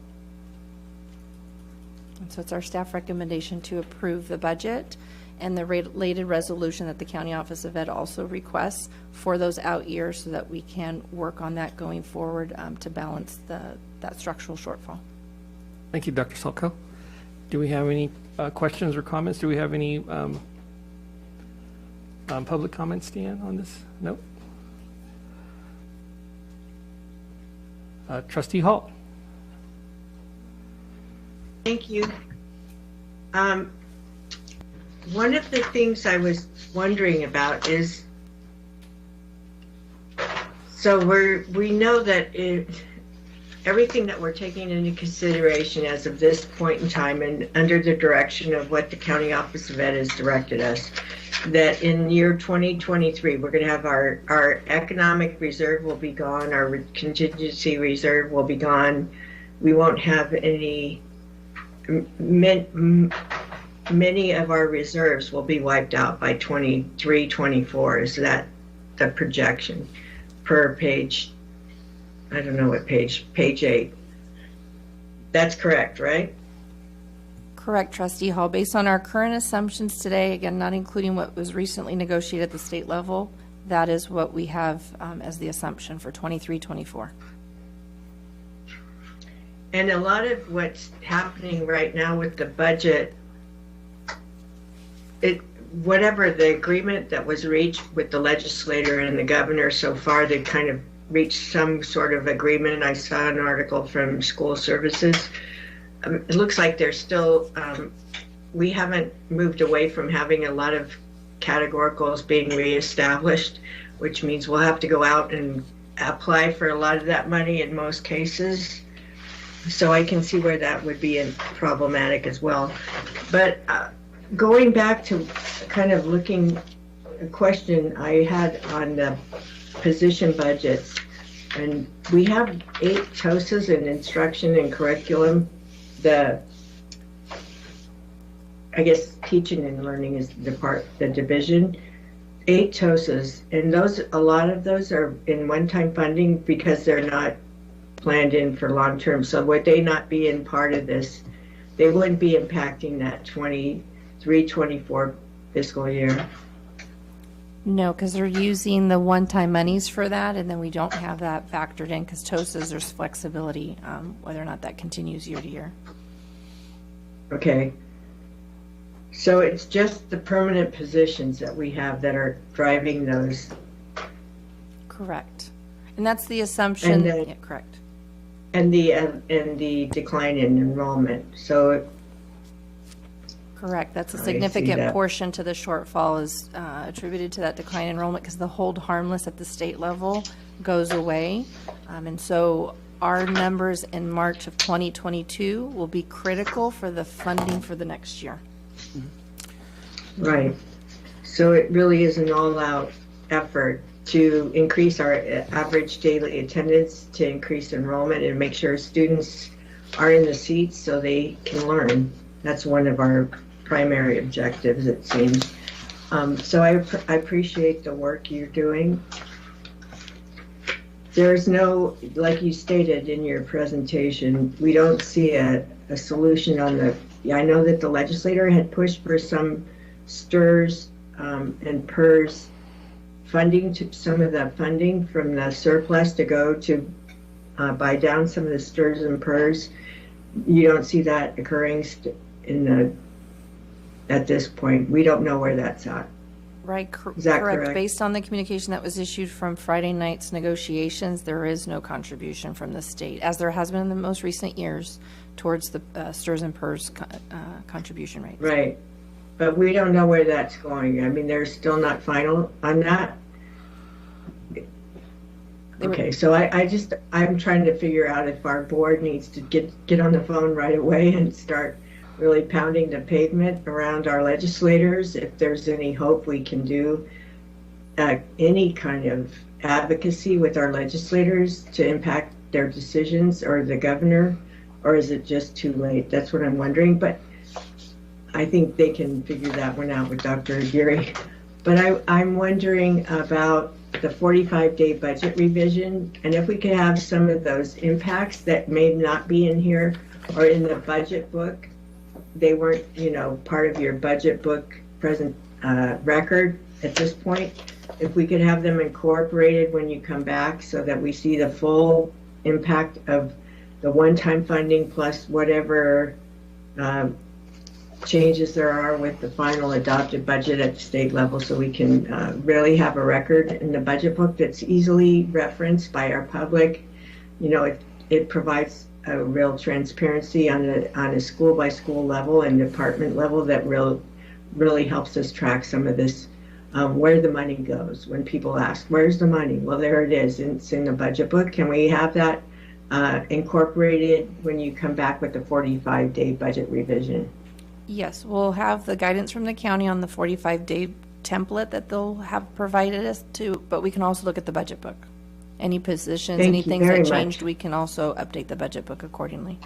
O: And so it's our staff recommendation to approve the budget and the related resolution that the County Office of Ed also requests for those out years so that we can work on that going forward to balance that structural shortfall.
A: Thank you, Dr. Salko. Do we have any questions or comments? Do we have any public comments, Dan, on this? Nope. Trustee Hall.
G: Thank you. One of the things I was wondering about is, so we know that everything that we're taking into consideration as of this point in time and under the direction of what the County Office of Ed has directed us, that in year 2023, we're going to have our economic reserve will be gone, our contingency reserve will be gone. We won't have any, many of our reserves will be wiped out by 23, 24. Is that the projection per page? I don't know what page 8. That's correct, right?
O: Correct, Trustee Hall. Based on our current assumptions today, again, not including what was recently negotiated at the state level, that is what we have as the assumption for 23, 24.
G: And a lot of what's happening right now with the budget, whatever the agreement that was reached with the legislator and the governor so far, they kind of reached some sort of agreement. I saw an article from School Services. It looks like there's still, we haven't moved away from having a lot of categoricals being reestablished, which means we'll have to go out and apply for a lot of that money in most cases. So I can see where that would be problematic as well. But going back to kind of looking, a question I had on the position budgets, and we have 8 TOSAs in instruction and curriculum. I guess teaching and learning is the division. 8 TOSAs, and a lot of those are in one-time funding because they're not planned in for long-term. So would they not be in part of this? They wouldn't be impacting that 23-24 fiscal year.
O: No, because they're using the one-time monies for that, and then we don't have that factored in because TOSAs, there's flexibility whether or not that continues year to year.
G: Okay. So it's just the permanent positions that we have that are driving those.
O: Correct. And that's the assumption.
G: And
O: yeah, correct.
G: And the decline in enrollment. So
O: correct. That's a significant portion to the shortfall is attributed to that decline in enrollment because the hold harmless at the state level goes away. And so our numbers in March of 2022 will be critical for the funding for the next year.
G: Right. So it really is an all-out effort to increase our average daily attendance, to increase enrollment, and make sure students are in the seats so they can learn. That's one of our primary objectives, it seems. So I appreciate the work you're doing. There's no, like you stated in your presentation, we don't see a solution on the, I know that the legislator had pushed for some STRS and PERS funding, to some of the funding from the surplus to go to buy down some of the STRS and PERS. You don't see that occurring at this point. We don't know where that's at.
O: Right,
G: Is that
O: correct.
G: correct?
O: Based on the communication that was issued from Friday night's negotiations, there is no contribution from the state, as there has been in the most recent years, towards the STRS and PERS contribution rates.
G: Right, but we don't know where that's going. I mean, they're still not final on that. Okay, so I'm trying to figure out if our board needs to get on the phone right away and start really pounding the pavement around our legislators, if there's any hope we can do any kind of advocacy with our legislators to impact their decisions, or the governor, or is it just too late? That's what I'm wondering, but I think they can figure that one out with Dr. Aguirre. But I'm wondering about the 45-day budget revision, and if we could have some of those impacts that may not be in here or in the budget book. They weren't, part of your budget book present record at this point. If we could have them incorporated when you come back so that we see the full impact of the one-time funding plus whatever changes there are with the final adopted budget at the state level, so we can really have a record in the budget book that's easily referenced by our public. It provides a real transparency on a school by school level and department level that really helps us track some of this, where the money goes. When people ask, where's the money? Well, there it is. It's in the budget book. Can we have that incorporated when you come back with the 45-day budget revision?
O: Yes, we'll have the guidance from the county on the 45-day template that they'll have provided us to, but we can also look at the budget book. Any positions,
G: Thank
O: any
G: you
O: things
G: very
O: that changed,
G: much.
O: we can also update the budget book accordingly.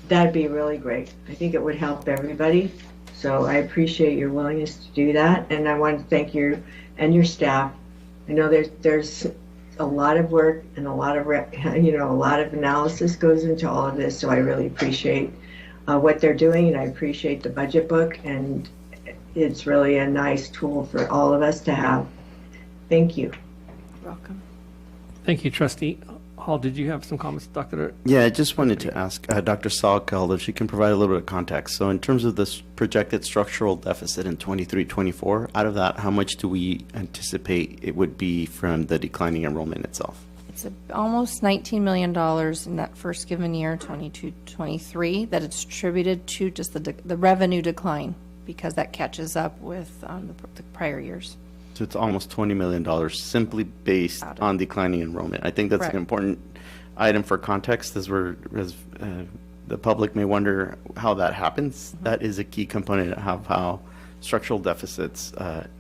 G: That'd be really great. I think it would help everybody. So I appreciate your willingness to do that, and I want to thank you and your staff. I know there's a lot of work and a lot of a lot of analysis goes into all of this. So I really appreciate what they're doing, and I appreciate the budget book, and it's really a nice tool for all of us to have. Thank you.
O: You're welcome.
A: Thank you, Trustee Hall. Did you have some comments, Dr.?
H: Yeah, I just wanted to ask Dr. Salkel if she can provide a little bit of context. So in terms of this projected structural deficit in 23-24, out of that, how much do we anticipate it would be from the declining enrollment itself?
O: It's almost $19 million in that first given year, 22-23, that it's attributed to just the revenue decline, because that catches up with the prior years.
H: So it's almost $20 million simply based on declining enrollment. I think that's
O: Correct.
H: an important item for context, as the public may wonder how that happens. Mm-hmm. That is a key component of how structural deficits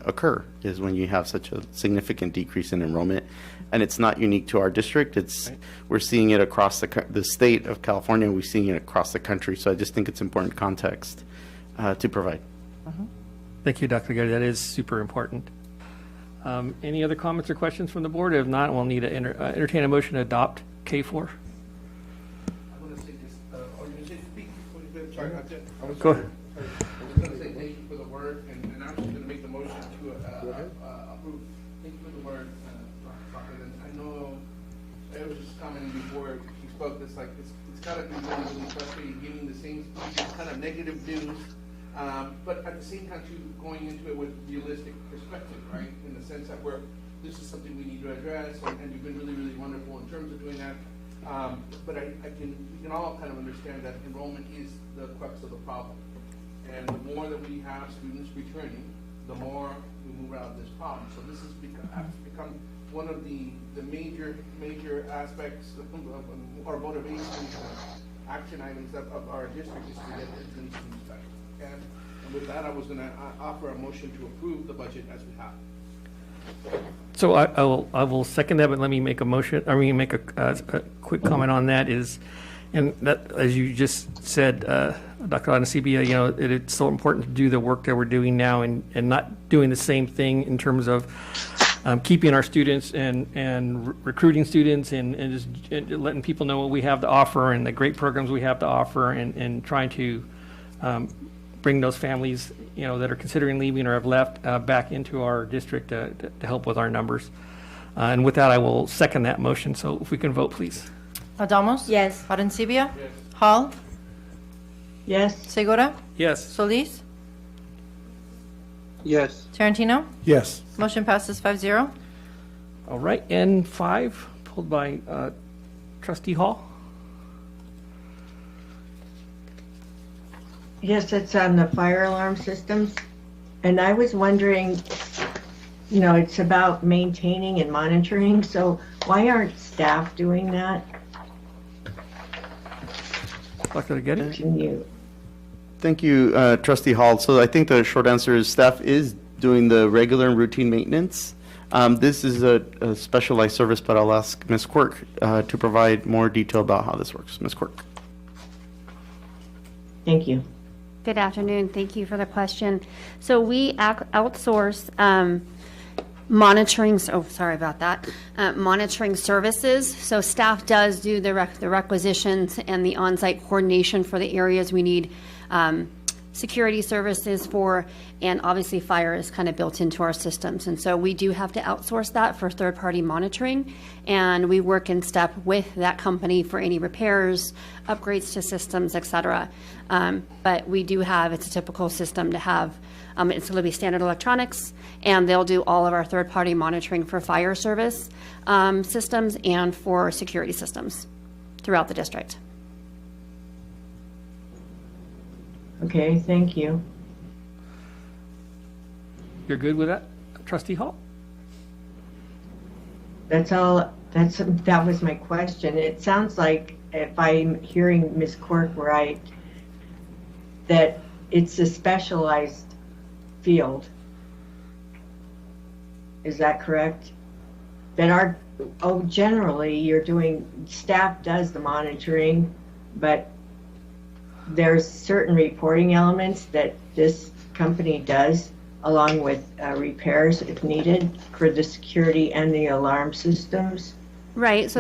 H: occur, is when you have such a significant decrease in enrollment. And it's not unique to our district. We're seeing it across the state of California. We're seeing it across the country. So I just think it's important context to provide.
O: Mm-hmm.
A: Thank you, Dr. Gary. That is super important. Any other comments or questions from the board? If not, we'll need to entertain a motion to adopt K4.
C: I want to say this, are you going to speak? Sorry,
A: Go ahead.
C: I was going to say thank you for the word, and I'm just going to make the motion to approve. Thank you for the word, and I know I was just commenting before you spoke, it's like, it's got to be really, really frustrating giving the same speech, kind of negative news, but at the same time, too, going into it with realistic perspective, right? In the sense that this is something we need to address, and you've been really, really wonderful in terms of doing that. But we can all kind of understand that enrollment is the crux of the problem. And the more that we have students returning, the more we move out of this problem. So this has become one of the major aspects of our motivation action items of our district, is to get these students back. And with that, I was going to offer a motion to approve the budget as we have.
A: So I will second that, but let me make a motion, make a quick comment on that is, And that, as you just said, Dr. Anasibia, you know, it's so important to do the work that we're doing now and not doing the same thing in terms of keeping our students and recruiting students and just letting people know what we have to offer and the great programs we have to offer and trying to bring those families, you know, that are considering leaving or have left back into our district to help with our numbers. And with that, I will second that motion. So if we can vote, please.
B: Adamos?
J: Yes.
B: Arencibia? Yes. Hall?
G: Yes.
B: Segura?
A: Yes.
B: Solis?
D: Yes.
B: Tarantino?
F: Yes.
B: Motion passes 5-0.
A: All right, N5, pulled by Trustee Hall.
G: Yes, it's on the fire alarm systems. And I was wondering, you know, it's about maintaining and monitoring, so why aren't staff doing that?
A: Dr. Aguirre?
G: Can you?
H: Thank you, Trustee Hall. So I think the short answer is staff is doing the regular and routine maintenance. This is a specialized service, but I'll ask Ms. Quirk to provide more detail about how this works. Ms. Quirk.
G: Thank you.
P: Good afternoon. Thank you for the question. So we outsource monitoring, monitoring services. So staff does do the requisitions and the on-site coordination for the areas we need security services for, and obviously fire is kind of built into our systems. And so we do have to outsource that for third-party monitoring, and we work in step with that company for any repairs, upgrades to systems, et cetera. But we do have, it's a typical system to have, it's going to be standard electronics, and they'll do all of our third-party monitoring for fire service systems and for security systems throughout the district.
G: Okay, thank you.
A: You're good with that, Trustee Hall?
G: That's all, that was my question. It sounds like, if I'm hearing Ms. Quirk right, that it's a specialized field. Is that correct? That generally you're doing, staff does the monitoring, but there's certain reporting elements that this company does along with repairs if needed for the security and the alarm systems.
P: Right. So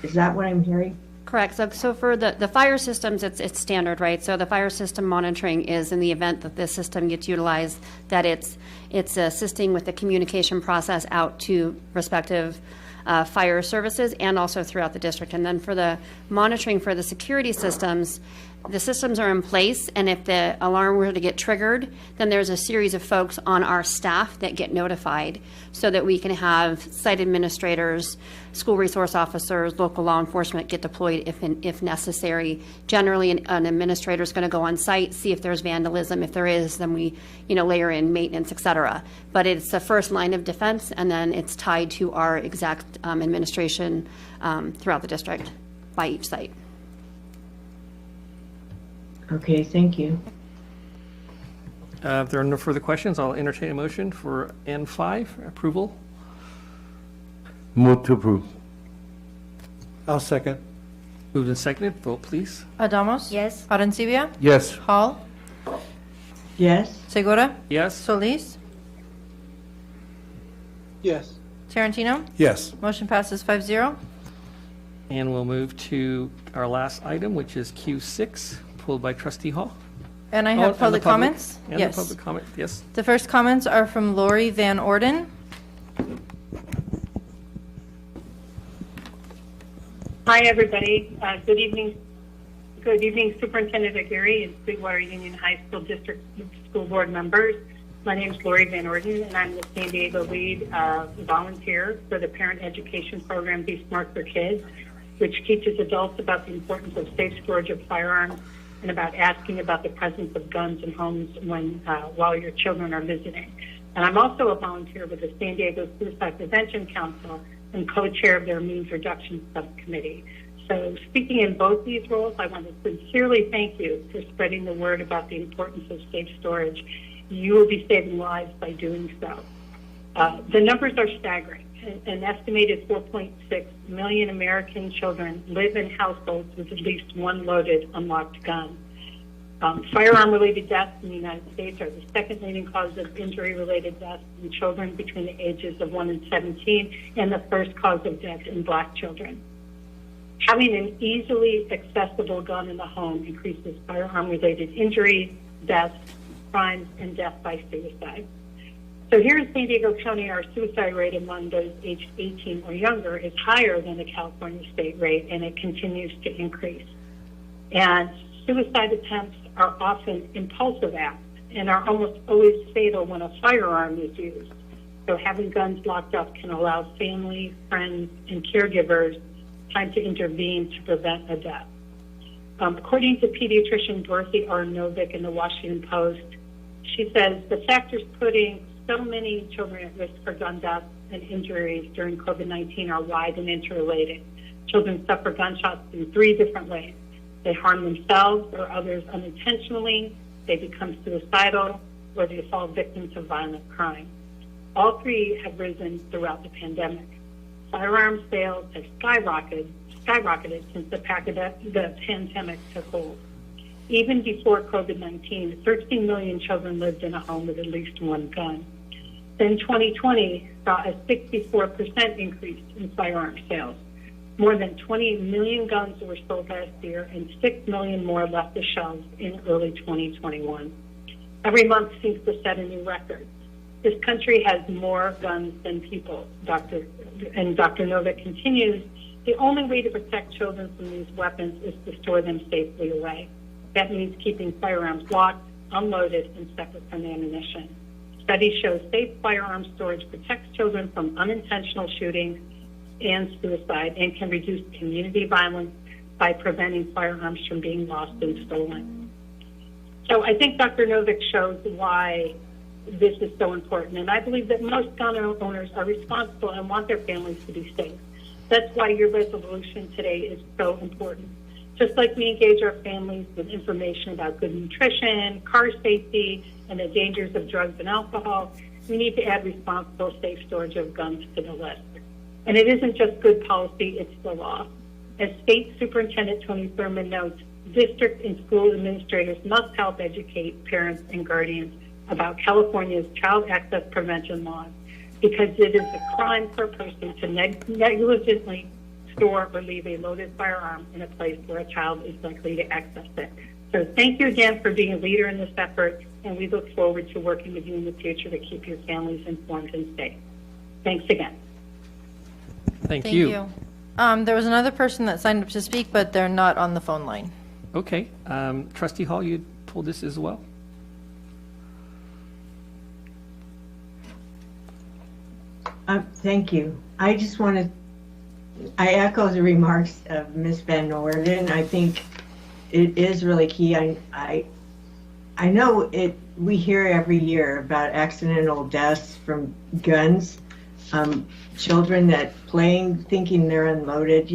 G: is that what I'm hearing?
P: Correct. So for the fire systems, it's standard, right? So the fire system monitoring is in the event that this system gets utilized, that it's assisting with the communication process out to respective fire services and also throughout the district. And then for the monitoring for the security systems, the systems are in place, and if the alarm were to get triggered, then there's a series of folks on our staff that get notified so that we can have site administrators, school resource officers, local law enforcement get deployed if necessary. Generally, an administrator is going to go on site, see if there's vandalism. If there is, then we layer in maintenance, et cetera. But it's the first line of defense, and then it's tied to our exact administration throughout the district by each site.
G: Okay, thank you.
A: If there are no further questions, I'll entertain a motion for N5 approval.
E: Move to approve.
F: I'll second.
A: Moved and seconded. Vote, please.
B: Adamos?
J: Yes.
B: Arencibia?
E: Yes.
B: Hall?
G: Yes.
B: Segura?
A: Yes.
B: Solis?
D: Yes.
B: Tarantino?
F: Yes.
B: Motion passes 5-0.
A: And we'll move to our last item, which is Q6, pulled by Trustee Hall.
B: And I
A: Oh,
B: have
A: and
B: public
A: the public-
B: comments?
A: And
B: Yes.
A: the public comment, yes.
B: The first comments are from Lori Van Orden.
M: Hi, everybody. Good evening. Good evening, Superintendent Aguirre and Sweetwater Union High School District School Board members. My name is Lori Van Orden, and I'm the San Diego lead volunteer for the Parent Education Program Be Smart for Kids, which teaches adults about the importance of safe storage of firearms and about asking about the presence of guns in homes while your children are visiting. And I'm also a volunteer with the San Diego Suicide Prevention Council and co-chair of their Means Reduction Subcommittee. So speaking in both these roles, I want to sincerely thank you for spreading the word about the importance of safe storage. You will be saving lives by doing so. The numbers are staggering. an estimated 4.6 million American children live in households with at least one loaded, unlocked gun. Firearm-related deaths in the United States are the second leading cause of injury-related deaths in children between the ages of 1 and 17, and the first cause of death in Black children. Having an easily accessible gun in the home increases firearm-related injuries, deaths, crimes, and death by suicide. So here in San Diego County, our suicide rate among those aged 18 or younger is higher than the California state rate, and it continues to increase. And suicide attempts are often impulsive acts and are almost always fatal when a firearm is used. So having guns locked up can allow family, friends, and caregivers time to intervene to prevent a death. According to pediatrician Dorothy R. Novick in the Washington Post, she says the factors putting so many children at risk for gun deaths and injuries during COVID-19 are wide and interrelated. Children suffer gunshots in 3 different ways. They harm themselves or others unintentionally, they become suicidal, or they fall victim to violent crime. All 3 have risen throughout the pandemic. Firearm sales have skyrocketed since the pandemic took hold. Even before COVID-19, 13 million children lived in a home with at least one gun. Then 2020 saw a 64% increase in firearm sales. More than 20 million guns were sold last year, and 6 million more left the shelves in early 2021. Every month seems to set a new record. This country has more guns than people, Dr. Novick continues. The only way to protect children from these weapons is to store them safely away. That means keeping firearms locked, unloaded, and separate from ammunition. Studies show safe firearm storage protects children from unintentional shootings and suicide, and can reduce community violence by preventing firearms from being lost and stolen. So I think Dr. Novick shows why this is so important, and I believe that most gun owners are responsible and want their families to be safe. That's why your resolution today is so important. Just like we engage our families with information about good nutrition, car safety, and the dangers of drugs and alcohol, we need to add responsible, safe storage of guns to the list. And it isn't just good policy, it's the law. As State Superintendent Tony Thurmond notes, district and school administrators must help educate parents and guardians about California's child access prevention laws, because it is a crime for a person to negligently store or leave a loaded firearm in a place where a child is likely to access it. So thank you again for being a leader in this effort, and we look forward to working with you in the future to keep your families informed and safe. Thanks again.
A: Thank you.
B: There was another person that signed up to speak, but they're not on the phone line.
A: Okay. Trustee Hall, you pulled this as well?
G: Thank you. I just want to, I echo the remarks of Ms. Van Noorden. I think it is really key. I know it. We hear every year about accidental deaths from guns. Children that playing, thinking they're unloaded,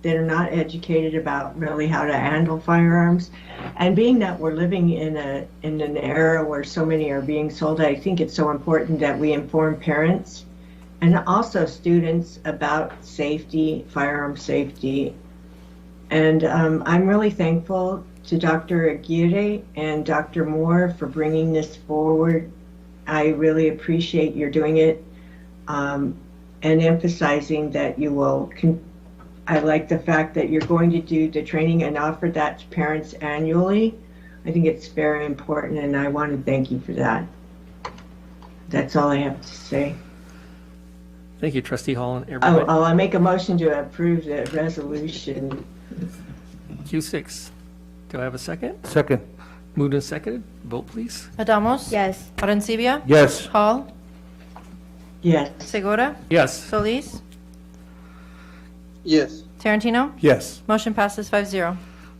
G: they're not educated about really how to handle firearms. And being that we're living in an era where so many are being sold, I think it's so important that we inform parents and also students about safety, firearm safety. And I'm really thankful to Dr. Aguirre and Dr. Moore for bringing this forward. I really appreciate your doing it. And emphasizing that you will, I like the fact that you're going to do the training and offer that to parents annually. I think it's very important, and I want to thank you for that. That's all I have to say.
A: Thank you, Trustee Hall and everybody.
G: I'll make a motion to approve the resolution.
A: Q6. Do I have a second?
C: Second.
A: Moved and seconded. Vote, please.
B: Adamos?
J: Yes.
B: Arencibia?
C: Yes.
B: Hall?
G: Yes.
B: Segura?
A: Yes.
B: Solis?
D: Yes.
B: Tarantino?
C: Yes.
B: Motion passes 5-0.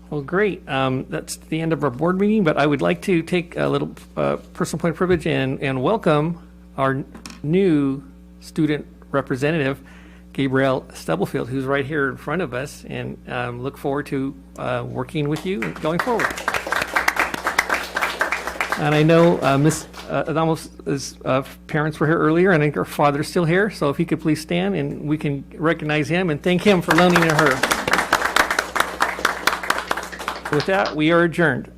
A: Well, great. That's the end of our board meeting, but I would like to take a little personal point of privilege and welcome our new student representative, Gabrielle Stubblefield, who's right here in front of us, and look forward to working with you going forward. And I know Miss Adamos' parents were here earlier, and I think her father's still here, so if he could please stand and we can recognize him and thank him for loaning to her. With that, we are adjourned.